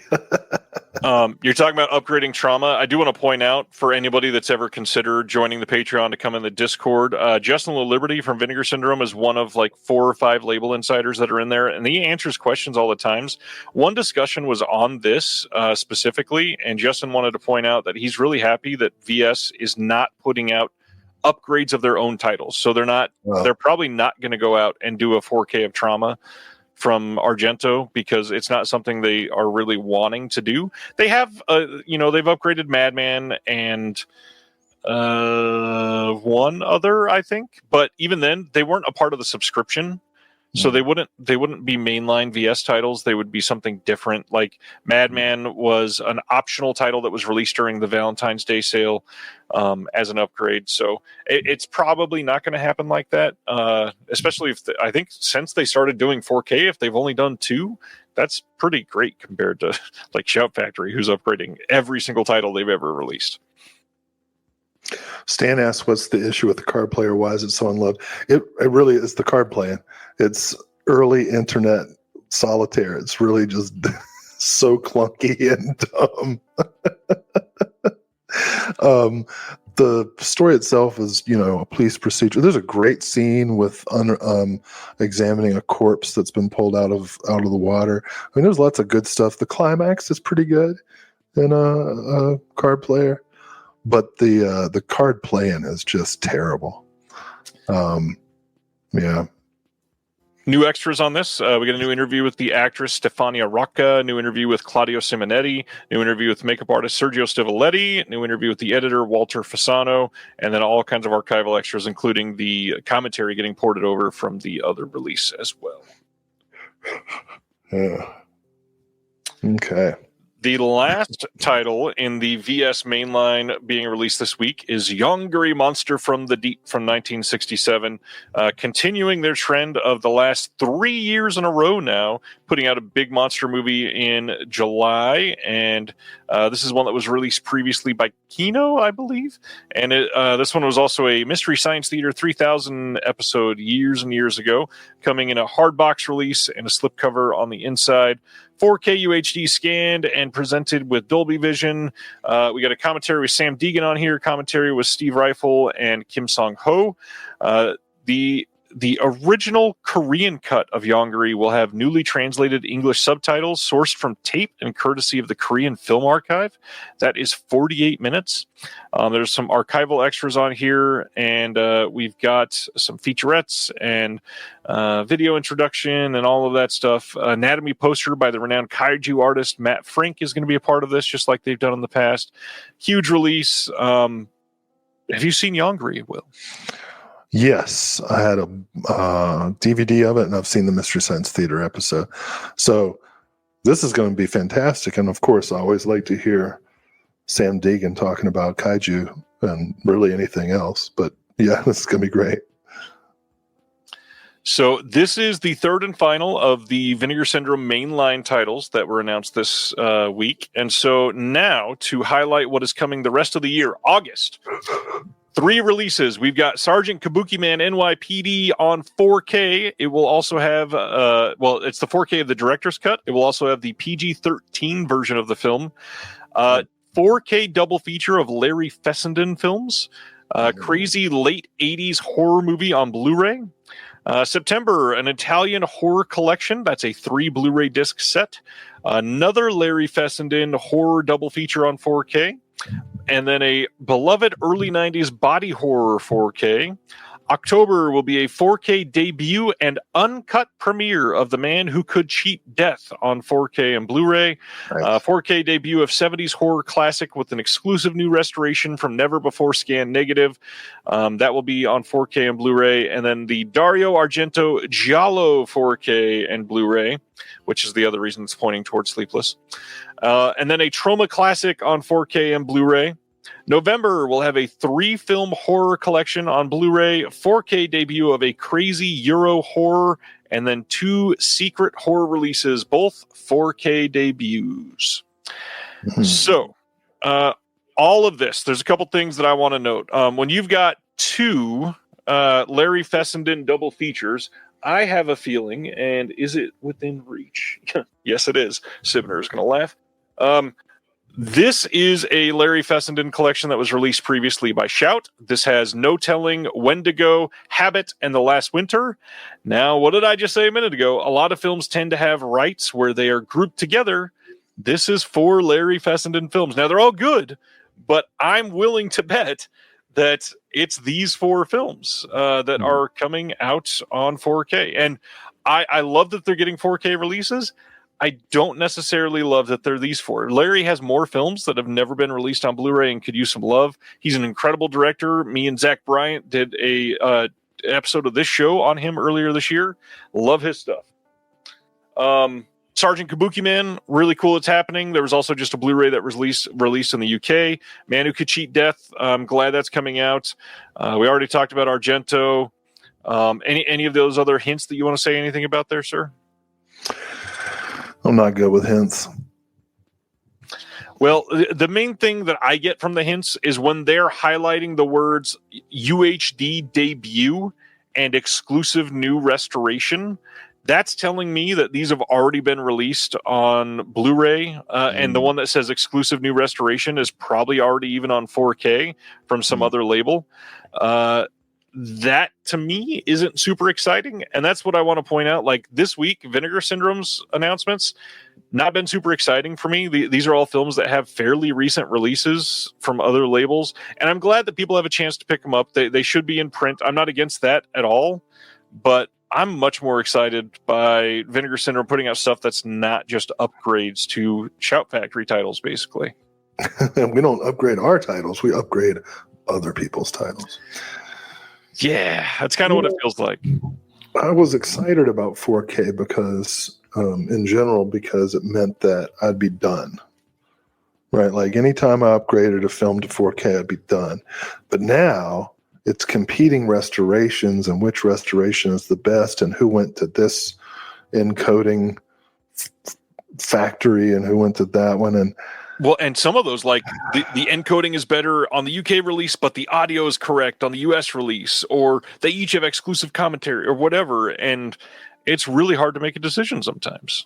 You're talking about upgrading trauma. I do want to point out for anybody that's ever considered joining the Patreon to come in the Discord, Justin Liberty from Vinegar Syndrome is one of like 4 or 5 label insiders that are in there, and he answers questions all the times. One discussion was on this specifically, and Justin wanted to point out that he's really happy that VS is not putting out upgrades of their own titles. So they're probably not going to go out and do a 4K of trauma from Argento because it's not something they are really wanting to do. They have, they've upgraded Madman and one other, I think, but even then they weren't a part of the subscription. So they wouldn't be mainline VS titles. They would be something different. Like Madman was an optional title that was released during the Valentine's Day sale as an upgrade. So it's probably not going to happen like that. Especially if I think since they started doing 4K, if they've only done 2, that's pretty great compared to like Shout Factory, who's upgrading every single title they've ever released. Stan asks, what's the issue with the card player? Why is it so unloved? It really is the card playing. It's early internet solitaire. It's really just so clunky and dumb. The story itself is, a police procedure. There's a great scene with examining a corpse that's been pulled out of the water. I mean, there's lots of good stuff. The climax is pretty good in a card player. But the card playing is just terrible. Yeah. New extras on this. We got a new interview with the actress Stefania Rocca, new interview with Claudio Simonetti, new interview with makeup artist Sergio Stivoletti, new interview with the editor Walter Fasano, and then all kinds of archival extras, including the commentary getting ported over from the other release as well. Yeah. Okay. The last title in the VS mainline being released this week is Yongari Monster from the Deep from 1967, continuing their trend of the last 3 years in a row now, putting out a big monster movie in July, and this is one that was released previously by Kino, I believe, and this one was also a Mystery Science Theater 3000 episode years and years ago, coming in a hardbox release and a slipcover on the inside. 4K UHD scanned and presented with Dolby Vision. We got a commentary with Sam Deegan on here, commentary with Steve Rifle and Kim Song-ho. The original Korean cut of Yongari will have newly translated English subtitles sourced from tape and courtesy of the Korean Film Archive. That is 48 minutes. There's some archival extras on here, and we've got some featurettes and video introduction and all of that stuff. Anatomy poster by the renowned kaiju artist Matt Frank is going to be a part of this, just like they've done in the past. Huge release. Have you seen Yongari, Will? Yes, I had a DVD of it, and I've seen the Mystery Science Theater episode. So this is going to be fantastic. And of course, I always like to hear Sam Deegan talking about kaiju and really anything else. But yeah, this is going to be great. So this is the third and final of the Vinegar Syndrome mainline titles that were announced this week. And so now to highlight what is coming the rest of the year, August. 3 releases. We've got Sergeant Kabuki Man NYPD on 4K. It will also have, it's the 4K of the director's cut. It will also have the PG-13 version of the film. 4K double feature of Larry Fessenden films. Crazy late 80s horror movie on Blu-ray. September, an Italian horror collection. That's a 3 Blu-ray disc set. Another Larry Fessenden horror double feature on 4K. And then a beloved early 90s body horror 4K. October will be a 4K debut and uncut premiere of The Man Who Could Cheat Death on 4K and Blu-ray. Nice. 4K debut of 70s horror classic with an exclusive new restoration from Never Before Scanned Negative. That will be on 4K and Blu-ray. And then the Dario Argento Giallo 4K and Blu-ray, which is the other reason it's pointing towards Sleepless. And then a Trauma Classic on 4K and Blu-ray. November, we'll have a 3-film horror collection on Blu-ray, 4K debut of a crazy Euro horror, and then 2 secret horror releases, both 4K debuts. Mm-hmm. So, all of this, there's a couple things that I want to note. When you've got 2 Larry Fessenden double features, I have a feeling, and is it within reach? Yes, it is. Sibner is going to laugh. This is a Larry Fessenden collection that was released previously by Shout. This has No Telling, Wendigo, Habit, and The Last Winter. Now, what did I just say a minute ago? A lot of films tend to have rights where they are grouped together. This is 4 Larry Fessenden films. Now, they're all good, but I'm willing to bet that it's these 4 films that are coming out on 4K. And I love that they're getting 4K releases. I don't necessarily love that they're these 4. Larry has more films that have never been released on Blu-ray and could use some love. He's an incredible director. Me and Zach Bryant did a episode of this show on him earlier this year. Love his stuff. Sergeant Kabuki Man, really cool it's happening. There was also just a Blu-ray that was released in the UK. Man Who Could Cheat Death, I'm glad that's coming out. We already talked about Argento. Any of those other hints that you want to say anything about there, sir? I'm not good with hints. Well, the main thing that I get from the hints is when they're highlighting the words UHD debut and exclusive new restoration, that's telling me that these have already been released on Blu-ray, and the one that says exclusive new restoration is probably already even on 4K from some other label. That to me isn't super exciting, and that's what I want to point out. Like this week, Vinegar Syndrome's announcements not been super exciting for me. These are all films that have fairly recent releases from other labels, and I'm glad that people have a chance to pick them up. They should be in print. I'm not against that at all, but I'm much more excited by Vinegar Syndrome putting out stuff that's not just upgrades to Shout Factory titles, basically. We don't upgrade our titles; we upgrade other people's titles. Yeah, that's kind of what it feels like. I was excited about 4K because, in general, because it meant that I'd be done. Right? Like anytime I upgraded a film to 4K, I'd be done. But now it's competing restorations and which restoration is the best and who went to this encoding factory and who went to that one. And well, and some of those, like the encoding is better on the UK release, but the audio is correct on the US release, or they each have exclusive commentary or whatever. And it's really hard to make a decision sometimes.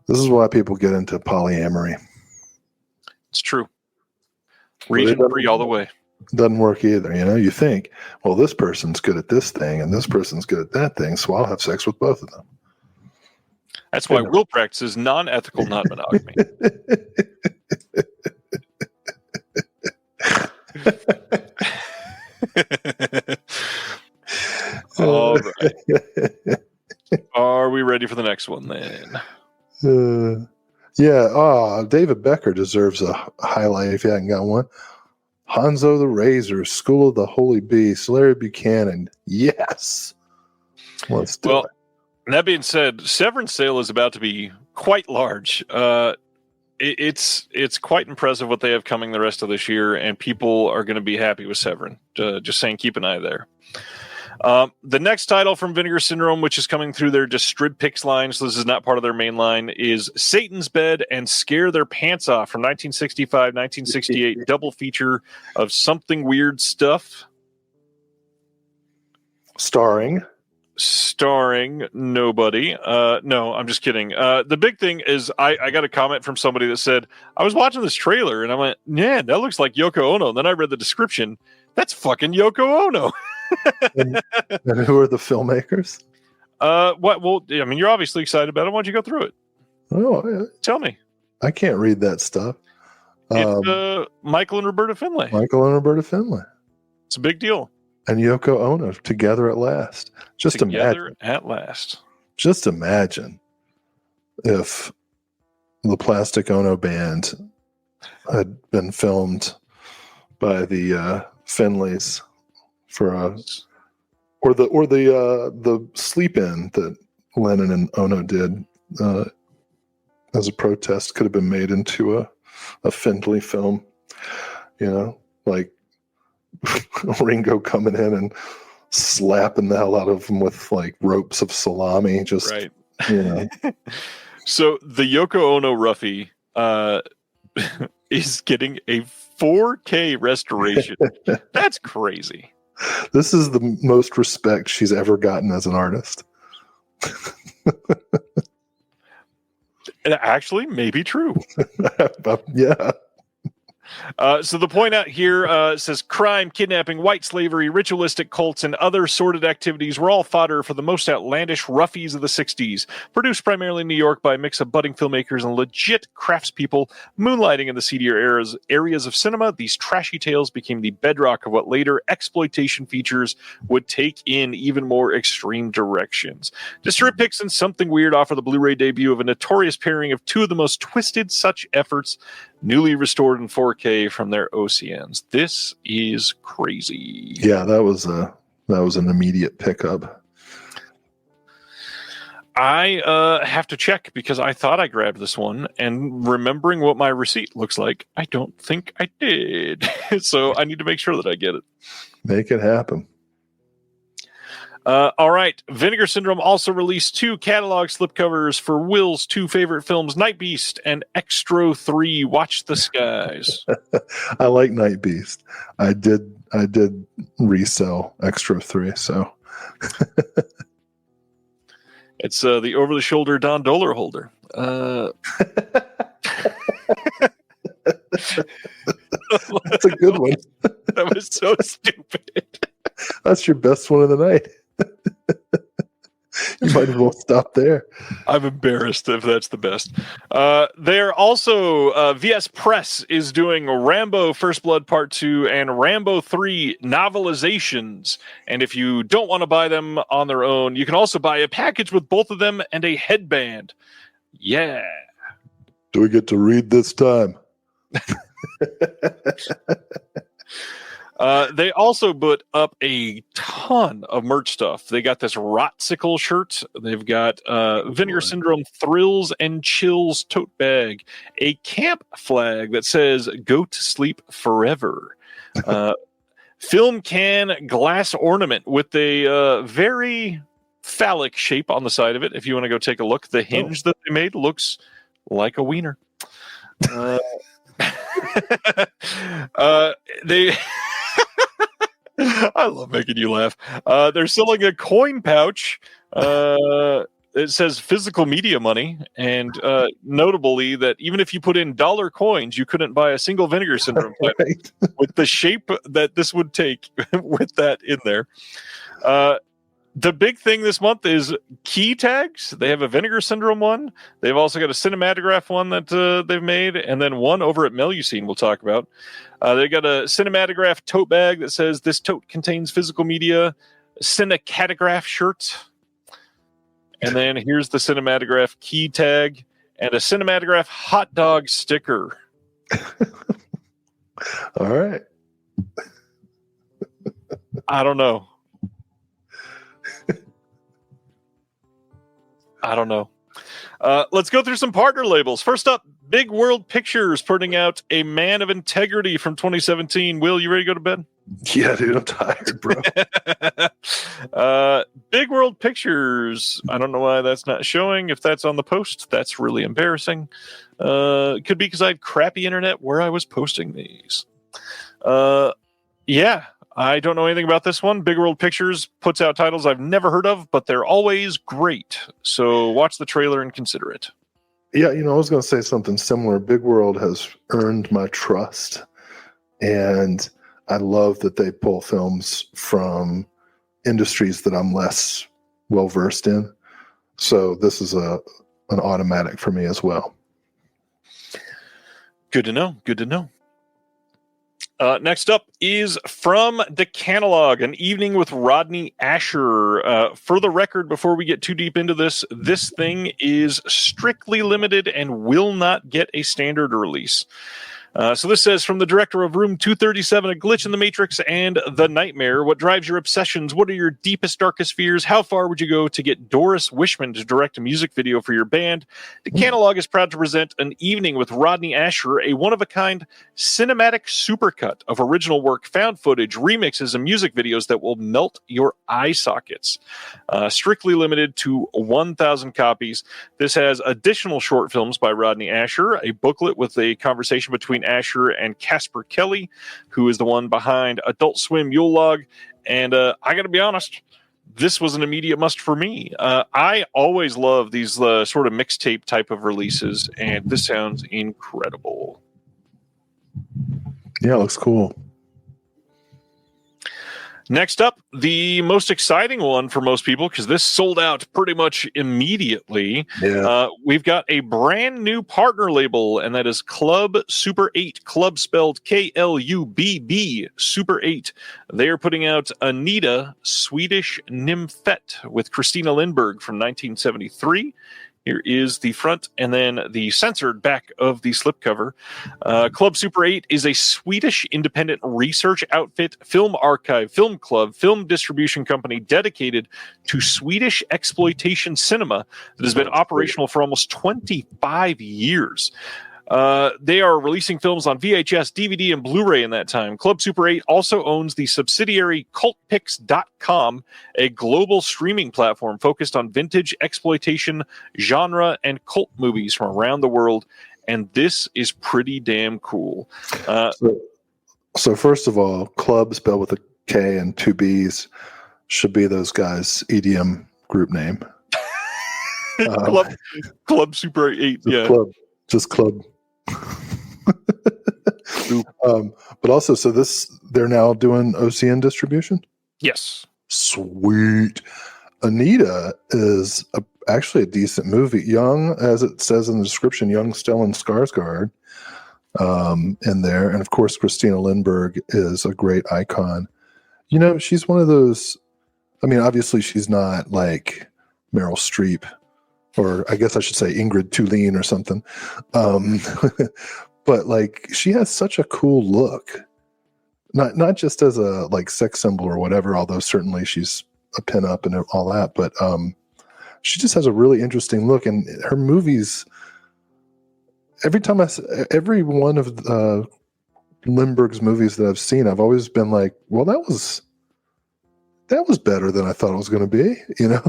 This is why people get into polyamory. It's true. Region free all the way. Doesn't work either. You know, you think, well, this person's good at this thing and this person's good at that thing, so I'll have sex with both of them. That's why Will Practice is non-ethical non-monogamy. All right. Are we ready for the next one then? Yeah. David Becker deserves a highlight if you haven't got one. Hanzo the Razor, School of the Holy Beast, Larry Buchanan. Yes. Let's do it. That being said, Severance sale is about to be quite large. It's quite impressive what they have coming the rest of this year, and people are going to be happy with Severin. Just saying, keep an eye there. The next title from Vinegar Syndrome, which is coming through their Distrib Pix line, so this is not part of their main line, is Satan's Bed and Scare Their Pants Off from 1965, 1968, double feature of something weird stuff. Starring nobody. No, I'm just kidding. The big thing is I got a comment from somebody that said, I was watching this trailer and I went, yeah, that looks like Yoko Ono. And then I read the description. That's fucking Yoko Ono. and who are the filmmakers? What? Well, I mean, you're obviously excited about it. Why don't you go through it? Oh, tell me. I can't read that stuff. It's Michael and Roberta Finlay. It's a big deal. And Yoko Ono together at last. Just imagine if the Plastic Ono Band had been filmed by the Finlays or the sleep-in that Lennon and Ono did as a protest could have been made into a Findlay film. You know, like Ringo coming in and slapping the hell out of them with like ropes of salami. Just right. You know. So the Yoko Ono Ruffy is getting a 4K restoration. That's crazy. This is the most respect she's ever gotten as an artist. Actually, maybe true. Yeah. So the point out here says crime, kidnapping, white slavery, ritualistic cults, and other sordid activities were all fodder for the most outlandish roughies of the 60s. Produced primarily in New York by a mix of budding filmmakers and legit craftspeople moonlighting in the seedier areas of cinema, these trashy tales became the bedrock of what later exploitation features would take in even more extreme directions. Disturbed picks and Something Weird offer the Blu-ray debut of a notorious pairing of two of the most twisted such efforts, newly restored in 4K from their OCNs. This is crazy. Yeah, that was an immediate pickup. I have to check because I thought I grabbed this one, and remembering what my receipt looks like, I don't think I did. So I need to make sure that I get it. Make it happen. All right. Vinegar Syndrome also released 2 catalog slipcovers for Will's 2 favorite films, Night Beast and Extro 3, Watch the Skies. I like Night Beast. I did resell Extra 3, so It's the over-the-shoulder Don Doler holder. That's a good one. That was so stupid. That's your best one of the night. You might as well stop there. I'm embarrassed if that's the best. They're also, VS Press is doing Rambo First Blood Part 2 and Rambo 3 novelizations. And if you don't want to buy them on their own, you can also buy a package with both of them and a headband. Yeah. Do we get to read this time? They also put up a ton of merch stuff. They got this Rotsicle shirt. They've got Vinegar Syndrome Thrills and Chills tote bag, a camp flag that says "Go to sleep forever," film can glass ornament with a very phallic shape on the side of it. If you want to go take a look, the hinge that they made looks like a wiener. They. I love making you laugh. They're selling a coin pouch. It says physical media money, and notably that even if you put in dollar coins, you couldn't buy a single Vinegar Syndrome Right. with the shape that this would take with that in there. The big thing this month is key tags. They have a Vinegar Syndrome one. They've also got a Cinematograph one that they've made, and then one over at Melusine we'll talk about. They got a Cinematograph tote bag that says this tote contains physical media, Cinecatograph shirt, and then here's the Cinematograph key tag and a Cinematograph hot dog sticker. All right. I don't know. Let's go through some partner labels. First up, Big World Pictures putting out A Man of Integrity from 2017. Will, you ready to go to bed? Yeah, dude, I'm tired, bro. Big World Pictures. I don't know why that's not showing. If that's on the post, that's really embarrassing. It could be because I had crappy internet where I was posting these. Yeah. I don't know anything about this one. Big World Pictures puts out titles I've never heard of, but they're always great. So watch the trailer and consider it. Yeah, I was going to say something similar. Big World has earned my trust, and I love that they pull films from industries that I'm less well versed in. So this is an automatic for me as well. Good to know. Next up is From the Catalog, An Evening with Rodney Asher. For the record, before we get too deep into this thing is strictly limited and will not get a standard release. So this says, from the director of Room 237, A Glitch in the Matrix and The Nightmare, what drives your obsessions? What are your deepest, darkest fears? How far would you go to get Doris Wishman to direct a music video for your band? The Catalog is proud to present An Evening with Rodney Asher, a one-of-a-kind cinematic supercut of original work, found footage, remixes, and music videos that will melt your eye sockets. Strictly limited to 1,000 copies. This has additional short films by Rodney Asher, a booklet with a conversation between Asher and Casper Kelly, who is the one behind Adult Swim Yule Log. And I got to be honest, this was an immediate must for me. I always love these sort of mixtape type of releases, and this sounds incredible. Yeah, it looks cool. Next up, the most exciting one for most people, because this sold out pretty much immediately. Yeah. We've got a brand new partner label, and that is Club Super 8. Club spelled KLUBB Super 8. They are putting out Anita, Swedish Nymphette with Christina Lindberg from 1973. Here is the front and then the censored back of the slipcover. Club Super 8 is a Swedish independent research outfit, film archive, film club, film distribution company dedicated to Swedish exploitation cinema that has been operational for almost 25 years. They are releasing films on VHS, DVD, and Blu-ray in that time. Club Super 8 also owns the subsidiary cultpix.com, a global streaming platform focused on vintage exploitation, genre, and cult movies from around the world. And this is pretty damn cool. So first of all, Club spelled with a K and two B's should be those guys' EDM group name. Club Super 8, yeah. Just Club. But also, so they're now doing OCN distribution? Yes. Sweet. Anita is actually a decent movie. Young, as it says in the description, young Stellan Skarsgård in there. And of course, Christina Lindberg is a great icon. You know, she's one of those, I mean, obviously she's not like Meryl Streep, or I guess I should say Ingrid Tulin or something. But like, she has such a cool look, not just as a like sex symbol or whatever, although certainly she's a pinup and all that, but she just has a really interesting look, and her movies, every one of Lindbergh's movies that I've seen, I've always been like, well, that was better than I thought it was going to be, you know?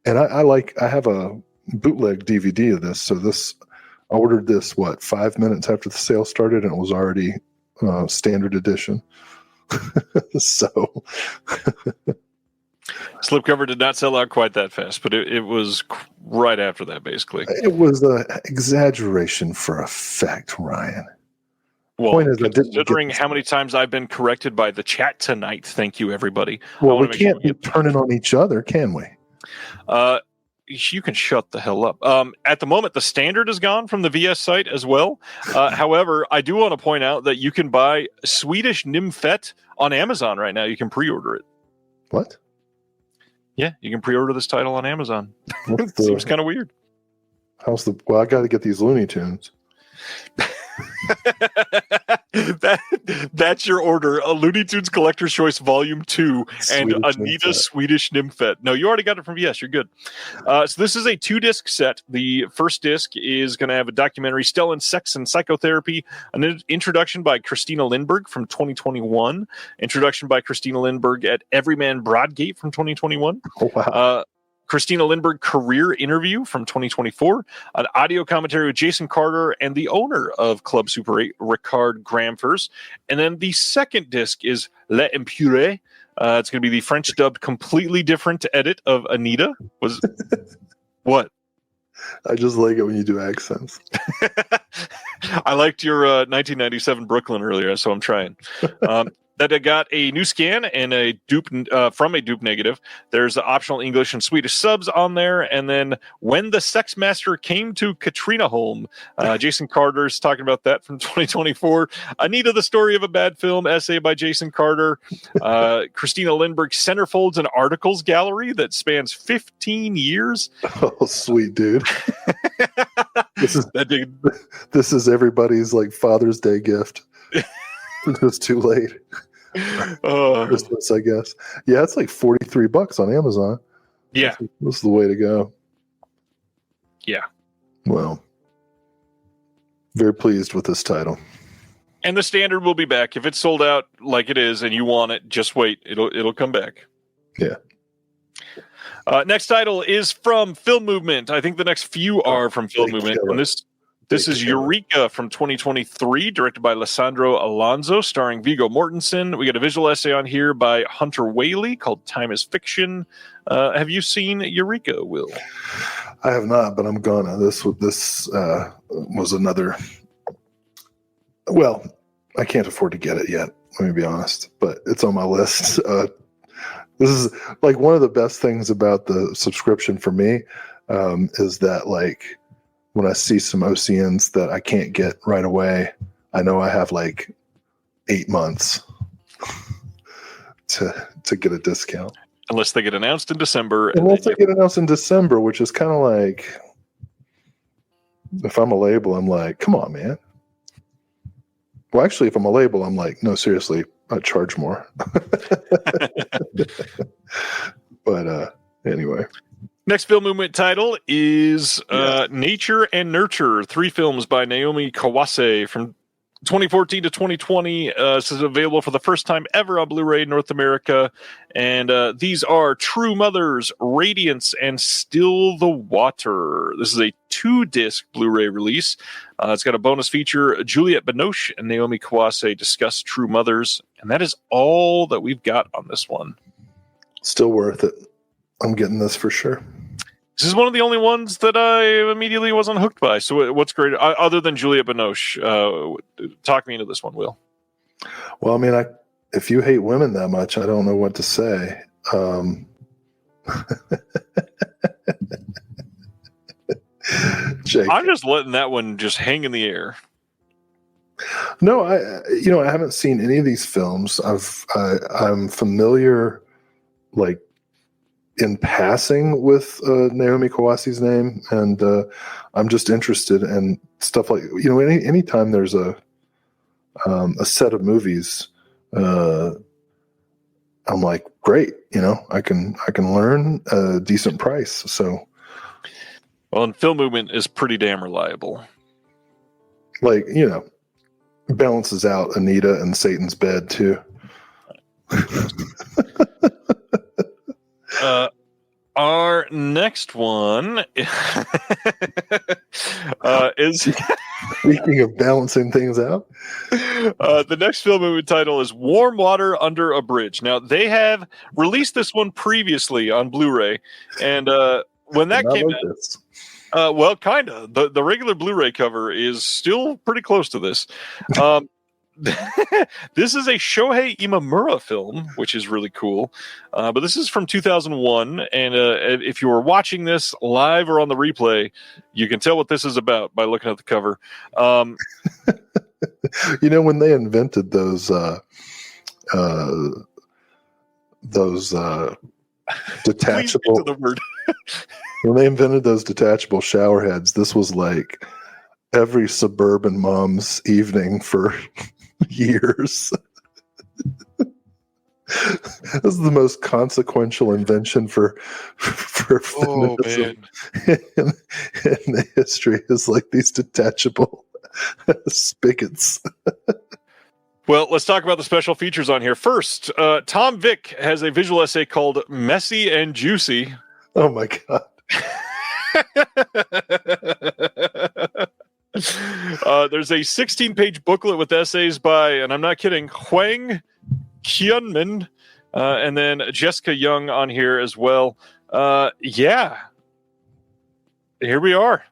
And I have a bootleg DVD of this. So I ordered this, 5 minutes after the sale started, and it was already standard edition. So slipcover did not sell out quite that fast, but it was right after that, basically. It was an exaggeration for effect, Ryan. Well, considering how many times I've been corrected by the chat tonight, thank you, everybody. Well, we can't be turning on each other, can we? You can shut the hell up. At the moment, the standard is gone from the VS site as well. However, I do want to point out that you can buy Swedish Nymphette on Amazon right now. You can pre-order it. What? Yeah, you can pre-order this title on Amazon. Seems kind of weird. Well, I got to get these Looney Tunes. That's your order. A Looney Tunes Collector's Choice Volume 2 and Swedish Anita Nymphette. Swedish Nymphette. No, you already got it from VS. You're good. So this is a 2-disc set. The first disc is going to have a documentary, Stellan Sex and Psychotherapy, an introduction by Christina Lindberg from 2021, introduction by Christina Lindberg at Everyman Broadgate from 2021. Oh, wow. Christina Lindberg career interview from 2024, an audio commentary with Jason Carter and the owner of Club Super 8, Ricard Gramfers. And then the second disc is Les Impurés. It's going to be the French dubbed, completely different edit of Anita. What? I just like it when you do accents. I liked your 1997 Brooklyn earlier, so I'm trying. That I got a new scan and a dupe from a dupe negative. There's optional English and Swedish subs on there. And then When the Sex Master Came to Katrineholm, Jason Carter's talking about that from 2024. Anita, the Story of a Bad Film, essay by Jason Carter. Christina Lindbergh centerfolds and articles gallery that spans 15 years. Oh, sweet dude. This is everybody's like Father's Day gift. It was too late. Christmas, I guess. Yeah, it's like $43 on Amazon. Yeah, this is the way to go. Yeah. Well, very pleased with this title. And the standard will be back if it's sold out like it is, and you want it. Just wait; it'll come back. Yeah. Next title is from Film Movement. I think the next few are from Film Movement, and this This is Eureka from 2023, directed by Alessandro Alonso, starring Viggo Mortensen. We got a visual essay on here by Hunter Whaley called Time is Fiction. Have you seen Eureka, Will? I have not, but I'm gonna. This was another. Well, I can't afford to get it yet. Let me be honest, but it's on my list. This is like one of the best things about the subscription for me is that like when I see some OCNs that I can't get right away, I know I have like 8 months to get a discount. Unless they get announced in December. Unless they get announced in December, which is kind of like, if I'm a label, I'm like, come on, man. Well, actually, if I'm a label, I'm like, no, seriously, I charge more. But anyway. Next film movement title is Nature and Nurture, 3 films by Naomi Kawase from 2014 to 2020. This is available for the first time ever on Blu-ray in North America. And these are True Mothers, Radiance, and Still the Water. This is a 2-disc Blu-ray release. It's got a bonus feature. Juliette Binoche and Naomi Kawase discuss True Mothers. And that is all that we've got on this one. Still worth it. I'm getting this for sure. This is one of the only ones that I immediately wasn't hooked by. So what's great, other than Juliette Binoche? Talk me into this one, Will. Well, I mean, if you hate women that much, I don't know what to say. Jake. I'm just letting that one just hang in the air. No, I haven't seen any of these films. I'm familiar, like, in passing with Naomi Kawase's name, and I'm just interested in stuff like, anytime there's a set of movies, I'm like, great, I can learn a decent price. So, well, and Film Movement is pretty damn reliable. Like, balances out Anita and Satan's Bed too. Our next one is speaking of balancing things out. The next film movie title is Warm Water Under a Bridge. Now, they have released this one previously on Blu-ray, and when that came out, well, kind of. The regular Blu-ray cover is still pretty close to this. This is a Shohei Imamura film, which is really cool. But this is from 2001, and if you were watching this live or on the replay, you can tell what this is about by looking at the cover. When they invented those detachable when they invented those detachable shower heads, this was like every suburban mom's evening for years. This is the most consequential invention for feminism in the history, is like these detachable spigots. Well, let's talk about the special features on here. First, Tom Vick has a visual essay called Messy and Juicy. Oh my God. There's a 16-page booklet with essays by, and I'm not kidding, Hwang Kyunmin, and then Jessica Young on here as well. Yeah. Here we are.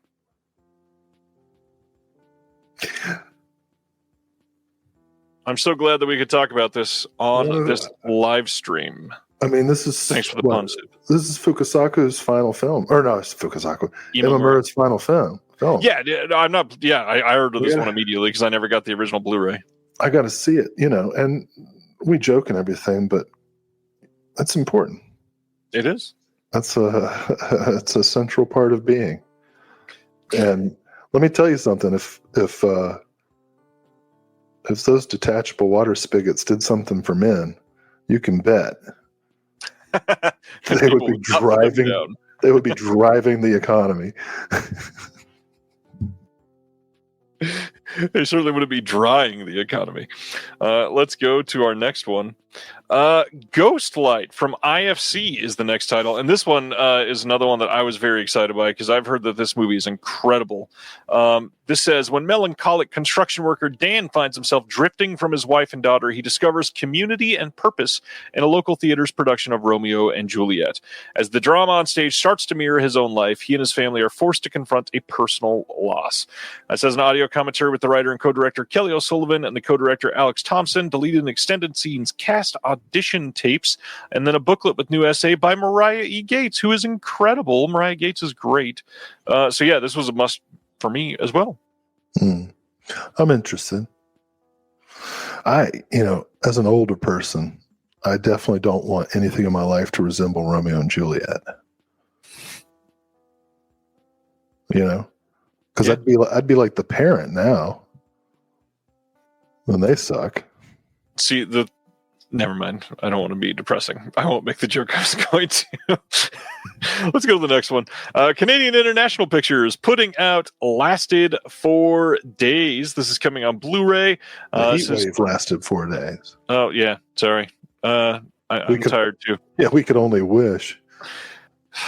I'm so glad that we could talk about this on this live stream. I mean, this is... Thanks for the pun, Sue. This is Fukasaku's final film. Or no, it's Fukasaku. Imamura's final film. Yeah, I'm not... Yeah, I heard of this one immediately because I never got the original Blu-ray. I got to see it, and we joke and everything, but that's important. It is. It's a central part of being. And let me tell you something. If those detachable water spigots did something for men, you can bet they would be driving. They would be driving the economy. They certainly wouldn't be drying the economy. Let's go to our next one. Ghostlight from IFC is the next title, and this one is another one that I was very excited by because I've heard that this movie is incredible. This says, when melancholic construction worker Dan finds himself drifting from his wife and daughter, he discovers community and purpose in a local theater's production of Romeo and Juliet. As the drama on stage starts to mirror his own life, he and his family are forced to confront a personal loss. It says an audio commentary with the writer and co-director Kelly O'Sullivan and the co-director Alex Thompson, deleted extended scenes, cast audition tapes, and then a booklet with new essay by Mariah E. Gates, who is incredible. Mariah Gates is great. So yeah, this was a must for me as well. I'm interested. As an older person, I definitely don't want anything in my life to resemble Romeo and Juliet. Because I'd be like the parent now when they suck. See, never mind. I don't want to be depressing. I won't make the joke I was going to. Let's go to the next one. Canadian International Pictures putting out Lasted 4 Days. This is coming on Blu-ray. The heat wave lasted 4 days. Oh, yeah. Sorry. I'm tired too. Yeah, we could only wish.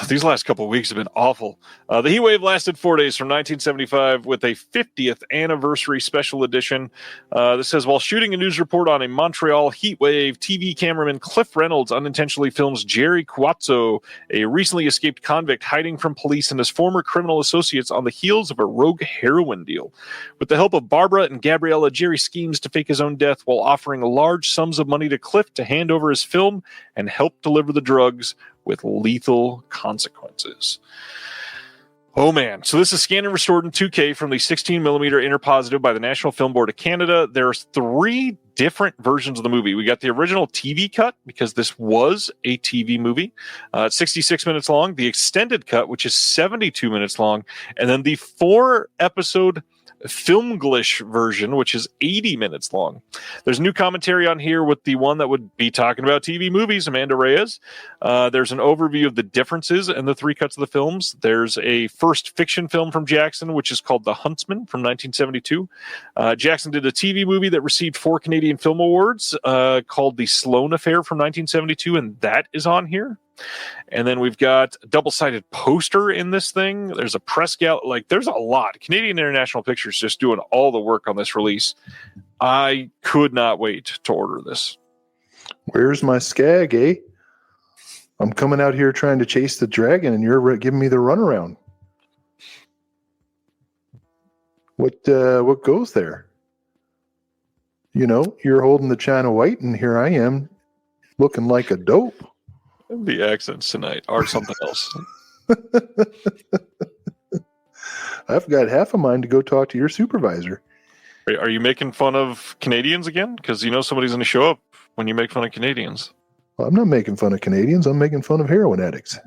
These last couple of weeks have been awful. The heat wave lasted 4 days from 1975 with a 50th anniversary special edition. This says, while shooting a news report on a Montreal heat wave, TV cameraman Cliff Reynolds unintentionally films Jerry Cuazzo, a recently escaped convict hiding from police and his former criminal associates on the heels of a rogue heroin deal. With the help of Barbara and Gabriella, Jerry schemes to fake his own death while offering large sums of money to Cliff to hand over his film and help deliver the drugs with lethal consequences. Oh man. So this is scanned and restored in 2K from the 16mm interpositive by the National Film Board of Canada. There's 3 different versions of the movie. We got the original TV cut, because this was a TV movie. It's 66 minutes long. The extended cut, which is 72 minutes long. And then the 4-episode Filmglish version, which is 80 minutes long. There's new commentary on here with the one that would be talking about TV movies, Amanda Reyes. There's an overview of the differences in the 3 cuts of the films. There's a first fiction film from Jackson, which is called The Huntsman from 1972. Jackson did a TV movie that received 4 Canadian Film Awards called The Sloan Affair from 1972, and that is on here. And then we've got a double-sided poster in this thing. There's a press there's a lot. Canadian International Pictures just doing all the work on this release. I could not wait to order this. Where's my skag, eh? I'm coming out here trying to chase the dragon, and you're giving me the runaround. What goes there? You're holding the China White, and here I am looking like a dope. The accents tonight are something else. I've got half a mind to go talk to your supervisor. Are you making fun of Canadians again? Because somebody's going to show up when you make fun of Canadians. Well, I'm not making fun of Canadians. I'm making fun of heroin addicts.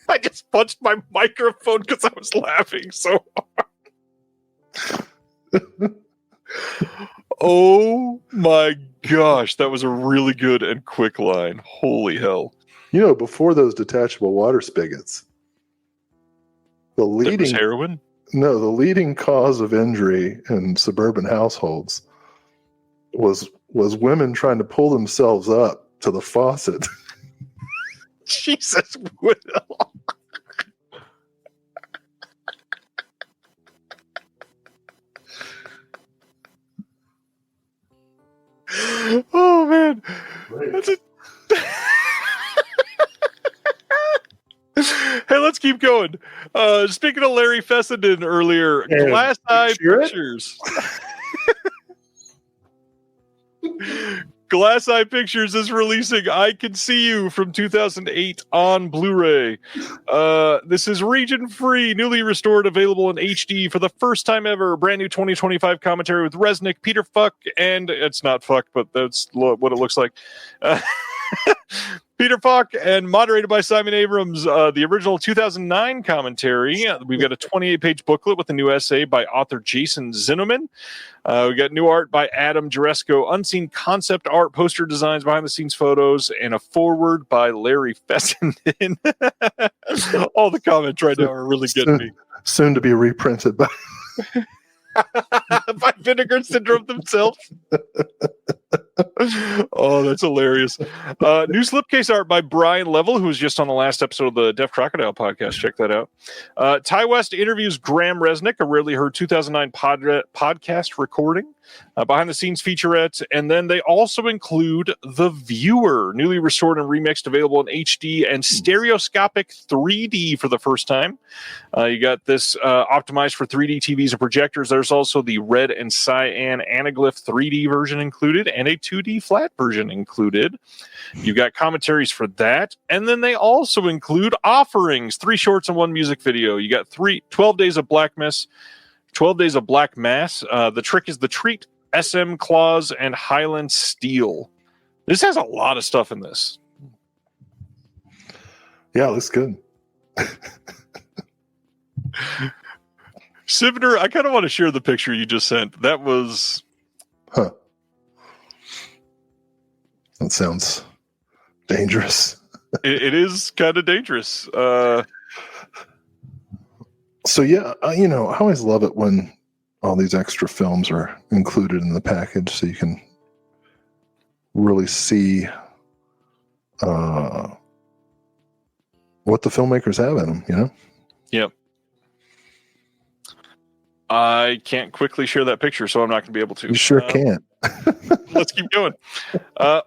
I just punched my microphone because I was laughing so hard. Oh my gosh, that was a really good and quick line. Holy hell. Before those detachable water spigots, the heroin? No, the leading cause of injury in suburban households was women trying to pull themselves up to the faucet. Jesus, Will. Oh man, that's it. Hey, let's keep going. Speaking of Larry Fessenden earlier, Glass Eye Pictures. Glass Eye Pictures is releasing I Can See You from 2008 on Blu-ray. This is region-free, newly restored, available in HD for the first time ever. Brand new 2025 commentary with Resnick, Peter Fuck, and it's not Fuck, but that's what it looks like. Peter Falk, and moderated by Simon Abrams. The original 2009 commentary. We've got a 28-page booklet with a new essay by author Jason Zinnemann. We got new art by Adam Jaresko, unseen concept art, poster designs, behind-the-scenes photos, and a foreword by Larry Fessenden. All the comments right now are really getting me. Soon to be reprinted by by Vinegar Syndrome themselves. Oh, that's hilarious. New slipcase art by Brian Level, who was just on the last episode of the Deaf Crocodile podcast. Check that out. Ty West interviews Graham Resnick, a rarely heard 2009 podcast recording. Behind the scenes featurette. And then they also include The Viewer, newly restored and remixed, available in HD and stereoscopic 3D for the first time. You got this optimized for 3D TVs and projectors. There's also the red and cyan anaglyph 3D version included and a 2D flat version included. You've got commentaries for that. And then they also include offerings, 3 shorts and 1 music video. You got 12 Days of Black Mass. 12 Days of Black Mass. The Trick is the Treat, SM Claws, and Highland Steel. This has a lot of stuff in this. Yeah, it looks good. Sivner, I kind of want to share the picture you just sent. That was... Huh. That sounds dangerous. It is kind of dangerous. So yeah, I always love it when all these extra films are included in the package, so you can really see what the filmmakers have in them. Yep. I can't quickly share that picture, so I'm not going to be able to. You sure can't. Let's keep going.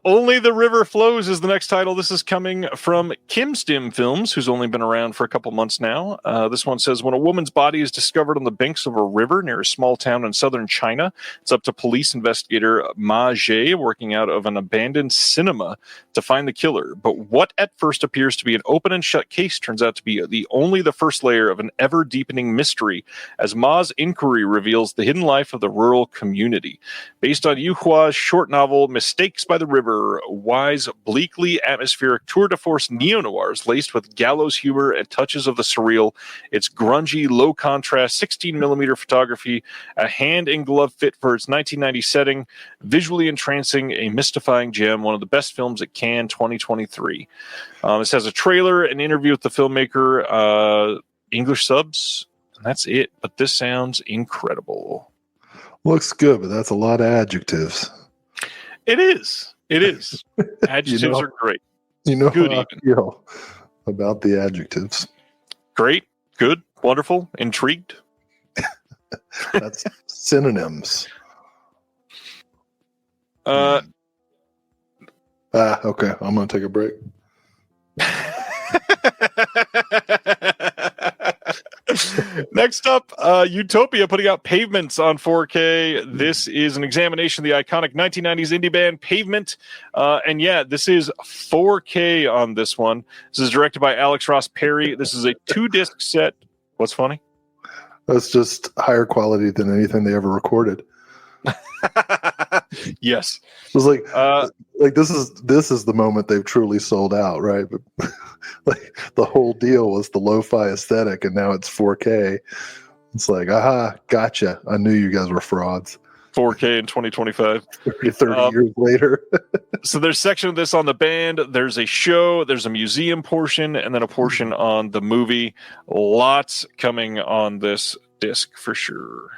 Only the River Flows is the next title. This is coming from Kim Stim Films, who's only been around for a couple months now. This one says, when a woman's body is discovered on the banks of a river near a small town in southern China, it's up to police investigator Ma Zhe, working out of an abandoned cinema, to find the killer. But what at first appears to be an open and shut case turns out to be only the first layer of an ever-deepening mystery, as Ma's inquiry reveals the hidden life of the rural community. Based on Yu Hua's short novel Mistakes by the River, wise, bleakly atmospheric tour de force neo-noirs laced with gallows humor and touches of the surreal. It's grungy, low-contrast, 16mm photography, a hand-in-glove fit for its 1990 setting, visually entrancing, a mystifying gem, one of the best films at Cannes 2023. This has a trailer, an interview with the filmmaker, English subs, and that's it. But this sounds incredible. Looks good, but that's a lot of adjectives. It is. Adjectives are great. Good how I feel about the adjectives. Great, good, wonderful, intrigued. That's synonyms. Okay, I'm going to take a break. Next up, Utopia putting out Pavements on 4K. This is an examination of the iconic 1990s indie band Pavement. And yeah, this is 4K on this one. This is directed by Alex Ross Perry. This is a 2-disc set. What's funny? That's just higher quality than anything they ever recorded. Yes. It was like this is the moment they've truly sold out, right? But like the whole deal was the lo-fi aesthetic, and now it's 4K. It's like, aha, gotcha. I knew you guys were frauds. 4K in 2025. 30 years later. So there's a section of this on the band. There's a show. There's a museum portion, and then a portion on the movie. Lots coming on this disc for sure.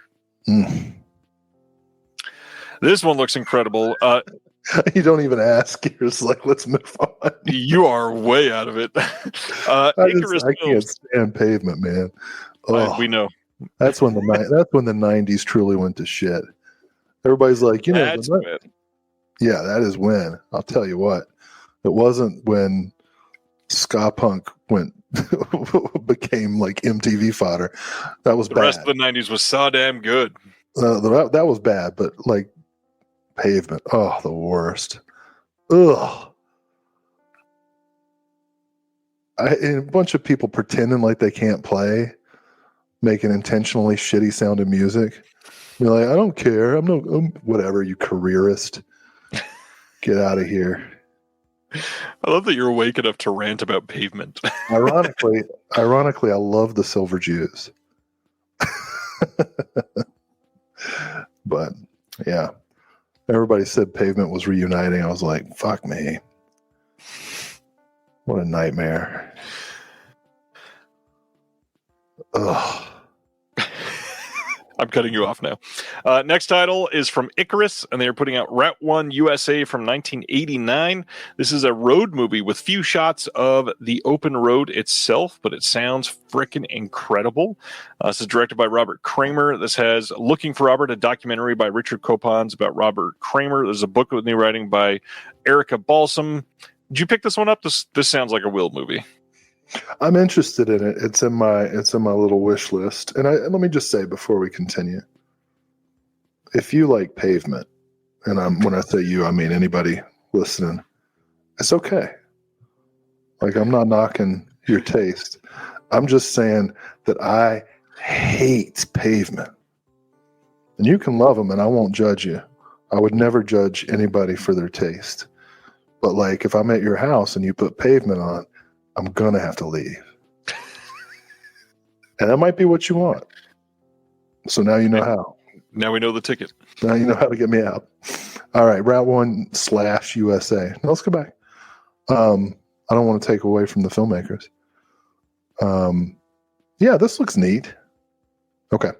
This one looks incredible. You don't even ask. You're just like, let's move on. You are way out of it. I can't stand Pavement, man. We know. That's when the 90s truly went to shit. Everybody's like, that's when. Yeah, that is when. I'll tell you what. It wasn't when ska punk became like MTV fodder. That was bad. The rest of the 90s was so damn good. That was bad, but like Pavement, the worst. Ugh. And a bunch of people pretending like they can't play, making intentionally shitty sounding music. You're like, I don't care. I'm whatever, you careerist. Get out of here. I love that you're awake enough to rant about Pavement. Ironically, I love the Silver Jews. But yeah, everybody said Pavement was reuniting. I was like, fuck me. What a nightmare. Ugh. I'm cutting you off now. Next title is from Icarus, and they are putting out Route 1 USA from 1989. This is a road movie with few shots of the open road itself, but it sounds freaking incredible. This is directed by Robert Kramer. This has Looking for Robert, a documentary by Richard Copons about Robert Kramer. There's a book with new writing by Erica Balsam. Did you pick this one up? This sounds like a Will movie. I'm interested in it. It's in my little wish list. And let me just say before we continue, if you like Pavement, and when I say you, I mean anybody listening, it's okay. Like, I'm not knocking your taste. I'm just saying that I hate Pavement. And you can love them, and I won't judge you. I would never judge anybody for their taste. But like, if I'm at your house and you put Pavement on, I'm going to have to leave. And that might be what you want. So now you know how. Now we know the ticket. Now you know how to get me out. All right, Route 1 / USA. Now let's go back. I don't want to take away from the filmmakers. Yeah, this looks neat. Okay.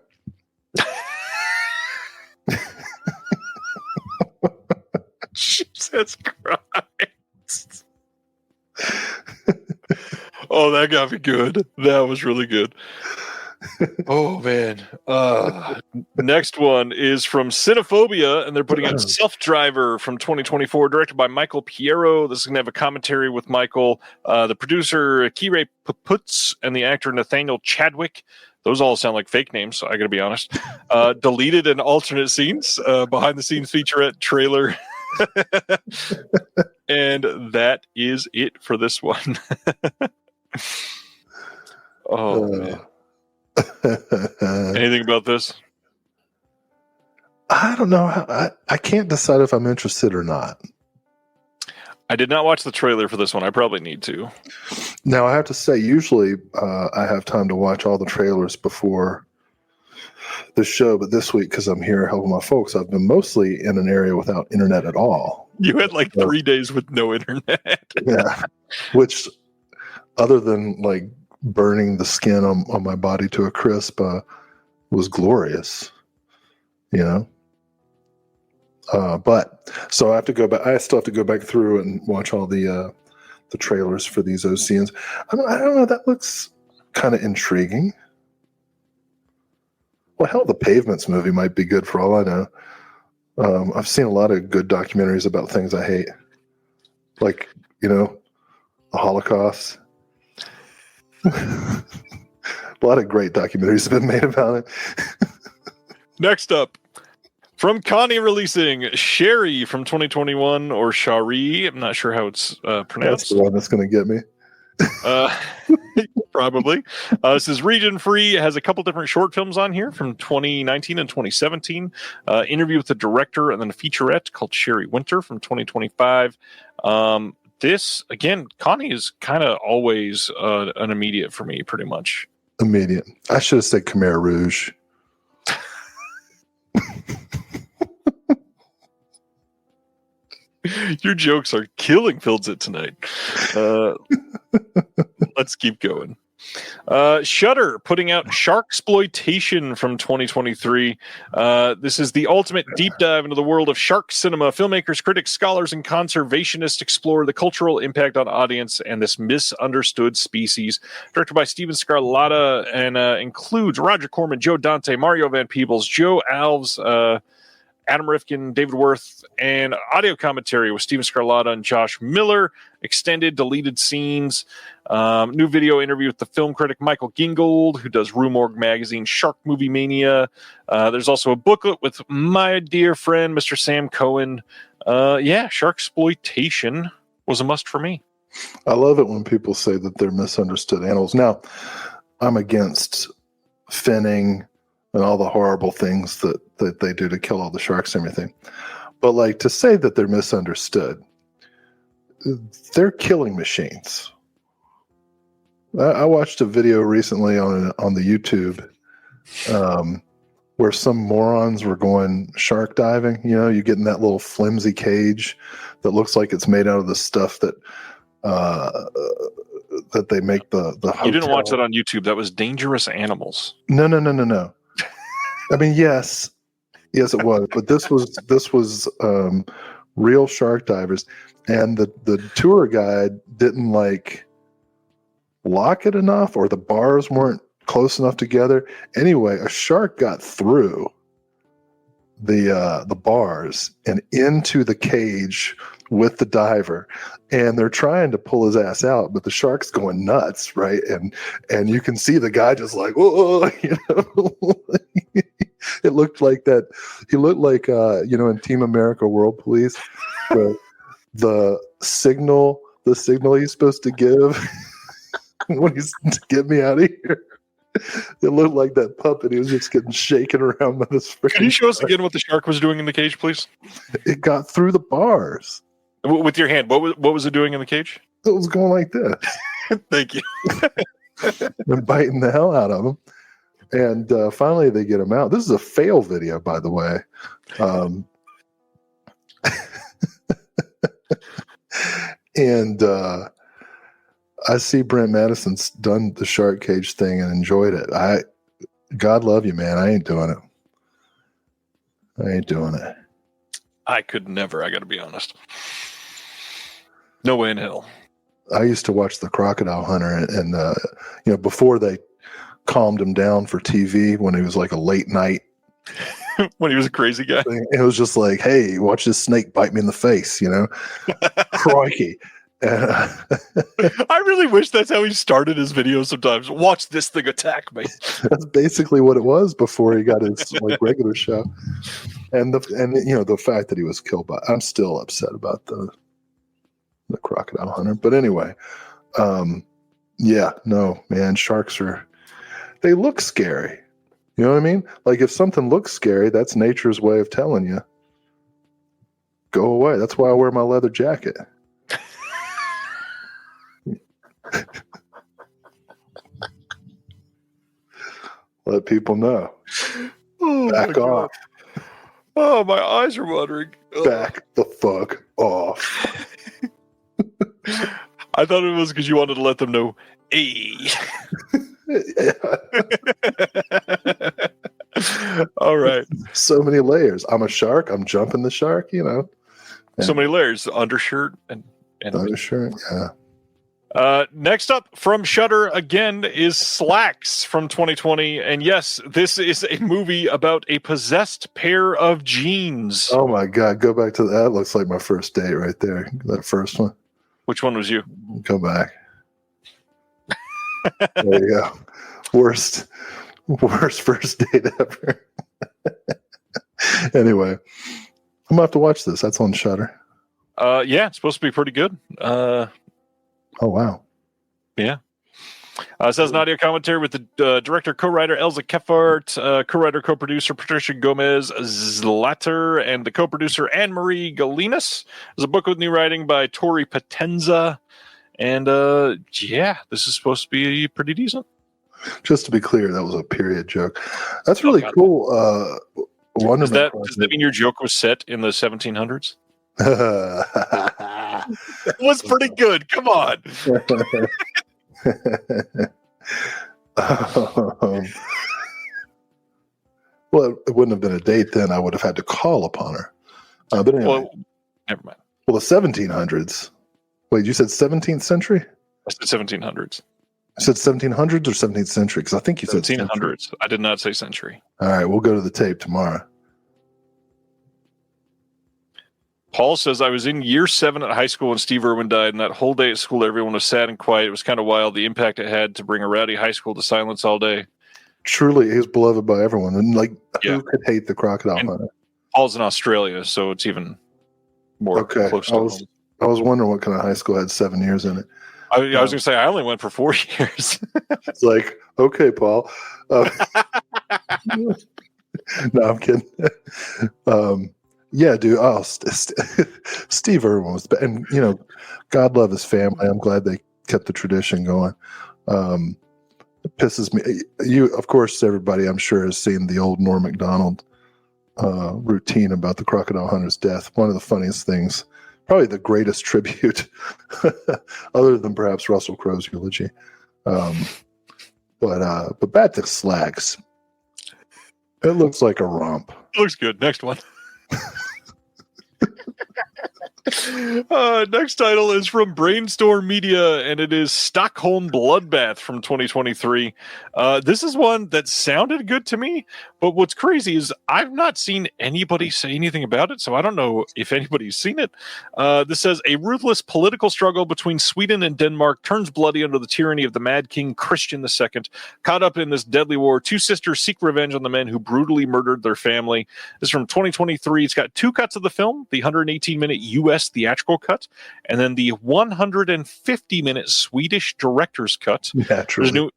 Jesus Christ. Oh, that got me good. That was really good. Oh, man. Next one is from Cinephobia, and they're putting out Self-Driver from 2024, directed by Michael Piero. This is going to have a commentary with Michael, the producer, Kire Puputz, and the actor Nathaniel Chadwick. Those all sound like fake names, so I got to be honest. Deleted and alternate scenes, behind-the-scenes featurette trailer. And that is it for this one. Oh, man. Anything about this? I don't know. I can't decide if I'm interested or not. I did not watch the trailer for this one. I probably need to. Now, I have to say, usually I have time to watch all the trailers before the show, but this week, because I'm here helping my folks, I've been mostly in an area without internet at all. You had like 3 days with no internet. Yeah, which, other than like burning the skin on my body to a crisp, was glorious, you know. But so I have to go back. I still have to go back through and watch all the trailers for these OCNs. I don't know. That looks kind of intriguing. Well, hell, the Pavements movie might be good for all I know. I've seen a lot of good documentaries about things I hate, like, you know, the Holocaust. A lot of great documentaries have been made about it. Next up, from Connie releasing Sherry from 2021, or Shari. I'm not sure how it's pronounced. That's the one that's going to get me. Probably. This is Region Free. It has a couple different short films on here from 2019 and 2017. Interview with the director, and then a featurette called Sherry Winter from 2025. This, again, Connie is kind of always an immediate for me, pretty much. Immediate. I should have said Khmer Rouge. Your jokes are killing Fieldsit tonight. Let's keep going. Shudder putting out Sharksploitation from 2023. This is the ultimate deep dive into the world of shark cinema. Filmmakers, critics, scholars, and conservationists explore the cultural impact on audience and this misunderstood species. Directed by Steven Scarlatta, and includes Roger Corman, Joe Dante, Mario Van Peebles, Joe Alves, Adam Rifkin, David Worth, and audio commentary with Steven Scarlatta and Josh Miller. Extended deleted scenes. New video interview with the film critic Michael Gingold, who does Rue Morgue Magazine, Shark Movie Mania. There's also a booklet with my dear friend, Mr. Sam Cohen. Sharksploitation was a must for me. I love it when people say that they're misunderstood animals. Now, I'm against finning and all the horrible things that they do to kill all the sharks and everything. But like, to say that they're misunderstood, they're killing machines. I watched a video recently on the YouTube where some morons were going shark diving. You know, you get in that little flimsy cage that looks like it's made out of the stuff that they make the hotel. You didn't watch that on YouTube. That was Dangerous Animals. No. I mean, yes, it was, but this was real shark divers, and the tour guide didn't like lock it enough, or the bars weren't close enough together. Anyway, a shark got through the bars and into the cage with the diver, and they're trying to pull his ass out, but the shark's going nuts, right? And you can see the guy just like, whoa, you know. It looked like that. He looked like in Team America World Police, the signal he's supposed to give when he's to get me out of here. It looked like that puppet. He was just getting shaken around by this. Can you show us again what the shark was doing in the cage, please? It got through the bars with your hand. What was it doing in the cage? It was going like this. Thank you. And biting the hell out of him. And finally, they get him out. This is a fail video, by the way. And I see Brent Madison's done the shark cage thing and enjoyed it. God love you, man. I ain't doing it. I could never. I got to be honest. No way in hell. I used to watch The Crocodile Hunter, and before they calmed him down for TV when he was like a late night. When he was a crazy guy. It was just like, hey, watch this snake bite me in the face, Crikey. I really wish that's how he started his videos sometimes. Watch this thing attack me. That's basically what it was before he got his regular show. And the fact that he was killed by, I'm still upset about the Crocodile Hunter. But anyway, no, man, sharks they look scary. You know what I mean? Like if something looks scary, that's nature's way of telling you, go away. That's why I wear my leather jacket. Let people know. Back off. Oh, my eyes are watering. Back the fuck off. I thought it was because you wanted to let them know, hey. All right. So many layers. I'm a shark. I'm jumping the shark, So many layers. Undershirt and undershirt, yeah. Next up from Shudder again is Slacks from 2020. And yes, this is a movie about a possessed pair of jeans. Oh my God. Go back to that. Looks like my first date right there. That first one. Which one was you? Go back. There you go. Worst first date ever. Anyway, I'm gonna have to watch this. That's on Shudder. Yeah, it's supposed to be pretty good. Oh wow. Yeah. It says an audio commentary with the director, co-writer Elza Kefart, co-writer, co-producer Patricia Gomez Zlatter, and the co-producer Anne-Marie Galinas. There's a book with new writing by Tori Potenza. And this is supposed to be pretty decent. Just to be clear, that was a period joke. That's really cool. Does that mean your joke was set in the 1700s? It was pretty good. Come on. Well, it wouldn't have been a date then. I would have had to call upon her. But anyway. Well, never mind. Well, the 1700s. Wait, you said 17th century? I said 1700s. You said 1700s or 17th century? Because I think you said 1700s. I did not say century. All right, we'll go to the tape tomorrow. Paul says, I was in year 7 at high school when Steve Irwin died, and that whole day at school, everyone was sad and quiet. It was kind of wild, the impact it had to bring a rowdy high school to silence all day. Truly, he was beloved by everyone. And who could hate the Crocodile Hunter? Paul's in Australia, so it's even more close to home. I was wondering what kind of high school had 7 years in it. I was going to say, I only went for 4 years. It's like, okay, Paul. No, I'm kidding. Yeah, dude. Steve Irwin was, and God love his family. I'm glad they kept the tradition going. It pisses me. Of course, everybody I'm sure has seen the old Norm Macdonald routine about the Crocodile Hunter's death. One of the funniest things, probably the greatest tribute, other than perhaps Russell Crowe's eulogy. But back to Slacks. It looks like a romp. Looks good. Next one. Next title is from Brainstorm Media, and it is Stockholm Bloodbath from 2023. This is one that sounded good to me, but what's crazy is I've not seen anybody say anything about it, so I don't know if anybody's seen it. This says, a ruthless political struggle between Sweden and Denmark turns bloody under the tyranny of the Mad King Christian II. Caught up in this deadly war, two sisters seek revenge on the men who brutally murdered their family. This is from 2023. It's got two cuts of the film, the 118-minute U.S. theatrical cut, and then the 150-minute Swedish director's cut. Naturally. There's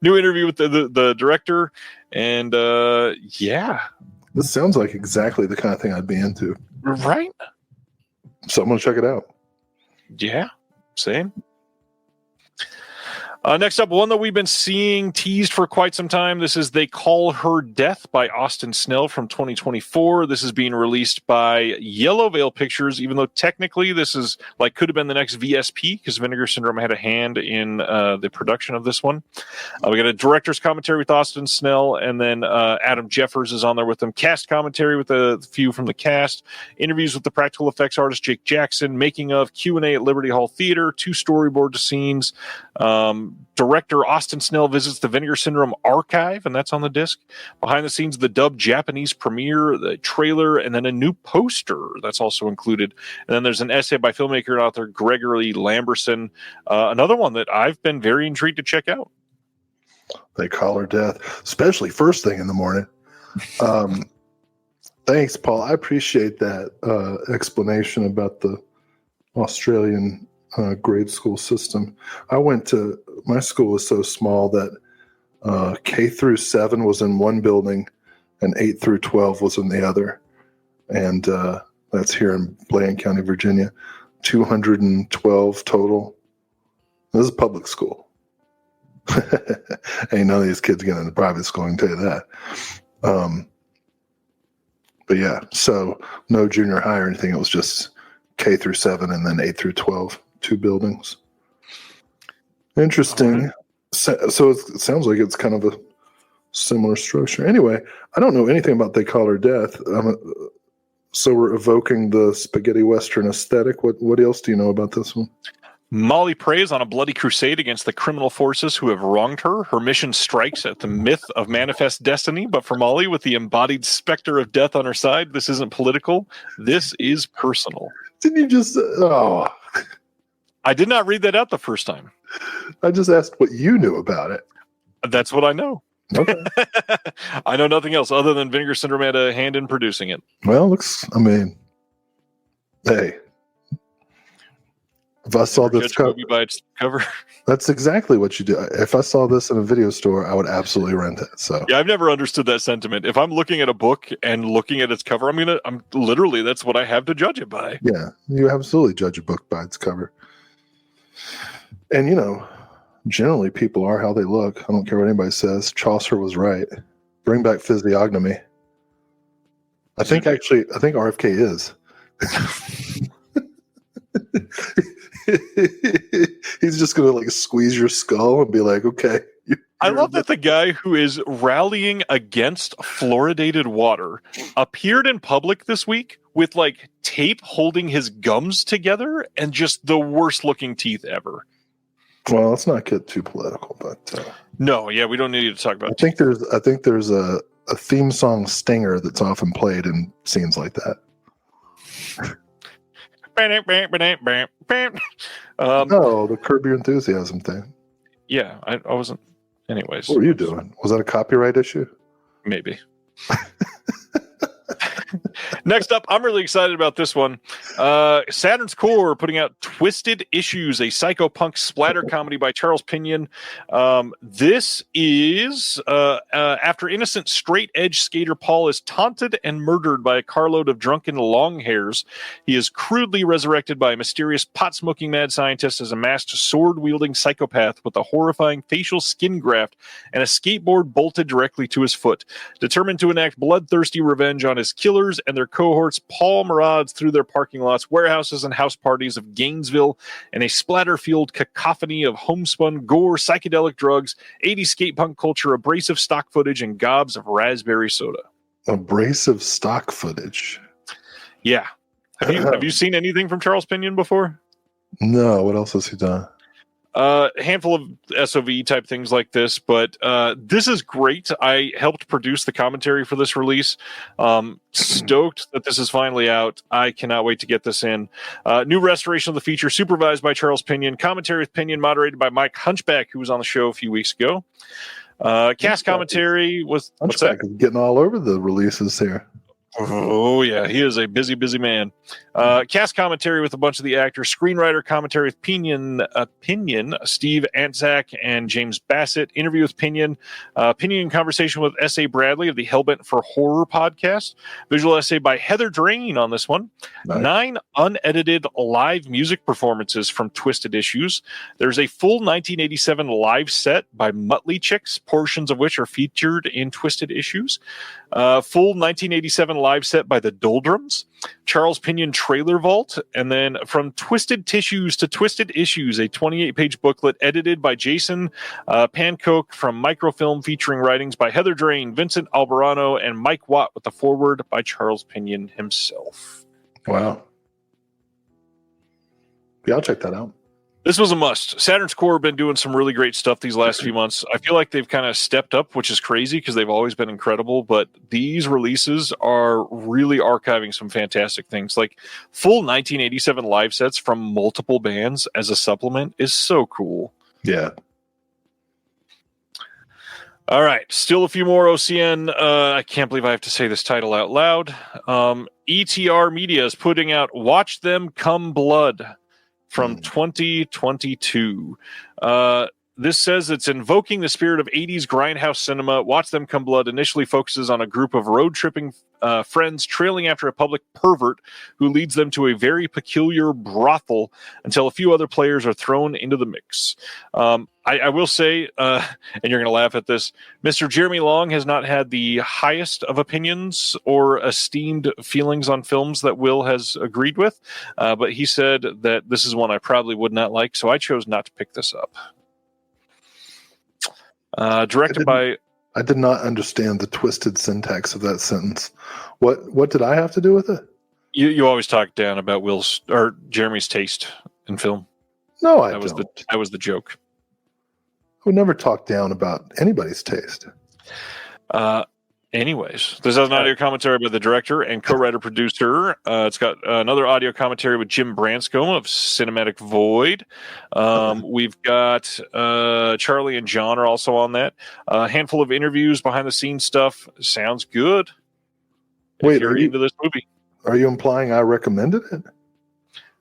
new interview with the director, and yeah. This sounds like exactly the kind of thing I'd be into. Right? So I'm going to check it out. Yeah, same. Next up, one that we've been seeing teased for quite some time. This is They Call Her Death by Austin Snell from 2024. This is being released by Yellow Veil Pictures, even though technically this is could have been the next VSP because Vinegar Syndrome had a hand in the production of this one. We got a director's commentary with Austin Snell, and then Adam Jeffers is on there with them. Cast commentary with a few from the cast. Interviews with the practical effects artist Jake Jackson. Making of Q&A at Liberty Hall Theater. 2 storyboard scenes. Director Austin Snell visits the Vinegar Syndrome archive, and that's on the disc. Behind the scenes, the dubbed Japanese premiere, the trailer, and then a new poster that's also included. And then there's an essay by filmmaker and author Gregory Lamberson. Another one that I've been very intrigued to check out. They Call Her Death, especially first thing in the morning. Thanks, Paul. I appreciate that explanation about the Australian grade school system. My school was so small that K through 7 was in one building and 8 through 12 was in the other. And that's here in Blaine County, Virginia. 212 total. This is a public school. Ain't none of these kids getting into private school, I can tell you that. But yeah, so no junior high or anything. It was just K through 7 and then 8 through 12. 2 buildings. Interesting. Right. So it sounds like it's kind of a similar structure. Anyway, I don't know anything about They Call Her Death. So we're evoking the spaghetti western aesthetic. What else do you know about this one? Molly preys on a bloody crusade against the criminal forces who have wronged her. Her mission strikes at the myth of manifest destiny, but for Molly, with the embodied specter of death on her side, this isn't political. This is personal. Didn't you just... Oh... I did not read that out the first time. I just asked what you knew about it. That's what I know. Okay. I know nothing else other than Vinegar Syndrome had a hand in producing it. Well, hey. If I saw this cover by its cover, that's exactly what you do. If I saw this in a video store, I would absolutely rent it. So yeah, I've never understood that sentiment. If I'm looking at a book and looking at its cover, I'm literally, that's what I have to judge it by. Yeah, you absolutely judge a book by its cover. And generally people are how they look. I don't care what anybody says. Chaucer was right. Bring back physiognomy. I think RFK is. He's just gonna squeeze your skull and be like, okay. I love that the guy who is rallying against fluoridated water appeared in public this week with tape holding his gums together and just the worst looking teeth ever. Well, let's not get too political, but no, yeah, we don't need to talk about. I think there's a theme song stinger that's often played in scenes like that. No, the Curb Your Enthusiasm thing. Yeah, I wasn't. Anyways, what were you doing? Was that a copyright issue? Maybe. Next up, I'm really excited about this one. Saturn's Core putting out Twisted Issues, a psychopunk splatter comedy by Charles Pinion. This is after innocent straight-edge skater Paul is taunted and murdered by a carload of drunken longhairs. He is crudely resurrected by a mysterious pot-smoking mad scientist as a masked sword-wielding psychopath with a horrifying facial skin graft and a skateboard bolted directly to his foot. Determined to enact bloodthirsty revenge on his killers and their cohorts Paul marauders through their parking lots, warehouses, and house parties of Gainesville in a splatter-fueled cacophony of homespun gore, psychedelic drugs, 80s skate punk culture, abrasive stock footage, and gobs of raspberry soda. Abrasive stock footage. Yeah. Have you seen anything from Charles Pinion before? No. What else has he done? A handful of SOV type things like this, but this is great. I helped produce the commentary for this release. Stoked that this is finally out. I cannot wait to get this in. New restoration of the feature, supervised by Charles Pinion. Commentary with Pinion, moderated by Mike Hunchback, who was on the show a few weeks ago. Cast commentary was... Hunchback is getting all over the releases here. Oh, yeah. He is a busy, busy man. Cast commentary with a bunch of the actors. Screenwriter commentary with Pinion, Steve Antzak, and James Bassett. Interview with Pinion. Pinion conversation with S.A. Bradley of the Hellbent for Horror podcast. Visual essay by Heather Drain on this one. Nice. 9 unedited live music performances from Twisted Issues. There's a full 1987 live set by Muttley Chicks, portions of which are featured in Twisted Issues. Full 1987 live set by the Doldrums, Charles Pinion Trailer Vault, and then From Twisted Tissues to Twisted Issues, a 28-page booklet edited by Jason Pankow from Microfilm, featuring writings by Heather Drain, Vincent Albarano, and Mike Watt, with the foreword by Charles Pinion himself. Wow. Yeah, I'll check that out. This was a must. Saturn's Core have been doing some really great stuff these last few months. I feel like they've kind of stepped up, which is crazy because they've always been incredible. But these releases are really archiving some fantastic things. Like full 1987 live sets from multiple bands as a supplement is so cool. Yeah. All right. Still a few more OCN. I can't believe I have to say this title out loud. ETR Media is putting out Watch Them Come Blood from 2022. This says it's invoking the spirit of 80s grindhouse cinema. Watch Them Come Blood initially focuses on a group of road-tripping friends trailing after a public pervert who leads them to a very peculiar brothel until a few other players are thrown into the mix. I will say, and you're going to laugh at this, Mr. Jeremy Long has not had the highest of opinions or esteemed feelings on films that Will has agreed with, but he said that this is one I probably would not like, so I chose not to pick this up. Directed by... I did not understand the twisted syntax of that sentence. What did I have to do with it? You always talk down about Will's or Jeremy's taste in film. No, I don't. That was the joke. I would never talk down about anybody's taste. Anyways, this has an audio commentary by the director and co-writer-producer. It's got another audio commentary with Jim Branscombe of Cinematic Void. We've got Charlie and John are also on that. A handful of interviews, behind-the-scenes stuff. Sounds good. Wait, if you're into this movie. Are you implying I recommended it?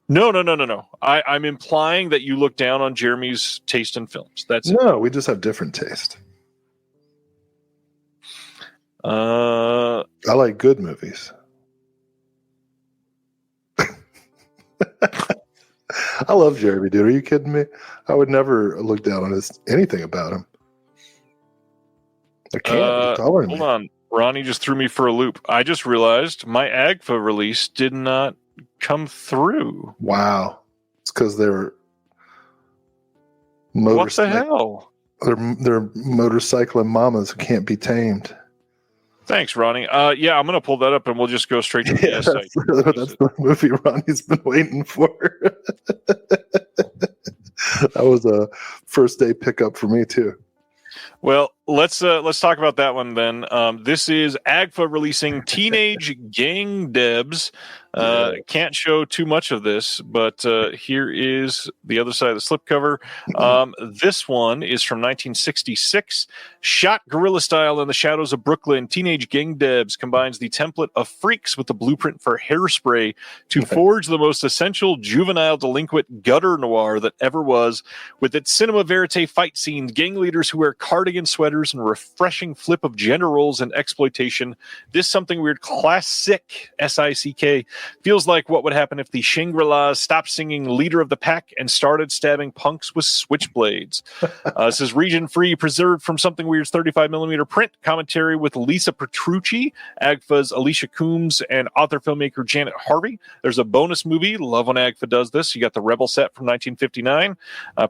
No. I'm implying that you look down on Jeremy's taste in films. That's No, we just have different taste. I like good movies. I love Jeremy, dude. Are you kidding me? I would never look down on anything about him. I can't. Hold on. Ronnie just threw me for a loop. I just realized my AGFA release did not come through. Wow. It's because they're what the hell? They're motorcycling mamas who can't be tamed. Thanks, Ronnie. Yeah, I'm going to pull that up and we'll just go straight to the site. That's the movie Ronnie's been waiting for. That was a first day pickup for me too. Well, let's talk about that one then. This is AGFA releasing Teenage Gang Debs. Can't show too much of this, but here is the other side of the slipcover. This one is from 1966. Shot guerrilla style in the shadows of Brooklyn, Teenage Gang Debs combines the template of Freaks with the blueprint for Hairspray to forge the most essential juvenile delinquent gutter noir that ever was, with its cinema verite fight scenes, gang leaders who wear cardigan sweaters years and a refreshing flip of gender roles and exploitation. This Something Weird classic, S-I-C-K, feels like what would happen if the Shangri-Las stopped singing Leader of the Pack and started stabbing punks with switchblades. This is region-free, preserved from Something Weird's 35mm print, commentary with Lisa Petrucci, AGFA's Alicia Coombs, and author-filmmaker Janet Harvey. There's a bonus movie. Love when AGFA does this. You got the Rebel set from 1959,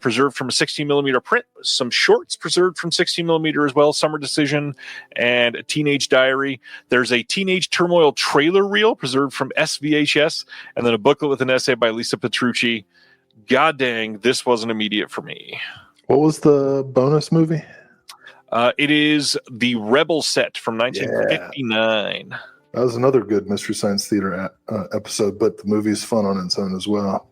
preserved from a 16mm print. Some shorts preserved from 16mm as well. Summer Decision and a Teenage Diary. There's a Teenage Turmoil trailer reel preserved from SVHS, and then a booklet with an essay by Lisa Petrucci. God dang, this wasn't immediate for me. What was the bonus movie? It is the Rebel set from 1959. That was another good Mystery Science Theater episode, but the movie's fun on its own as well.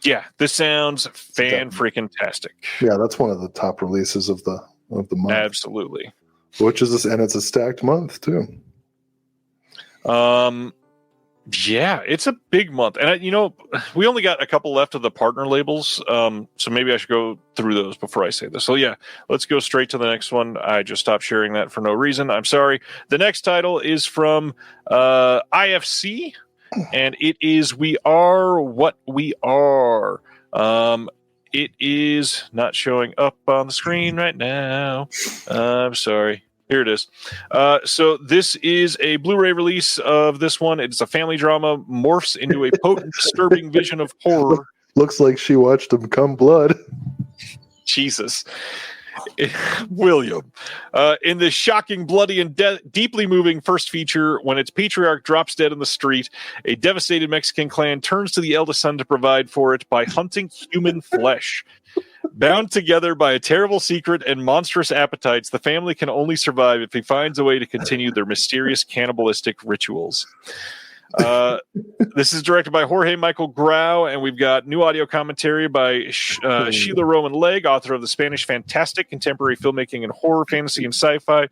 Yeah, this sounds fan-freaking-tastic. Yeah, that's one of the top releases of the month. Absolutely. Which is this, and it's a stacked month too. Yeah, it's a big month, and we only got a couple left of the partner labels, so maybe I should go through those before I say this. So yeah, let's go straight to the next one. I just stopped sharing that for no reason. I'm sorry. The next title is from IFC. And it is We Are What We Are. It is not showing up on the screen right now. I'm sorry. Here it is. So this is a Blu-ray release of this one. It's a family drama, morphs into a potent, disturbing vision of horror. Looks like she watched him come blood. Jesus. William. In this shocking, bloody, and deeply moving first feature, when its patriarch drops dead in the street, a devastated Mexican clan turns to the eldest son to provide for it by hunting human flesh. Bound together by a terrible secret and monstrous appetites, the family can only survive if he finds a way to continue their mysterious cannibalistic rituals. This is directed by Jorge Michael Grau, and we've got new audio commentary by Sheila Rowan Legg, author of the Spanish Fantastic, Contemporary Filmmaking and Horror, Fantasy, and Sci-Fi.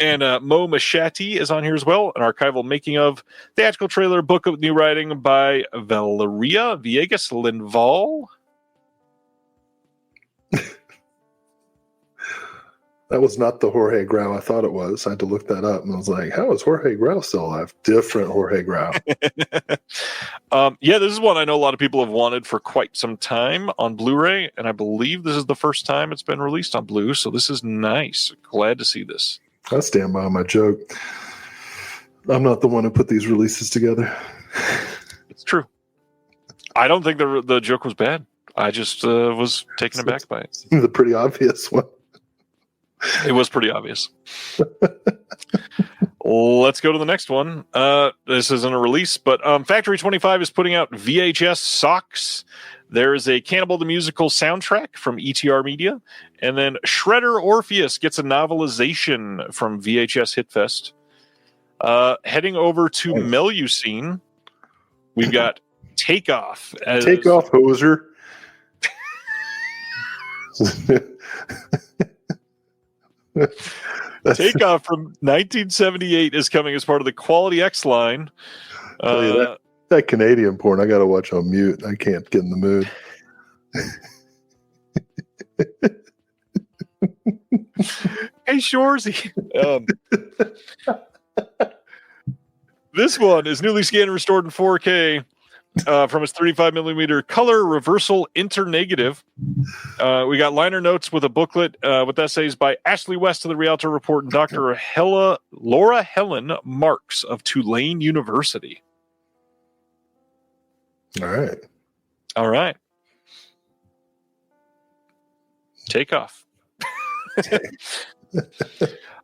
And Mo Machati is on here as well, an archival making of theatrical trailer, book of new writing by Valeria Villegas Linval. That was not the Jorge Grau I thought it was. I had to look that up, and I was like, how is Jorge Grau still alive? Different Jorge Grau. Yeah, this is one I know a lot of people have wanted for quite some time on Blu-ray, and I believe this is the first time it's been released on Blu, so this is nice. Glad to see this. I stand by my joke. I'm not the one who put these releases together. It's true. I don't think the joke was bad. I just was taken aback by it. The pretty obvious one. It was pretty obvious. Let's go to the next one. This isn't a release, but Factory 25 is putting out VHS Socks. There is a Cannibal the Musical soundtrack from ETR Media. And then Shredder Orpheus gets a novelization from VHS Hitfest. Heading over to Melusine, we've got Takeoff. Takeoff, hoser. Takeoff from 1978 is coming as part of the Quality X line. That Canadian porn, I gotta watch on mute. I can't get in the mood. Hey, Shorzy. This one is newly scanned and restored in 4K from its 35mm color reversal internegative. We got liner notes with a booklet with essays by Ashley West of the Rialto Report and Dr. Laura Helen Marks of Tulane University. All right. Takeoff.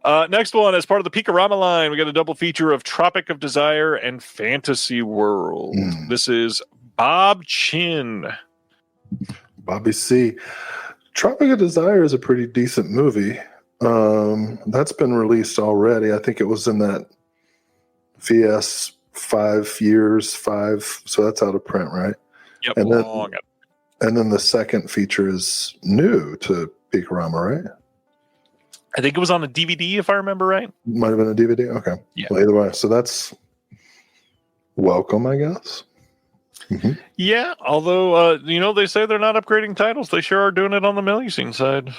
Next one, as part of the Picorama line, we got a double feature of Tropic of Desire and Fantasy World. This is Bob Chin. Bobby C. Tropic of Desire is a pretty decent movie. That's been released already. I think it was in that VS 5 years, 5. So that's out of print, right? Yep. And then the second feature is new to Picorama, right? I think it was on a DVD, if I remember right. Might have been a DVD. Okay. Yeah. Well, either way, so that's welcome, I guess. Mm-hmm. Yeah, although they say they're not upgrading titles. They sure are doing it on the Melusine side.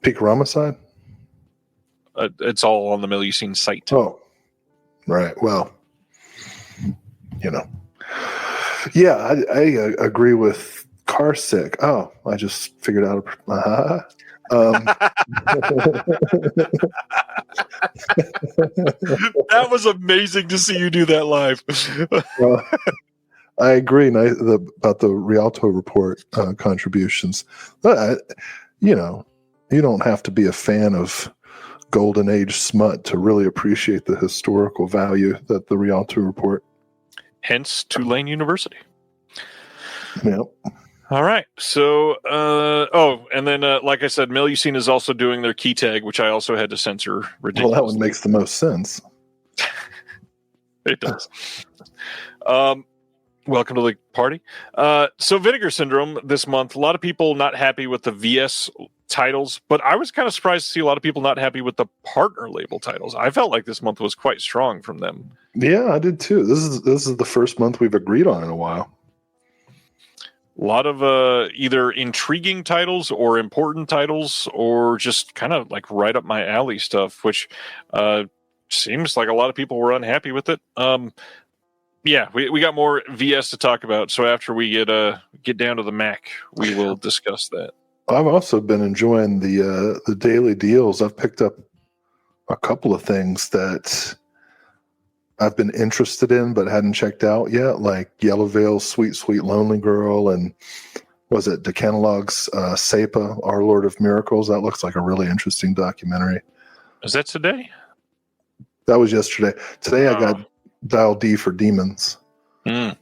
Peak Homicide? It's all on the Mill You've Seen site. Oh, right. Well, you know. Yeah, I agree with Car Sick. Oh, I just figured out. That was amazing to see you do that live. I agree about the Rialto Report contributions. But, you don't have to be a fan of Golden Age smut to really appreciate the historical value that the Rialto Report. Hence Tulane University. Yeah. All right. So, and then, like I said, Mill You've Seen is also doing their key tag, which I also had to censor. Ridiculous. Well, that one makes the most sense. It does. Welcome to the party. So Vinegar Syndrome this month, a lot of people not happy with the VS titles, but I was kind of surprised to see a lot of people not happy with the partner label titles. I felt like this month was quite strong from them. Yeah, I did too. This is the first month we've agreed on in a while. A lot of either intriguing titles or important titles or just kind of like right up my alley stuff, which seems like a lot of people were unhappy with it. Yeah, we got more VS to talk about. So after we get down to the Mac, we will discuss that. I've also been enjoying the daily deals. I've picked up a couple of things that I've been interested in but hadn't checked out yet, like Yellow Veil's Sweet Sweet Lonely Girl, and was it Decanalog's Sapa, Our Lord of Miracles? That looks like a really interesting documentary. Is that today? That was yesterday. Today I got Dial D for Demons. Mm.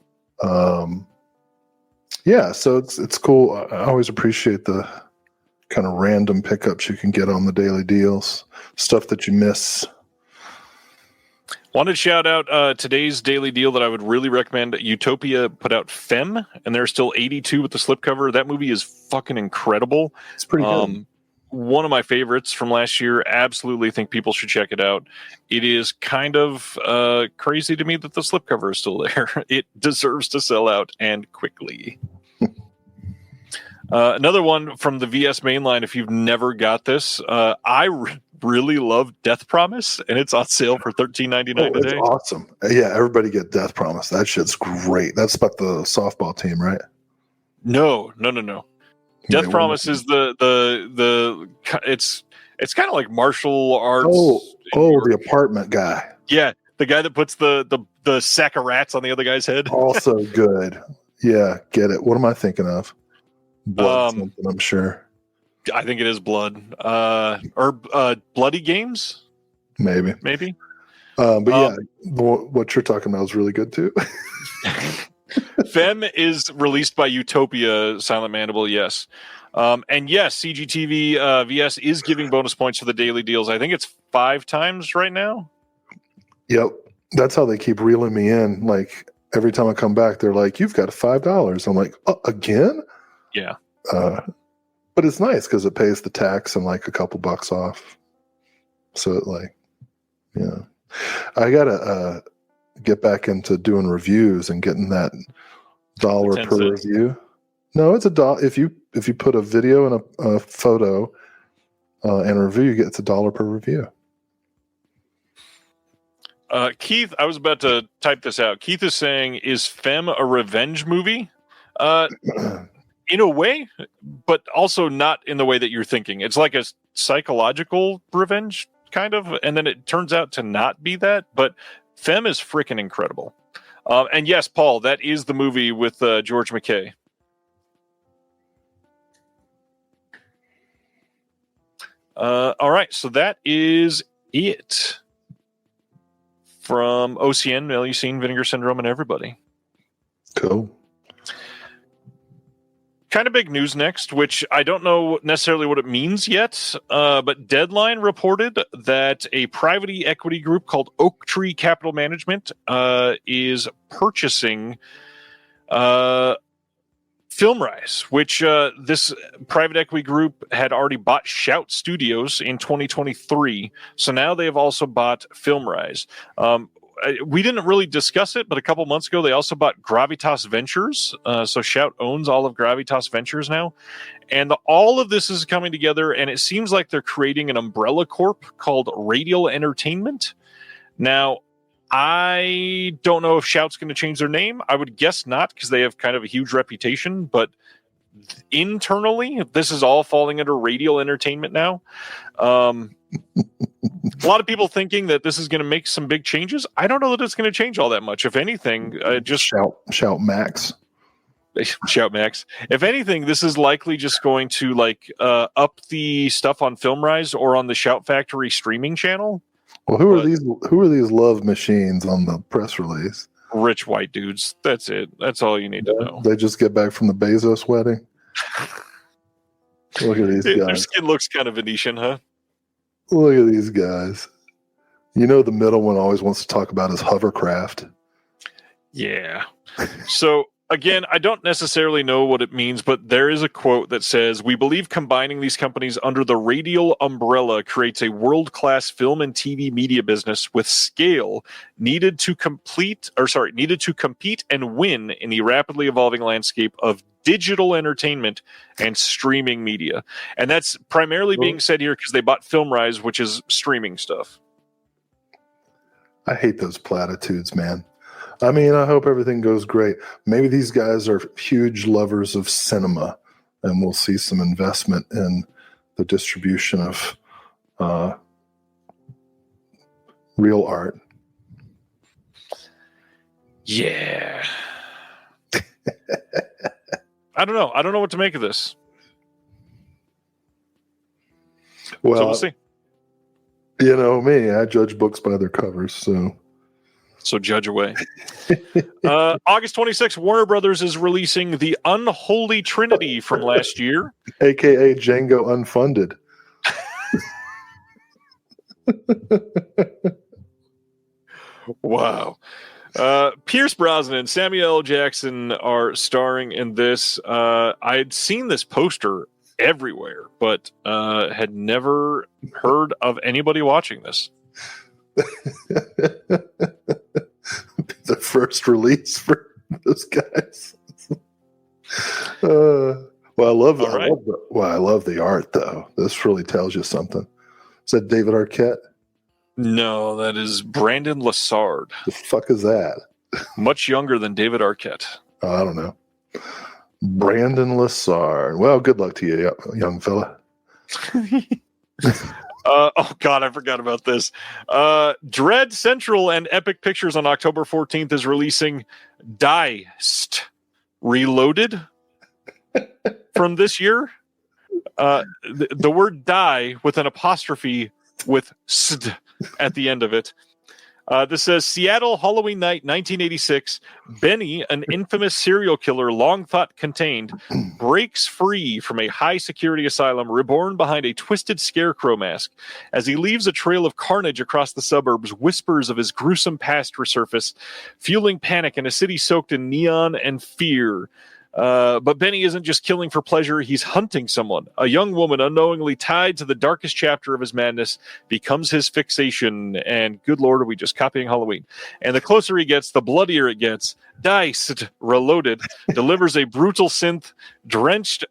Yeah, so it's cool. I always appreciate the kind of random pickups you can get on the daily deals, stuff that you miss. Wanted to shout out today's daily deal that I would really recommend. Utopia put out Femme, and they're still 82 with the slipcover. That movie is fucking incredible. It's pretty good. One of my favorites from last year. Absolutely think people should check it out. It is kind of crazy to me that the slipcover is still there. It deserves to sell out, and quickly. Another one from the VS mainline, if you've never got this, I really love Death Promise, and it's on sale for $13.99 today. It's awesome. Yeah, everybody get Death Promise. That shit's great. That's about the softball team, right? No. Death Promise is the it's kind of like martial arts. The apartment guy. Yeah, the guy that puts the sack of rats on the other guy's head. Also good. Yeah, get it. What am I thinking of? Blood something, I'm sure. I think it is Blood. Or Bloody Games? Maybe. But yeah, what you're talking about is really good too. Femme is released by Utopia Silent Mandible, yes. And yes, CGTV VS is giving bonus points for the daily deals. I think it's 5 times right now. Yep. That's how they keep reeling me in. Like every time I come back, they're like, "You've got $5." I'm like, again? Yeah. But it's nice because it pays the tax and like a couple bucks off. So it like, yeah. I gotta get back into doing reviews and getting that $1 per review. No, it's $1. If you put a video and a photo and a review, you get $1 per review. Keith, I was about to type this out. Keith is saying, "Is Femme a revenge movie?" In a way, but also not in the way that you're thinking. It's like a psychological revenge, kind of, and then it turns out to not be that. But Femme is freaking incredible. And yes, Paul, that is the movie with George McKay. All right, so that is it from OCN, Mill You've Seen, Vinegar Syndrome, and everybody. Cool. Kind of big news next, which I don't know necessarily what it means yet, but Deadline reported that a private equity group called Oak Tree Capital Management is purchasing FilmRise, which this private equity group had already bought Shout Studios in 2023. So now they have also bought FilmRise. we didn't really discuss it, but a couple months ago, they also bought Gravitas Ventures. So Shout owns all of Gravitas Ventures now. And all of this is coming together, and it seems like they're creating an umbrella corp called Radial Entertainment. Now, I don't know if Shout's going to change their name. I would guess not, because they have kind of a huge reputation, but internally, this is all falling under Radial Entertainment now. A lot of people thinking that this is going to make some big changes. I don't know that it's going to change all that much. If anything, just shout Max. Shout Max. If anything, this is likely just going to up the stuff on FilmRise or on the Shout Factory streaming channel. Well, who are these love machines on the press release? Rich white dudes. That's it. That's all you need to know. They just get back from the Bezos wedding. Look at these guys. Their skin looks kind of Venetian, huh? Look at these guys. You know, the middle one always wants to talk about his hovercraft. Yeah. So, again, I don't necessarily know what it means, but there is a quote that says, "We believe combining these companies under the Radial umbrella creates a world-class film and TV media business with scale needed to compete and win in the rapidly evolving landscape of digital entertainment and streaming media." And that's primarily being said here because they bought FilmRise, which is streaming stuff. I hate those platitudes, man. I mean, I hope everything goes great. Maybe these guys are huge lovers of cinema, and we'll see some investment in the distribution of real art. Yeah. I don't know. I don't know what to make of this. Well, so we'll see. You know me, I judge books by their covers, So judge away. August 26th, Warner Brothers is releasing The Unholy Trinity from last year. AKA Django Unfunded. Wow. Pierce Brosnan and Samuel L. Jackson are starring in this. I had seen this poster everywhere, but had never heard of anybody watching this. The first release for those guys. I love the art, though. This really tells you something. Is that David Arquette? No, that is Brandon Lassard. The fuck is that? Much younger than David Arquette. Oh, I don't know. Brandon Lassard. Well, good luck to you, young fella. Oh, God, I forgot about this. Dread Central and Epic Pictures on October 14th is releasing Diced Reloaded from this year. The word die with an apostrophe with sd at the end of it. This says, Seattle, Halloween night, 1986. Benny, an infamous serial killer long thought contained, breaks free from a high-security asylum reborn behind a twisted scarecrow mask. As he leaves a trail of carnage across the suburbs, whispers of his gruesome past resurface, fueling panic in a city soaked in neon and fear. But Benny isn't just killing for pleasure, he's hunting someone. A young woman unknowingly tied to the darkest chapter of his madness becomes his fixation, and good lord, are we just copying Halloween. And the closer he gets, the bloodier it gets. Diced Reloaded delivers a brutal synth drenched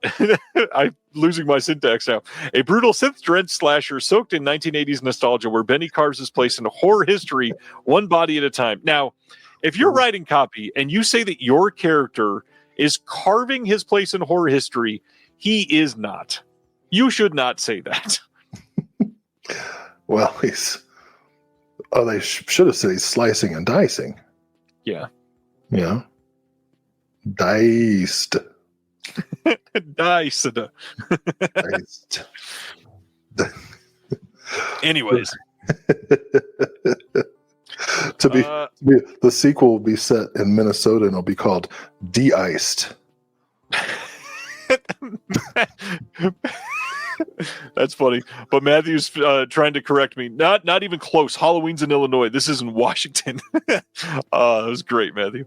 I'm losing my syntax now. A brutal synth drenched slasher soaked in 1980s nostalgia where Benny carves his place in horror history one body at a time. Now, if you're writing copy and you say that your character is carving his place in horror history, he is not. You should not say that. Well, they should have said he's slicing and dicing. Yeah. Yeah. Diced. Diced. Diced. Anyways. The sequel will be set in Minnesota and it'll be called De-Iced. That's funny. But Matthew's trying to correct me. Not even close. Halloween's in Illinois. This is in Washington. That was great, Matthew.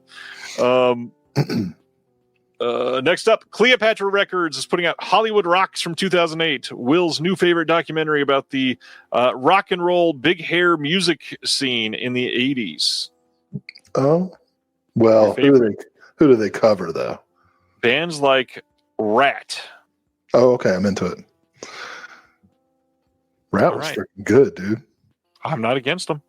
Next up, Cleopatra Records is putting out Hollywood Rocks from 2008, Will's new favorite documentary about the rock and roll big hair music scene in the 80s. Oh, well, who do they cover though? Bands like Rat. Oh, okay, I'm into it. Rat was freaking good, dude. I'm not against them.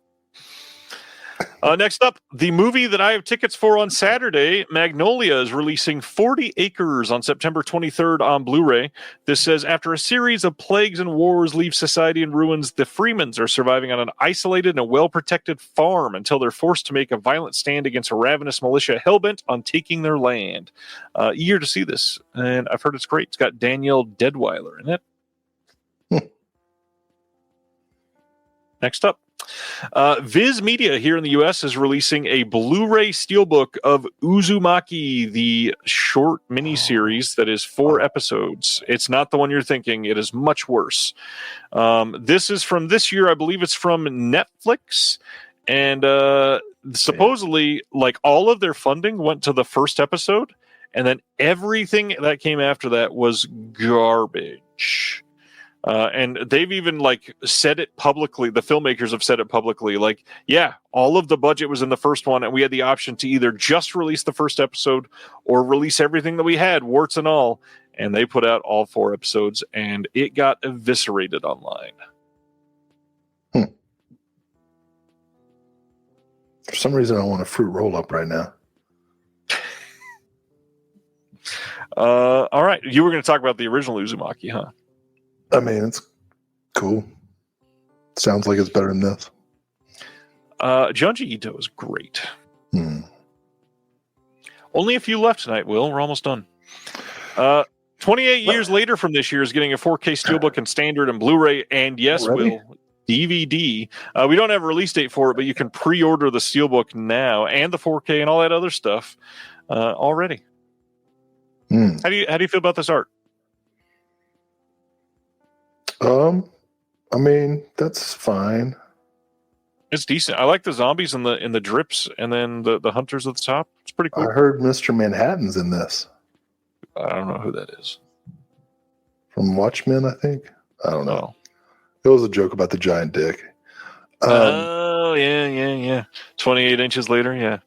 Next up, the movie that I have tickets for on Saturday, Magnolia, is releasing 40 Acres on September 23rd on Blu-ray. This says, after a series of plagues and wars leave society in ruins, the Freemans are surviving on an isolated and well-protected farm until they're forced to make a violent stand against a ravenous militia hellbent on taking their land. Eager to see this, and I've heard it's great. It's got Danielle Deadweiler in it. Next up, Viz Media here in the U.S. is releasing a Blu-ray steelbook of Uzumaki, the short miniseries that is 4 episodes. It's not the one you're thinking. It is much worse. This is from this year. I believe it's from Netflix. And supposedly, like, all of their funding went to the first episode. And then everything that came after that was garbage. And they've even said it publicly. The filmmakers have said it publicly. Like, yeah, all of the budget was in the first one, and we had the option to either just release the first episode or release everything that we had, warts and all. And they put out all 4 episodes, and it got eviscerated online. For some reason, I want a fruit roll up right now. All right, you were going to talk about the original Uzumaki, huh? I mean, it's cool. Sounds like it's better than this. Junji Ito is great. Only a few left tonight, Will. We're almost done. 28 years later from this year is getting a 4K Steelbook and Standard and Blu-ray, and yes, Will, DVD. We don't have a release date for it, but you can pre-order the Steelbook now and the 4K and all that other stuff already. How do you feel about this art? I mean, that's fine. It's decent. I like the zombies and the drips, and then the hunters at the top. It's pretty cool. I heard Mr. Manhattan's in this. I don't know who that is. From Watchmen, I think. I don't know. It was a joke about the giant dick. Yeah. 28 inches later, yeah.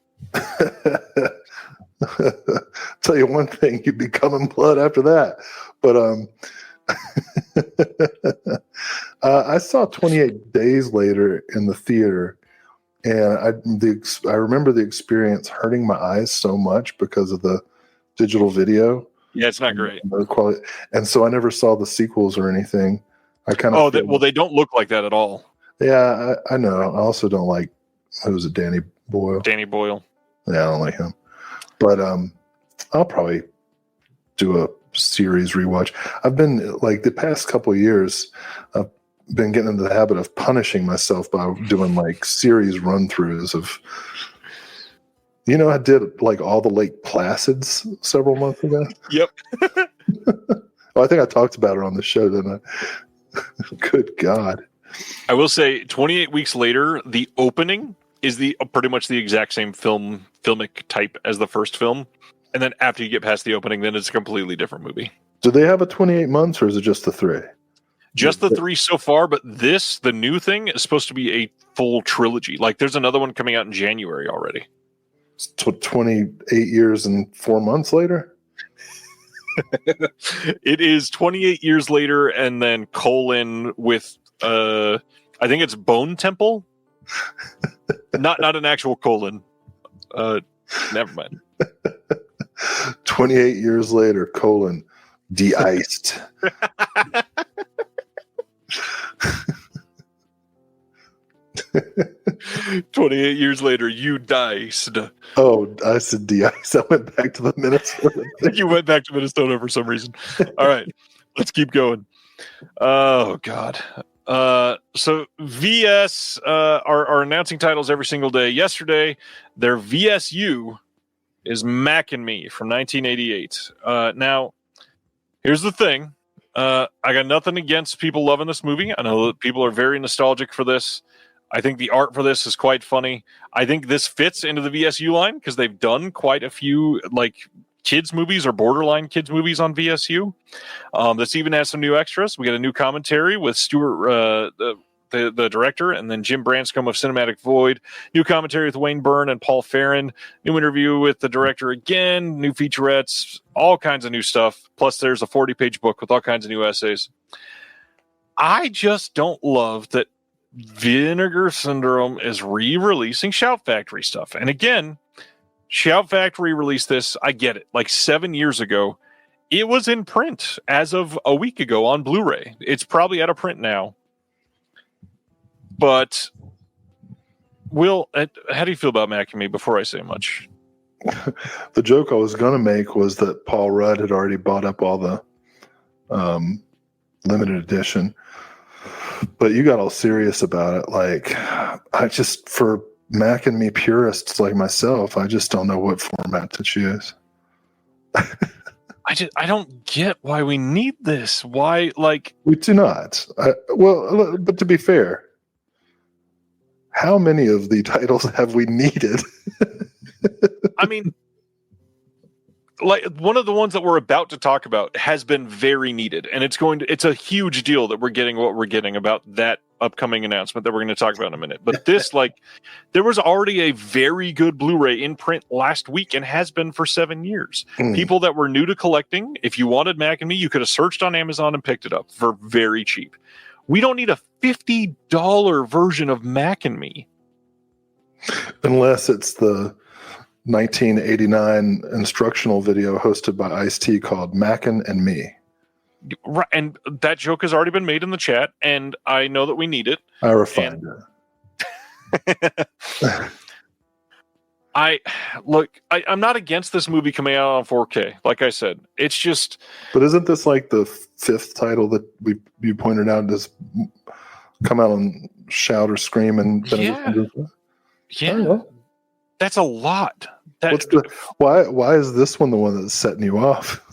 Tell you one thing, you'd be coming blood after that. But I saw 28 Days Later in the theater, and I remember the experience hurting my eyes so much because of the digital video. Yeah, it's not great. Quality. And so I never saw the sequels or anything. I kind of they don't look like that at all. Yeah, I know. I also don't like, who was it, Danny Boyle? Danny Boyle. Yeah, I don't like him. But I'll probably do a series rewatch. I've been, the past couple of years, I've been getting into the habit of punishing myself by doing series run-throughs of, I did all the Lake Placids several months ago. Yep. I think I talked about it on the show, didn't I? Good God. I will say 28 weeks later, the opening is pretty much the exact same filmic type as the first film. And then after you get past the opening, then it's a completely different movie. Do they have a 28 months or is it just the 3? Just the 3 so far, but the new thing, is supposed to be a full trilogy. There's another one coming out in January already. 28 years and 4 months later? It is 28 years later and then colon with, I think it's Bone Temple. not an actual colon. Never mind. 28 years later, colon, de-iced. 28 years later, you diced. Oh, I said de-iced. I went back to the Minnesota. You went back to Minnesota for some reason. All right, let's keep going. Oh, God. So VS are announcing titles every single day. Yesterday, their VSU is Mac and Me from 1988. Now, here's the thing. I got nothing against people loving this movie. I know that people are very nostalgic for this. I think the art for this is quite funny. I think this fits into the VSU line because they've done quite a few kids movies or borderline kids movies on VSU. This even has some new extras. We got a new commentary with Stuart the director, and then Jim Branscombe of Cinematic Void. New commentary with Wayne Byrne and Paul Farron. New interview with the director again. New featurettes. All kinds of new stuff. Plus, there's a 40-page book with all kinds of new essays. I just don't love that Vinegar Syndrome is re-releasing Shout Factory stuff. And again, Shout Factory released this, I get it, like 7 years ago. It was in print as of a week ago on Blu-ray. It's probably out of print now. But, Will, how do you feel about Mac and Me before I say much? The joke I was going to make was that Paul Rudd had already bought up all the limited edition. But you got all serious about it. Like, I just, for Mac and Me purists like myself, I just don't know what format to choose. I don't get why we need this. Why, like... We do not. Well, but to be fair, how many of the titles have we needed? I mean, like, one of the ones that we're about to talk about has been very needed, and it's a huge deal that we're getting what we're getting about that upcoming announcement that we're going to talk about in a minute. But this, like, there was already a very good Blu-ray in print last week and has been for 7 years. People that were new to collecting, if you wanted Mac and Me, you could have searched on Amazon and picked it up for very cheap. We don't need a $50 version of Mac and Me. Unless it's the 1989 instructional video hosted by Ice-T called Mackin' and Me. Right, and that joke has already been made in the chat, and I know that we need it. I refined it. I'm not against this movie coming out on 4K. Like I said, it's just. But isn't this like the fifth title that you pointed out does come out on Shout or Scream and yeah, that's a lot. Why is this one the one that's setting you off?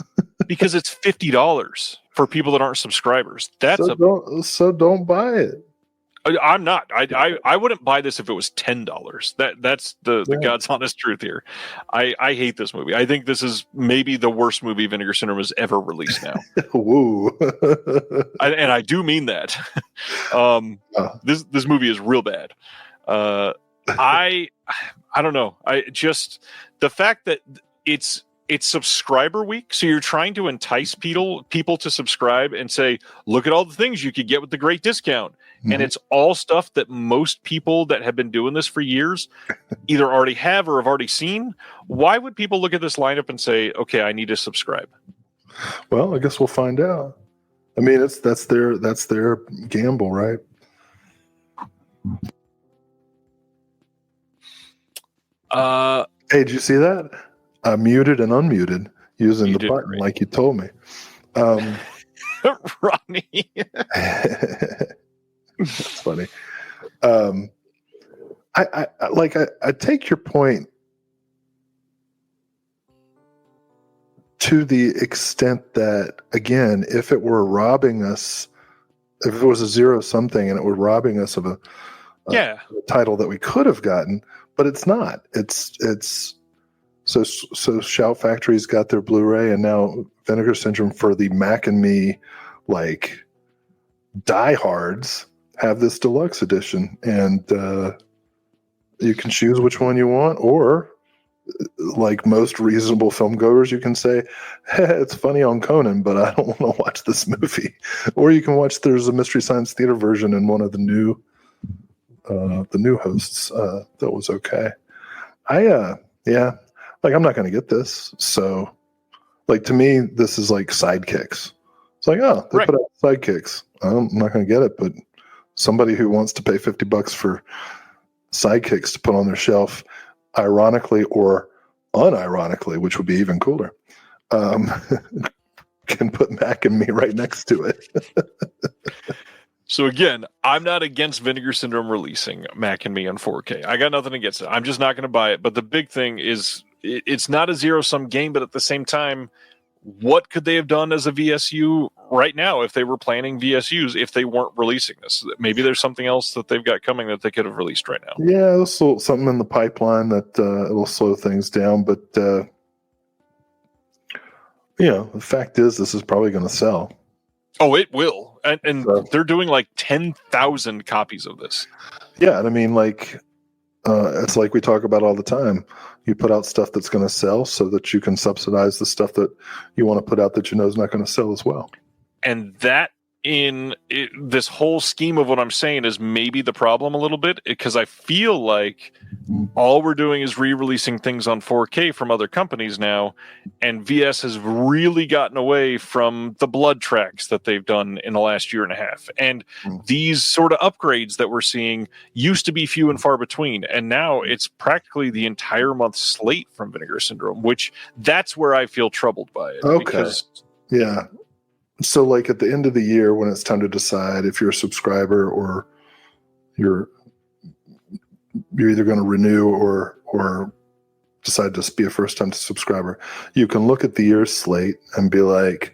Because it's $50 for people that aren't subscribers. So don't buy it. I'm not. I wouldn't buy this if it was $10. That's the God's honest truth here. I hate this movie. I think this is maybe the worst movie Vinegar Syndrome has ever released now. Woo. And I do mean that. This movie is real bad. I don't know. The fact that it's subscriber week, so you're trying to entice people to subscribe and say, look at all the things you could get with the great discount. Mm-hmm. And it's all stuff that most people that have been doing this for years either already have or have already seen. Why would people look at this lineup and say, okay, I need to subscribe? Well, I guess we'll find out. I mean, that's their gamble, right? Hey, did you see that? I muted and unmuted using the button great. Like you told me. Ronnie. That's funny. I take your point to the extent that, again, if it were robbing us, if it was a zero something and it were robbing us of a title that we could have gotten, but it's not. It's so Shout Factory's got their Blu-ray, and now Vinegar Syndrome for the Mac and Me, like, diehards have this deluxe edition, and you can choose which one you want, or like most reasonable film goers, you can say, hey, it's funny on Conan, but I don't want to watch this movie. Or you can watch, there's a Mystery Science Theater version and one of the new hosts that was okay. I'm not going to get this. So, like, to me, this is like Sidekicks. It's like, oh, they put out Sidekicks. I'm not going to get it, but somebody who wants to pay $50 for Sidekicks to put on their shelf, ironically or unironically, which would be even cooler, can put Mac and Me right next to it. So again, I'm not against Vinegar Syndrome releasing Mac and Me on 4K. I got nothing against it. I'm just not going to buy it. But the big thing is, it's not a zero-sum game, but at the same time, what could they have done as a VSU right now if they were planning VSUs if they weren't releasing this? Maybe there's something else that they've got coming that they could have released right now. Yeah, there's something in the pipeline that it'll slow things down. But, the fact is this is probably going to sell. Oh, it will. And So, they're doing like 10,000 copies of this. yeah, and I mean, like, it's like we talk about all the time. You put out stuff that's going to sell so that you can subsidize the stuff that you want to put out that you know is not going to sell as well. And that this whole scheme of what I'm saying is maybe the problem a little bit, because I feel like all we're doing is re-releasing things on 4K from other companies now, and VS has really gotten away from the blood tracks that they've done in the last year and a half. And these sort of upgrades that we're seeing used to be few and far between, and now it's practically the entire month slate from Vinegar Syndrome, which that's where I feel troubled by it. Okay. Because, yeah. So, like, at the end of the year, when it's time to decide if you're a subscriber or you're either going to renew or decide to be a first-time subscriber, you can look at the year's slate and be like,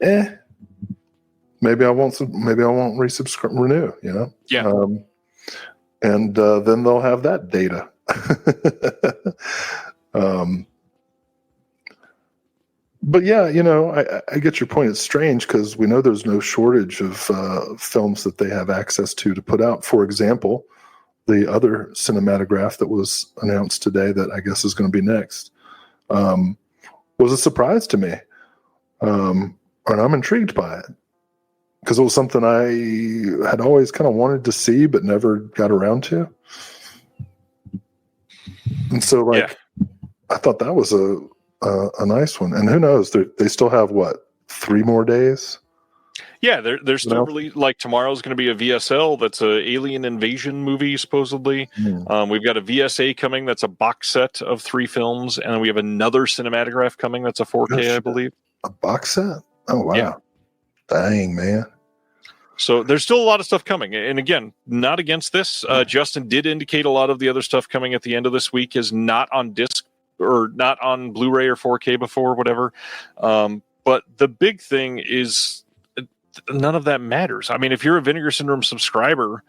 maybe I won't renew. You know? yeah. And then they'll have that data. But yeah, you know, I get your point. It's strange because we know there's no shortage of films that they have access to put out. For example, the other cinematograph that was announced today that I guess is going to be next was a surprise to me. And I'm intrigued by it because it was something I had always kind of wanted to see but never got around to. And so, like, I thought that was a nice one. And who knows, they still have 3 more days. Yeah, they're still really, like, tomorrow's going to be a VSL that's a alien invasion movie supposedly. We've got a VSA coming that's a box set of 3 films, and we have another cinematograph coming that's a 4K, I believe. A box set? Oh wow. Yeah. Dang, man. So there's still a lot of stuff coming. And again, not against this. Justin did indicate a lot of the other stuff coming at the end of this week is not on disc or not on Blu-ray or 4K before, whatever. But the big thing is none of that matters. I mean, if you're a Vinegar Syndrome subscriber,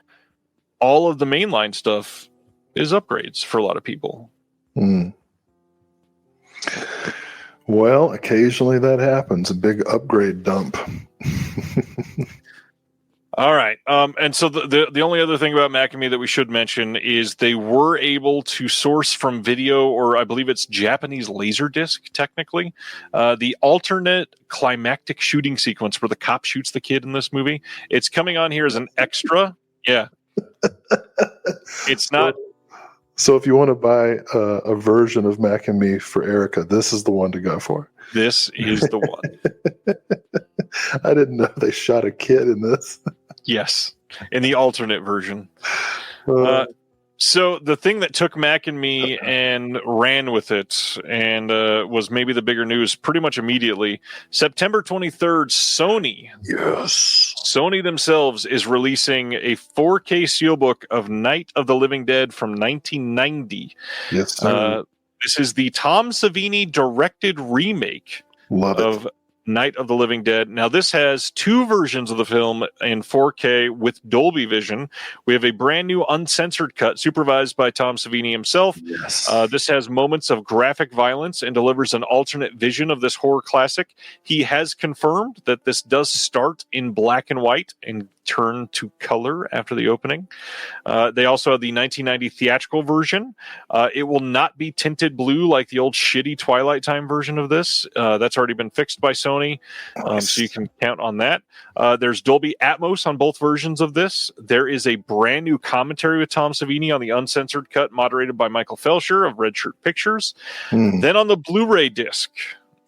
all of the mainline stuff is upgrades for a lot of people. Well, occasionally that happens. A big upgrade dump. All right. And so the only other thing about Mac and Me that we should mention is they were able to source from video, or I believe it's Japanese Laserdisc, technically, the alternate climactic shooting sequence where the cop shoots the kid in this movie. It's coming on here as an extra. Yeah. It's not. So if you want to buy a version of Mac and Me for Erica, this is the one to go for. This is the one. I didn't know they shot a kid in this. Yes, in the alternate version. So the thing that took Mac and Me and ran with it and was maybe the bigger news pretty much immediately, September 23rd, Sony themselves is releasing a 4K steelbook of Night of the Living Dead from 1990. Yes, sir. This is the Tom Savini directed remake of Night of the Living Dead. Now, this has 2 versions of the film in 4K with Dolby Vision. We have a brand new uncensored cut supervised by Tom Savini himself. Yes. This has moments of graphic violence and delivers an alternate vision of this horror classic. He has confirmed that this does start in black and white and turn to color after the opening. They also have the 1990 theatrical version. It will not be tinted blue like the old shitty Twilight Time version of this. That's already been fixed by Sony, so you can count on that. There's Dolby Atmos on both versions of this. There is a brand new commentary with Tom Savini on the uncensored cut, moderated by Michael Felsher of Red Shirt Pictures. Then on the Blu-ray disc,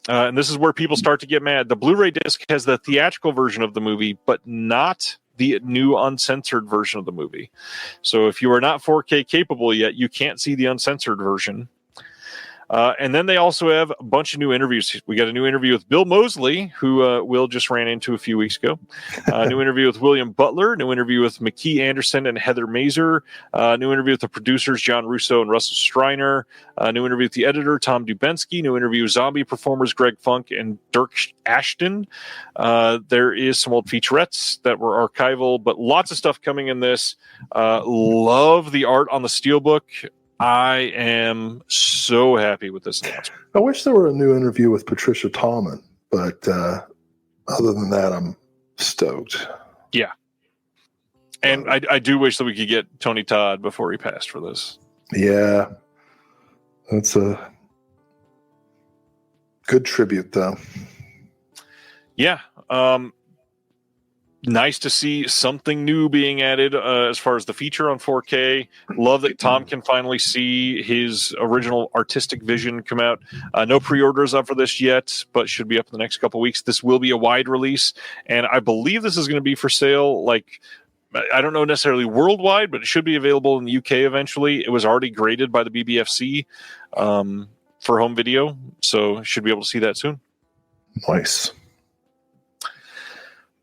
and this is where people start to get mad, the Blu-ray disc has the theatrical version of the movie, but not the new uncensored version of the movie. So if you are not 4K capable yet, you can't see the uncensored version. And then they also have a bunch of new interviews. We got a new interview with Bill Moseley, who Will just ran into a few weeks ago. New interview with William Butler. New interview with McKee Anderson and Heather Mazer. New interview with the producers, John Russo and Russell Striner. New interview with the editor, Tom Dubensky. New interview with zombie performers, Greg Funk and Dirk Ashton. There is some old featurettes that were archival, but lots of stuff coming in this. Love the art on the steelbook. I am so happy with this announcement. I wish there were a new interview with Patricia Tallman, but other than that, stoked. Yeah. And I do wish that we could get Tony Todd before he passed for this. Yeah. That's a good tribute, though. Yeah. Nice to see something new being added as far as the feature on 4K. Love that Tom can finally see his original artistic vision come out. No pre-orders up for this yet, but should be up in the next couple weeks. This will be a wide release, and I believe this is going to be for sale, like, I don't know necessarily worldwide, but it should be available in the UK eventually. It was already graded by the BBFC for home video, so should be able to see that soon. Nice.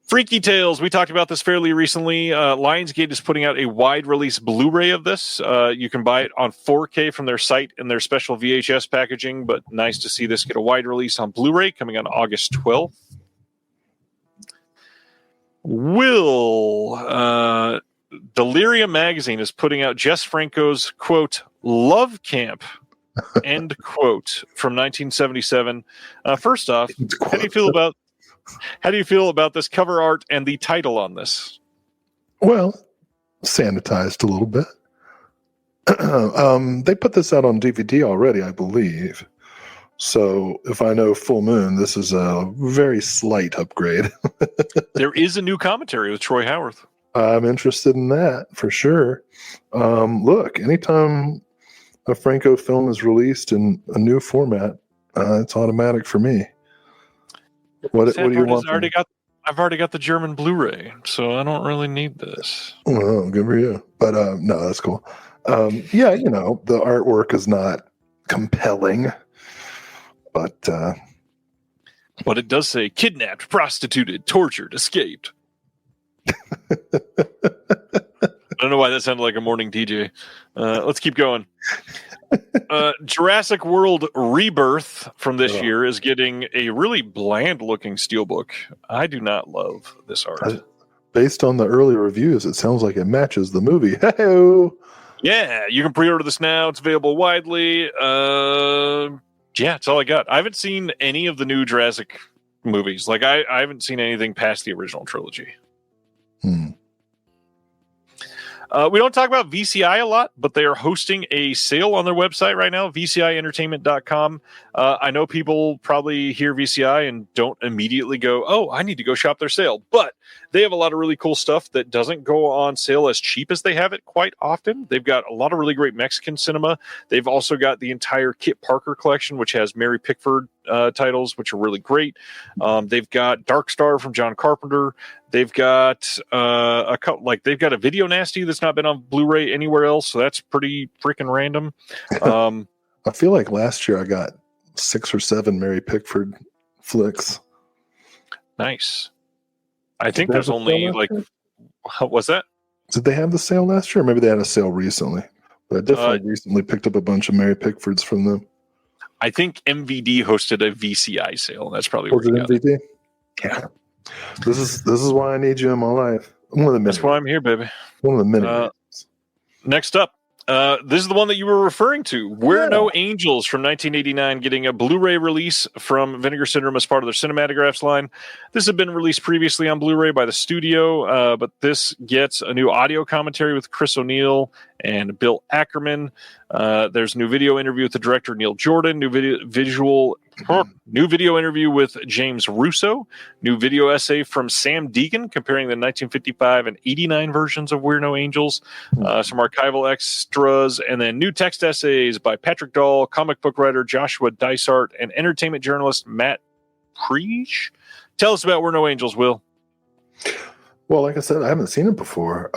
Freaky Tales, we talked about this fairly recently. Lionsgate is putting out a wide release Blu-ray of this. You can buy it on 4K from their site in their special VHS packaging, but nice to see this get a wide release on Blu-ray coming on August 12th. Delirium Magazine is putting out Jess Franco's, quote, Love Camp, end quote, from 1977. First off, how do you feel about this cover art and the title on this? Well, sanitized a little bit. They put this out on DVD already, I believe. So if I know Full Moon, this is a very slight upgrade. There is a new commentary with Troy Howarth. I'm interested in that for sure. Look, anytime a Franco film is released in a new format, it's automatic for me. What do you want? I've already got the German Blu-ray, so I don't really need this. Well, good for you. But no, that's cool. Yeah, the artwork is not compelling, but it does say kidnapped, prostituted, tortured, escaped. I don't know why that sounded like a morning DJ. Let's keep going. Jurassic World Rebirth from this year is getting a really bland-looking steelbook. I do not love this art. Based on the early reviews, it sounds like it matches the movie. Hey-o! Yeah, you can pre-order this now. It's available widely. Yeah, that's all I got. I haven't seen any of the new Jurassic movies. Like, I haven't seen anything past the original trilogy. We don't talk about VCI a lot, but they are hosting a sale on their website right now, vcientertainment.com. I know people probably hear VCI and don't immediately go, oh, I need to go shop their sale. But they have a lot of really cool stuff that doesn't go on sale as cheap as they have it quite often. They've got a lot of really great Mexican cinema. They've also got the entire Kit Parker collection, which has Mary Pickford titles, which are really great. They've got Dark Star from John Carpenter. They've got they've got a Video Nasty that's not been on Blu-ray anywhere else, so that's pretty freaking random. I feel like last year I got 6 or 7 Mary Pickford flicks. Nice. I think there's only what's that? Did they have the sale last year? Or maybe they had a sale recently. But I definitely recently picked up a bunch of Mary Pickfords from them. I think MVD hosted a VCI sale. That's probably where you got it. MVD? Yeah. This is why I need you in my life. That's why I'm here, baby. One of the many. Next up, this is the one that you were referring to. We're No Angels from 1989 getting a Blu-ray release from Vinegar Syndrome as part of their Cinematographs line. This had been released previously on Blu-ray by the studio, but this gets a new audio commentary with Chris O'Neill and Bill Ackerman. There's a new video interview with the director Neil Jordan, new video interview with James Russo, new video essay from Sam Deegan comparing the 1955 and 89 versions of We're No Angels, some archival extras, and then new text essays by Patrick Dahl, comic book writer Joshua Dysart, and entertainment journalist Matt Preach. Tell us about We're No Angels, Will. Well, like I said, I haven't seen it before.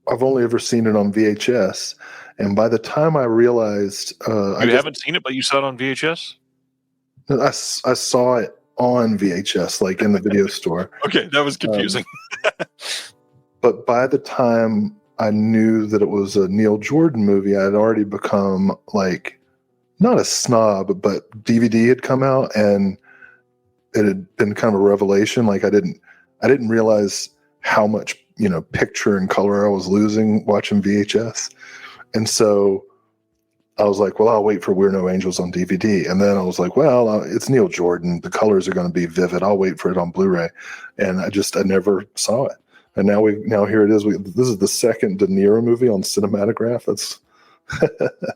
I've only ever seen it on VHS. And by the time I realized... you haven't seen it, but you saw it on VHS? I saw it on VHS, like in the video store. Okay, that was confusing. But by the time I knew that it was a Neil Jordan movie, I had already become like, not a snob, but DVD had come out and it had been kind of a revelation. Like I didn't realize how much, picture and color I was losing watching VHS. And so I was like, well, I'll wait for We're No Angels on DVD. And then I was like, well, it's Neil Jordan. The colors are going to be vivid. I'll wait for it on Blu-ray. And I never saw it. And now here it is. This is the second De Niro movie on Cinematograph.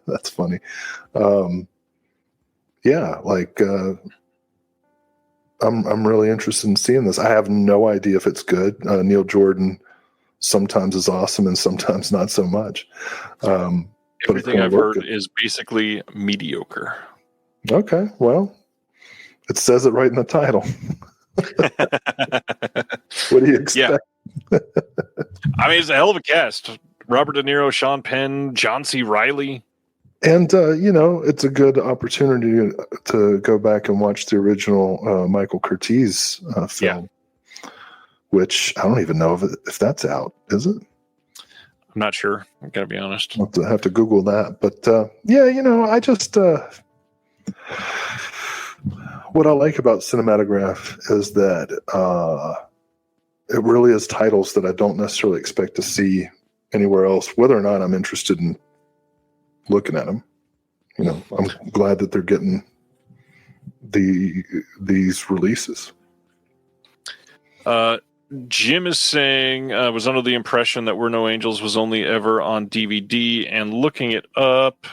That's funny. I'm really interested in seeing this. I have no idea if it's good. Neil Jordan sometimes is awesome and sometimes not so much. Everything I've heard is basically mediocre. Okay, well, it says it right in the title. What do you expect? Yeah. I mean, it's a hell of a cast. Robert De Niro, Sean Penn, John C. Reilly. And, it's a good opportunity to go back and watch the original Michael Curtiz film, which I don't even know if that's out. Is it? I'm not sure. I gotta be honest. I'll have to Google that. But I just what I like about Cinematograph is that it really is titles that I don't necessarily expect to see anywhere else, whether or not I'm interested in looking at them. I'm glad that they're getting these releases. Jim is saying, was under the impression that We're No Angels was only ever on DVD, and looking it up,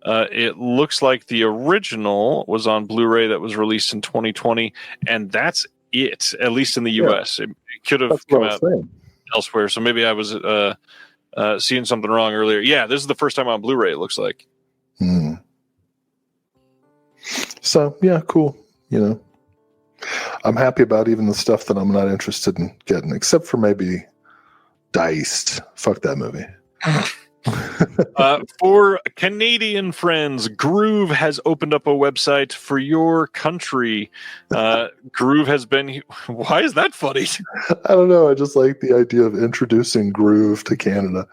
it looks like the original was on Blu-ray that was released in 2020, and that's it, at least in the U.S. It could have come out elsewhere, so maybe I was seeing something wrong earlier. Yeah, this is the first time on Blu-ray, it looks like. So, yeah, cool. I'm happy about even the stuff that I'm not interested in getting, except for maybe Diced. Fuck that movie. For Canadian friends, Groove has opened up a website for your country. Groove has been... Why is that funny? I don't know. I just like the idea of introducing Groove to Canada.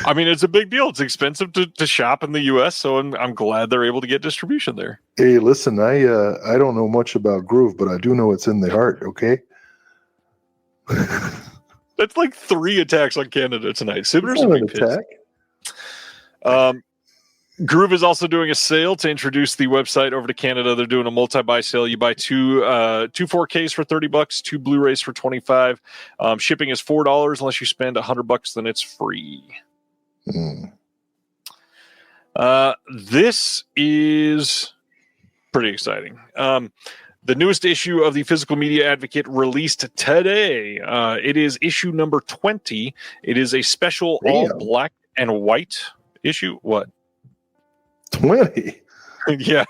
I mean, it's a big deal. It's expensive to shop in the U.S., so I'm glad they're able to get distribution there. Hey, listen, I don't know much about Groove, but I do know it's in the heart, okay? That's like 3 attacks on Canada tonight. Sibner's a big attack. Groove is also doing a sale to introduce the website over to Canada. They're doing a multi-buy sale. You buy two 4Ks for $30, 2 Blu-rays for $25. Shipping is $4 unless you spend $100. Then it's free. This is pretty exciting. The newest issue of the Physical Media Advocate released today. It is issue number 20. It is a special all black and white issue. What? 20? Yeah.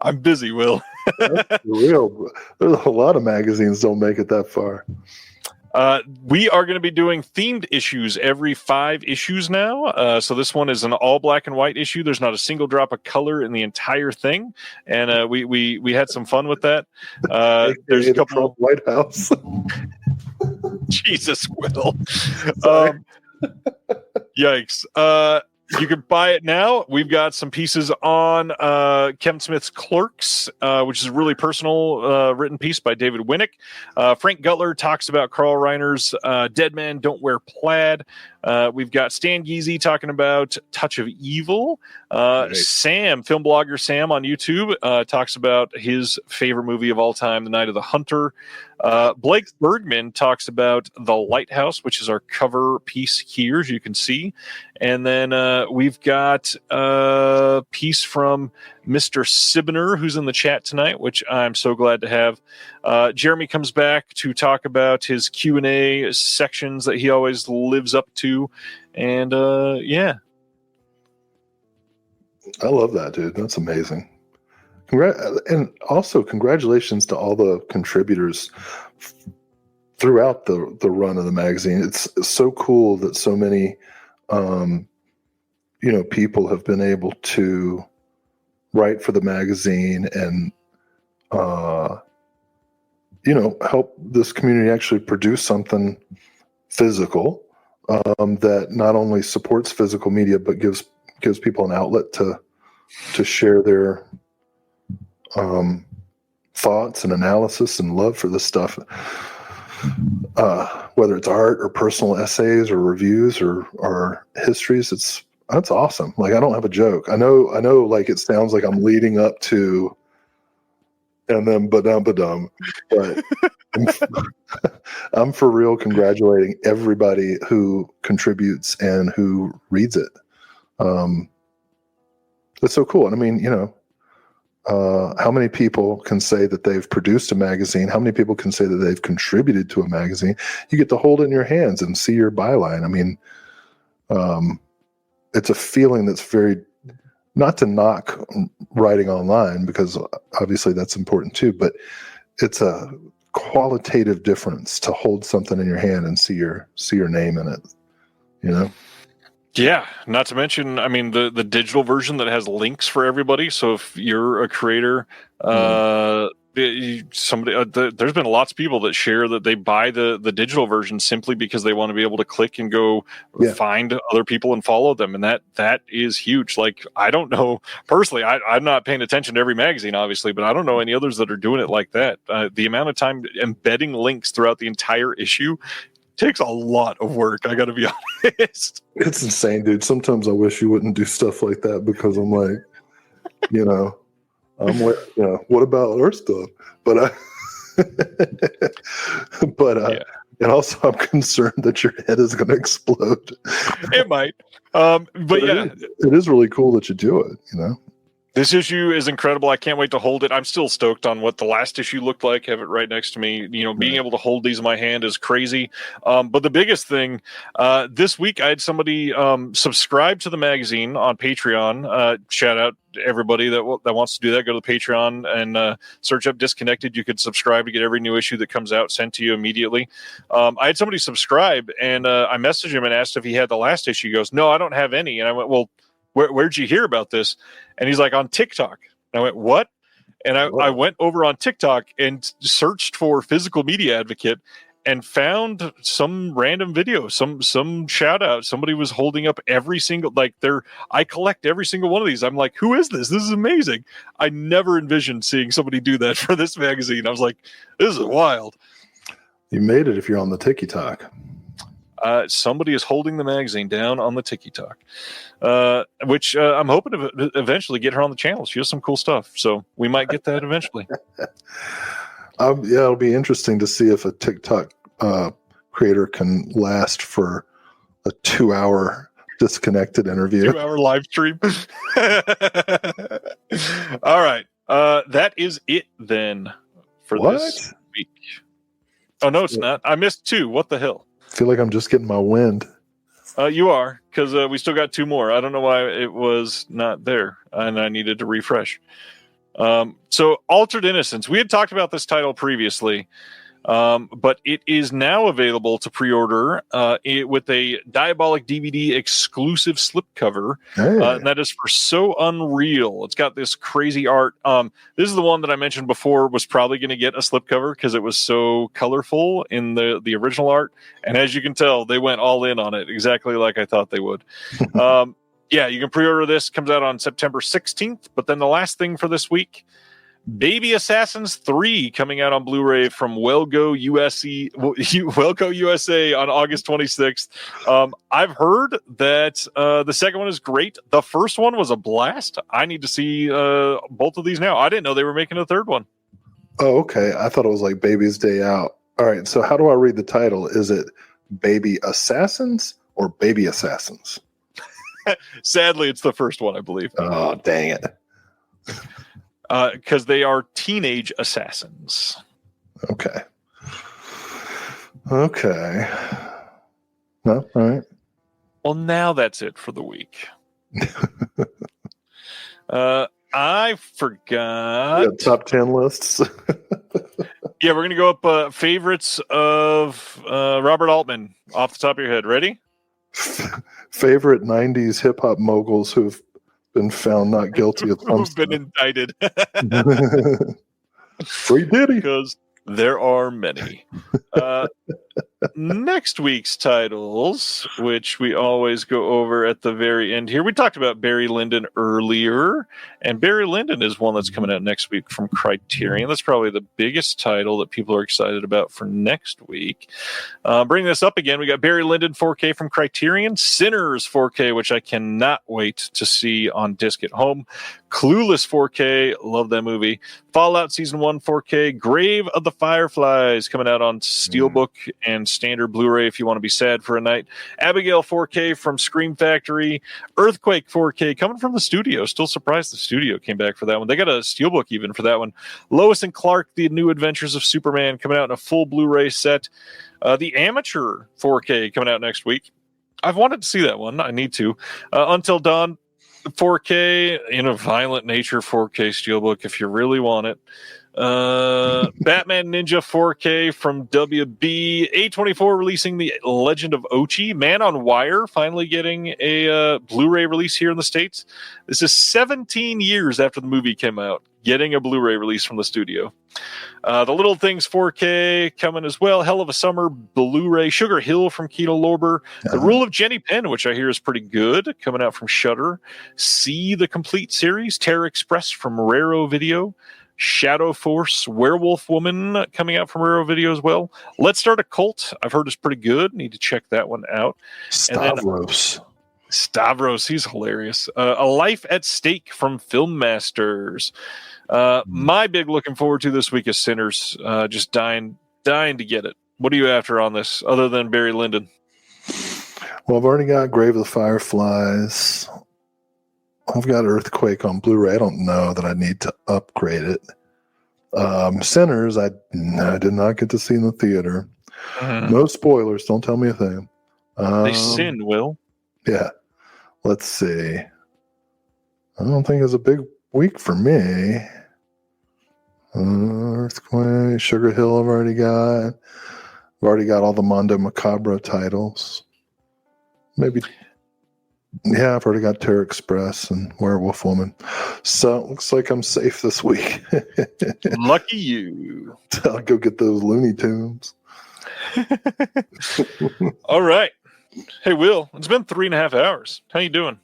I'm busy, Will. That's real. There's a lot of magazines don't make it that far. We are going to be doing themed issues every 5 issues now. So this one is an all black and white issue. There's not a single drop of color in the entire thing. And we had some fun with that. There's a couple White House. Jesus, Will. Yikes. You can buy it now. We've got some pieces on Kevin Smith's Clerks, which is a really personal written piece by David Winnick. Frank Gutler talks about Carl Reiner's Dead Men Don't Wear Plaid. We've got Stan Geezy talking about Touch of Evil. Sam, film blogger Sam on YouTube, talks about his favorite movie of all time, The Night of the Hunter. Blake Bergman talks about The Lighthouse, which is our cover piece here, as you can see. And then we've got a piece from Mr. Sibner, who's in the chat tonight, which I'm so glad to have. Jeremy comes back to talk about his Q&A sections that he always lives up to. And, yeah. I love that, dude. That's amazing. And also, congratulations to all the contributors throughout the run of the magazine. It's so cool that so many, people have been able to write for the magazine and, help this community actually produce something physical that not only supports physical media but gives people an outlet to share their thoughts and analysis and love for this stuff, whether it's art or personal essays or reviews or histories. That's awesome. Like, I don't have a joke. I know, like, it sounds like I'm leading up to, and then ba-dum, but I'm for real congratulating everybody who contributes and who reads it. That's so cool. And I mean, how many people can say that they've produced a magazine? How many people can say that they've contributed to a magazine? You get to hold it in your hands and see your byline. I mean, it's a feeling that's very, not to knock writing online, because obviously that's important too, but it's a qualitative difference to hold something in your hand and see your name in it, Yeah, not to mention, I mean, the digital version that has links for everybody. So if you're a creator, there's been lots of people that share that they buy the digital version simply because they want to be able to click and go find other people and follow them. And that is huge. Like, I don't know personally, I'm not paying attention to every magazine, obviously, but I don't know any others that are doing it like that. The amount of time embedding links throughout the entire issue takes a lot of work. I got to be honest. It's insane, dude. Sometimes I wish you wouldn't do stuff like that, because I'm like, I'm like, what about our stuff? But and also I'm concerned that your head is going to explode. It might. But it is really cool that you do it, This issue is incredible. I can't wait to hold it. I'm still stoked on what the last issue looked like. Have it right next to me. Being able to hold these in my hand is crazy. But the biggest thing, this week I had somebody subscribe to the magazine on Patreon. Shout out to everybody that wants to do that. Go to the Patreon and search up Disconnected. You could subscribe to get every new issue that comes out sent to you immediately. I had somebody subscribe, and I messaged him and asked if he had the last issue. He goes, "No, I don't have any." And I went, "Well, where'd you hear about this?" And he's like, "On TikTok." And I went, "What?" And I went over on TikTok and searched for Physical Media Advocate and found some random video, some shout out. Somebody was holding up every single, I collect every single one of these. I'm like, who is this? This is amazing. I never envisioned seeing somebody do that for this magazine. I was like, this is wild. You made it if you're on the TikTok. Somebody is holding the magazine down on the TikTok, which I'm hoping to eventually get her on the channel. She has some cool stuff, so we might get that eventually. It'll be interesting to see if a TikTok creator can last for a 2-hour Disconnected interview. 2-hour live stream. All right. That is it then for this week. Oh, no, it's not. I missed 2. What the hell? I feel like I'm just getting my wind. You are, because we still got 2 more. I don't know why it was not there, and I needed to refresh. So, Altered Innocence. We had talked about this title previously, but it is now available to pre-order with a Diabolic DVD exclusive slipcover. And that is for So Unreal. It's got this crazy art. This is the one that I mentioned before was probably going to get a slipcover because it was so colorful in the original art. And as you can tell, they went all in on it, exactly like I thought they would. Yeah, you can pre-order this. Comes out on September 16th. But then the last thing for this week, Baby Assassins 3 coming out on Blu-ray from Welgo USA on August 26th. I've heard that the second one is great. The first one was a blast. I need to see both of these now. I didn't know they were making a third one. Oh, okay. I thought it was like Baby's Day Out. All right, so how do I read the title? Is it Baby Assassins or Baby Assassins? Sadly, it's the first one, I believe. Oh, dang it. Because they are teenage assassins. Okay. No, all right. Well, now that's it for the week. I forgot. Yeah, top 10 lists. Yeah, we're going to go up favorites of Robert Altman off the top of your head. Ready? Favorite 90s hip-hop moguls who've been found not guilty of who've been indicted. Free Diddy. Because there are many. next week's titles, which we always go over at the very end here. We talked about Barry Lyndon earlier, and Barry Lyndon is one that's coming out next week from Criterion. That's probably the biggest title that people are excited about for next week. Bring this up again, we got Barry Lyndon 4K from Criterion, Sinners 4K, which I cannot wait to see on disc at home, Clueless 4K, love that movie, Fallout Season 1 4K, Grave of the Fireflies coming out on Steelbook and standard Blu-ray if you want to be sad for a night, Abigail 4K from Scream Factory, Earthquake 4K coming from the studio. Still surprised the studio came back for that one. They got a Steelbook even for that one. Lois and Clark, The New Adventures of Superman coming out in a full Blu-ray set. The Amateur 4K coming out next week. I've wanted to see that one. I need to. Until Dawn 4K in a violent nature 4K Steelbook if you really want it. Batman Ninja 4K from WB. A24 releasing The Legend of Ochi. Man on Wire finally getting a Blu-ray release here in the States. This is 17 years after the movie came out, getting a Blu-ray release from the studio. The Little Things 4K coming as well. Hell of a Summer Blu-ray. Sugar Hill from Kino Lorber. The Rule of Jenny Penn, which I hear is pretty good, coming out from Shudder. See the Complete Series. Terror Express from Raro Video. Shadow Force Werewolf Woman coming out from Raro Video as well. Let's Start a Cult. I've heard it's pretty good. Need to check that one out. Stavros. Stavros, he's hilarious. A Life at Stake from Film Masters. My big looking forward to this week is Sinners. Just dying to get it. What are you after on this, other than Barry Lyndon? Well, I've already got Grave of the Fireflies. I've got Earthquake on Blu-ray. I don't know that I need to upgrade it. Sinners, I did not get to see in the theater. No spoilers. Don't tell me a thing. They sin, Will. Yeah. Let's see. I don't think it's a big week for me. Earthquake, Sugar Hill I've already got. I've already got all the Mondo Macabro titles. Maybe... Yeah, I've already got Terror Express and Werewolf Woman. So it looks like I'm safe this week. Lucky you. I'll go get those Looney Tunes. All right. Hey, Will, it's been 3.5 hours. How you doing?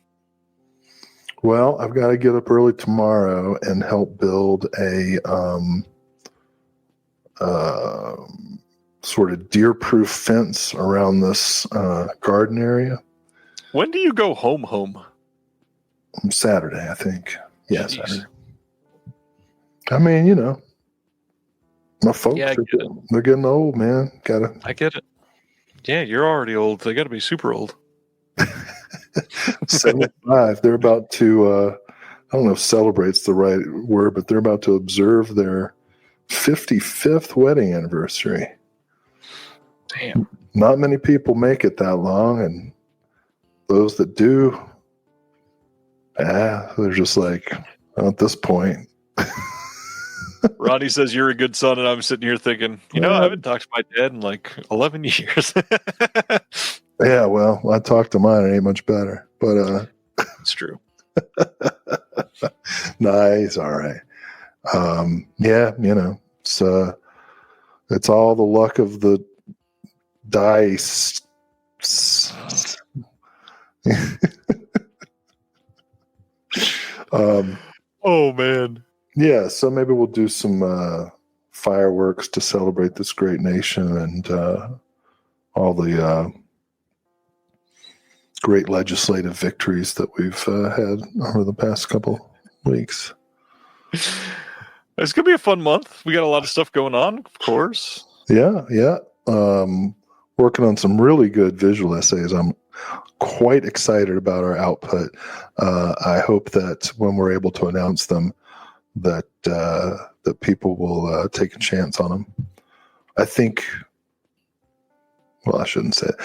Well, I've got to get up early tomorrow and help build a sort of deer-proof fence around this garden area. When do you go home? Saturday, I think. Yeah, Jeez. Saturday. I mean, you know, my folks, they're getting old, man. I get it. Yeah, you're already old. They got to be super old. 75. They're about to, I don't know if celebrate's the right word, but they're about to observe their 55th wedding anniversary. Damn. Not many people make it that long, and those that do, they're just like, at this point. Ronnie says you're a good son, and I'm sitting here thinking, I haven't talked to my dad in like 11 years. Yeah, well, I talked to mine. It ain't much better, but it's true. Nice, all right. Yeah, it's all the luck of the dice. Oh man. Yeah, so maybe we'll do some fireworks to celebrate this great nation and all the great legislative victories that we've had over the past couple weeks. It's gonna be a fun month. We got a lot of stuff going on, of course. Yeah. Working on some really good visual essays. I'm quite excited about our output. I hope that when we're able to announce them, that people will take a chance on them. I think, well, I shouldn't say it.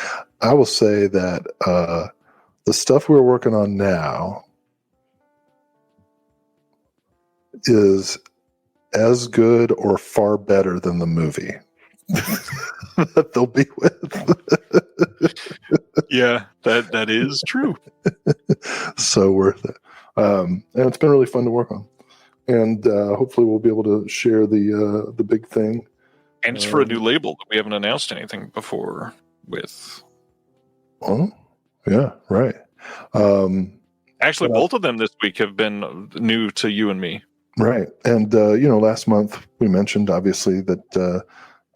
I will say that the stuff we're working on now is as good or far better than the movie that they'll be with. Yeah, that is true. So worth it. And it's been really fun to work on. And hopefully we'll be able to share the big thing And it's for a new label that we haven't announced anything before with. Oh, yeah, right. Actually, both of them this week have been new to you and me. Right. And, last month we mentioned, obviously, that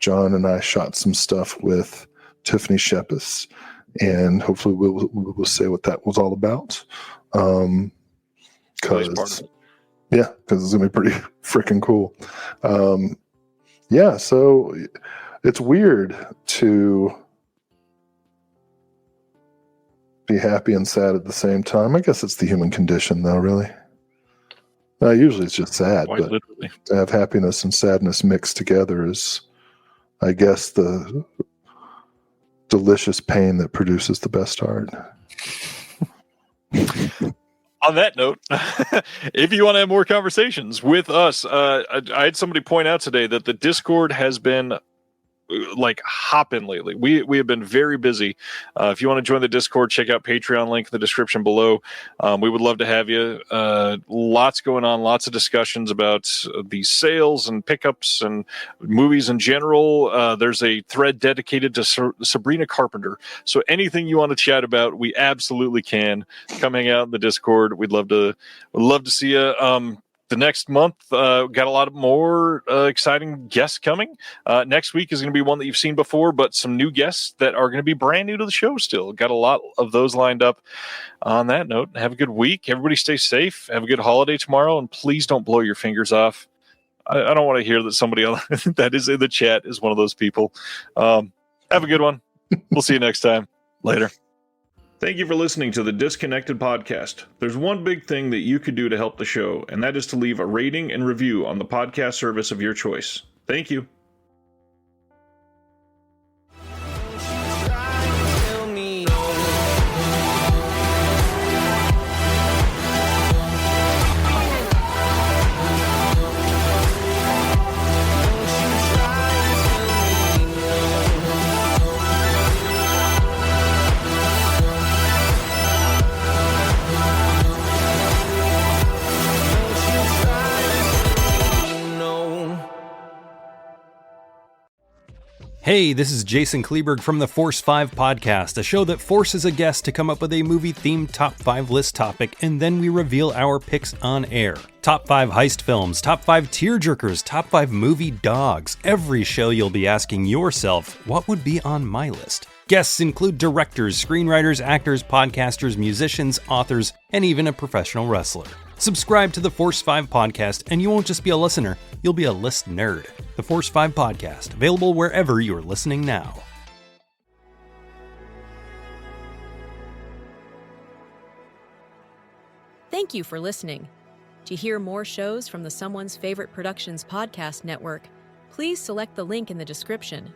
John and I shot some stuff with Tiffany Shepis, and hopefully we'll say what that was all about. Because it's going to be pretty freaking cool. So it's weird to be happy and sad at the same time. I guess it's the human condition, though, really. Usually it's just sad, Quite but literally. to have happiness and sadness mixed together is, I guess, the delicious pain that produces the best art. On that note, if you want to have more conversations with us, I had somebody point out today that the Discord has been hopping lately. We have been very busy. If you want to join the Discord, check out Patreon, link in the description below. We would love to have you. Lots going on, lots of discussions about these sales and pickups and movies in general. There's a thread dedicated to Sabrina Carpenter. So anything you want to chat about, we absolutely can. Come hang out in the Discord. We'd love to see you. The next month, got a lot of more exciting guests coming. Next week is going to be one that you've seen before, but some new guests that are going to be brand new to the show still. Got a lot of those lined up. On that note, have a good week. Everybody stay safe. Have a good holiday tomorrow, and please don't blow your fingers off. I don't want to hear that somebody else that is in the chat is one of those people. Have a good one. We'll see you next time. Later. Thank you for listening to the Disconnected Podcast. There's one big thing that you could do to help the show, and that is to leave a rating and review on the podcast service of your choice. Thank you. Hey, this is Jason Kleberg from the Force 5 podcast, a show that forces a guest to come up with a movie-themed top 5 list topic, and then we reveal our picks on air. Top 5 heist films, top 5 tearjerkers, top 5 movie dogs. Every show you'll be asking yourself, what would be on my list? Guests include directors, screenwriters, actors, podcasters, musicians, authors, and even a professional wrestler. Subscribe to the Force 5 podcast, and you won't just be a listener, you'll be a list nerd. The Force 5 podcast, available wherever you're listening now. Thank you for listening. To hear more shows from the Someone's Favorite Productions podcast network, please select the link in the description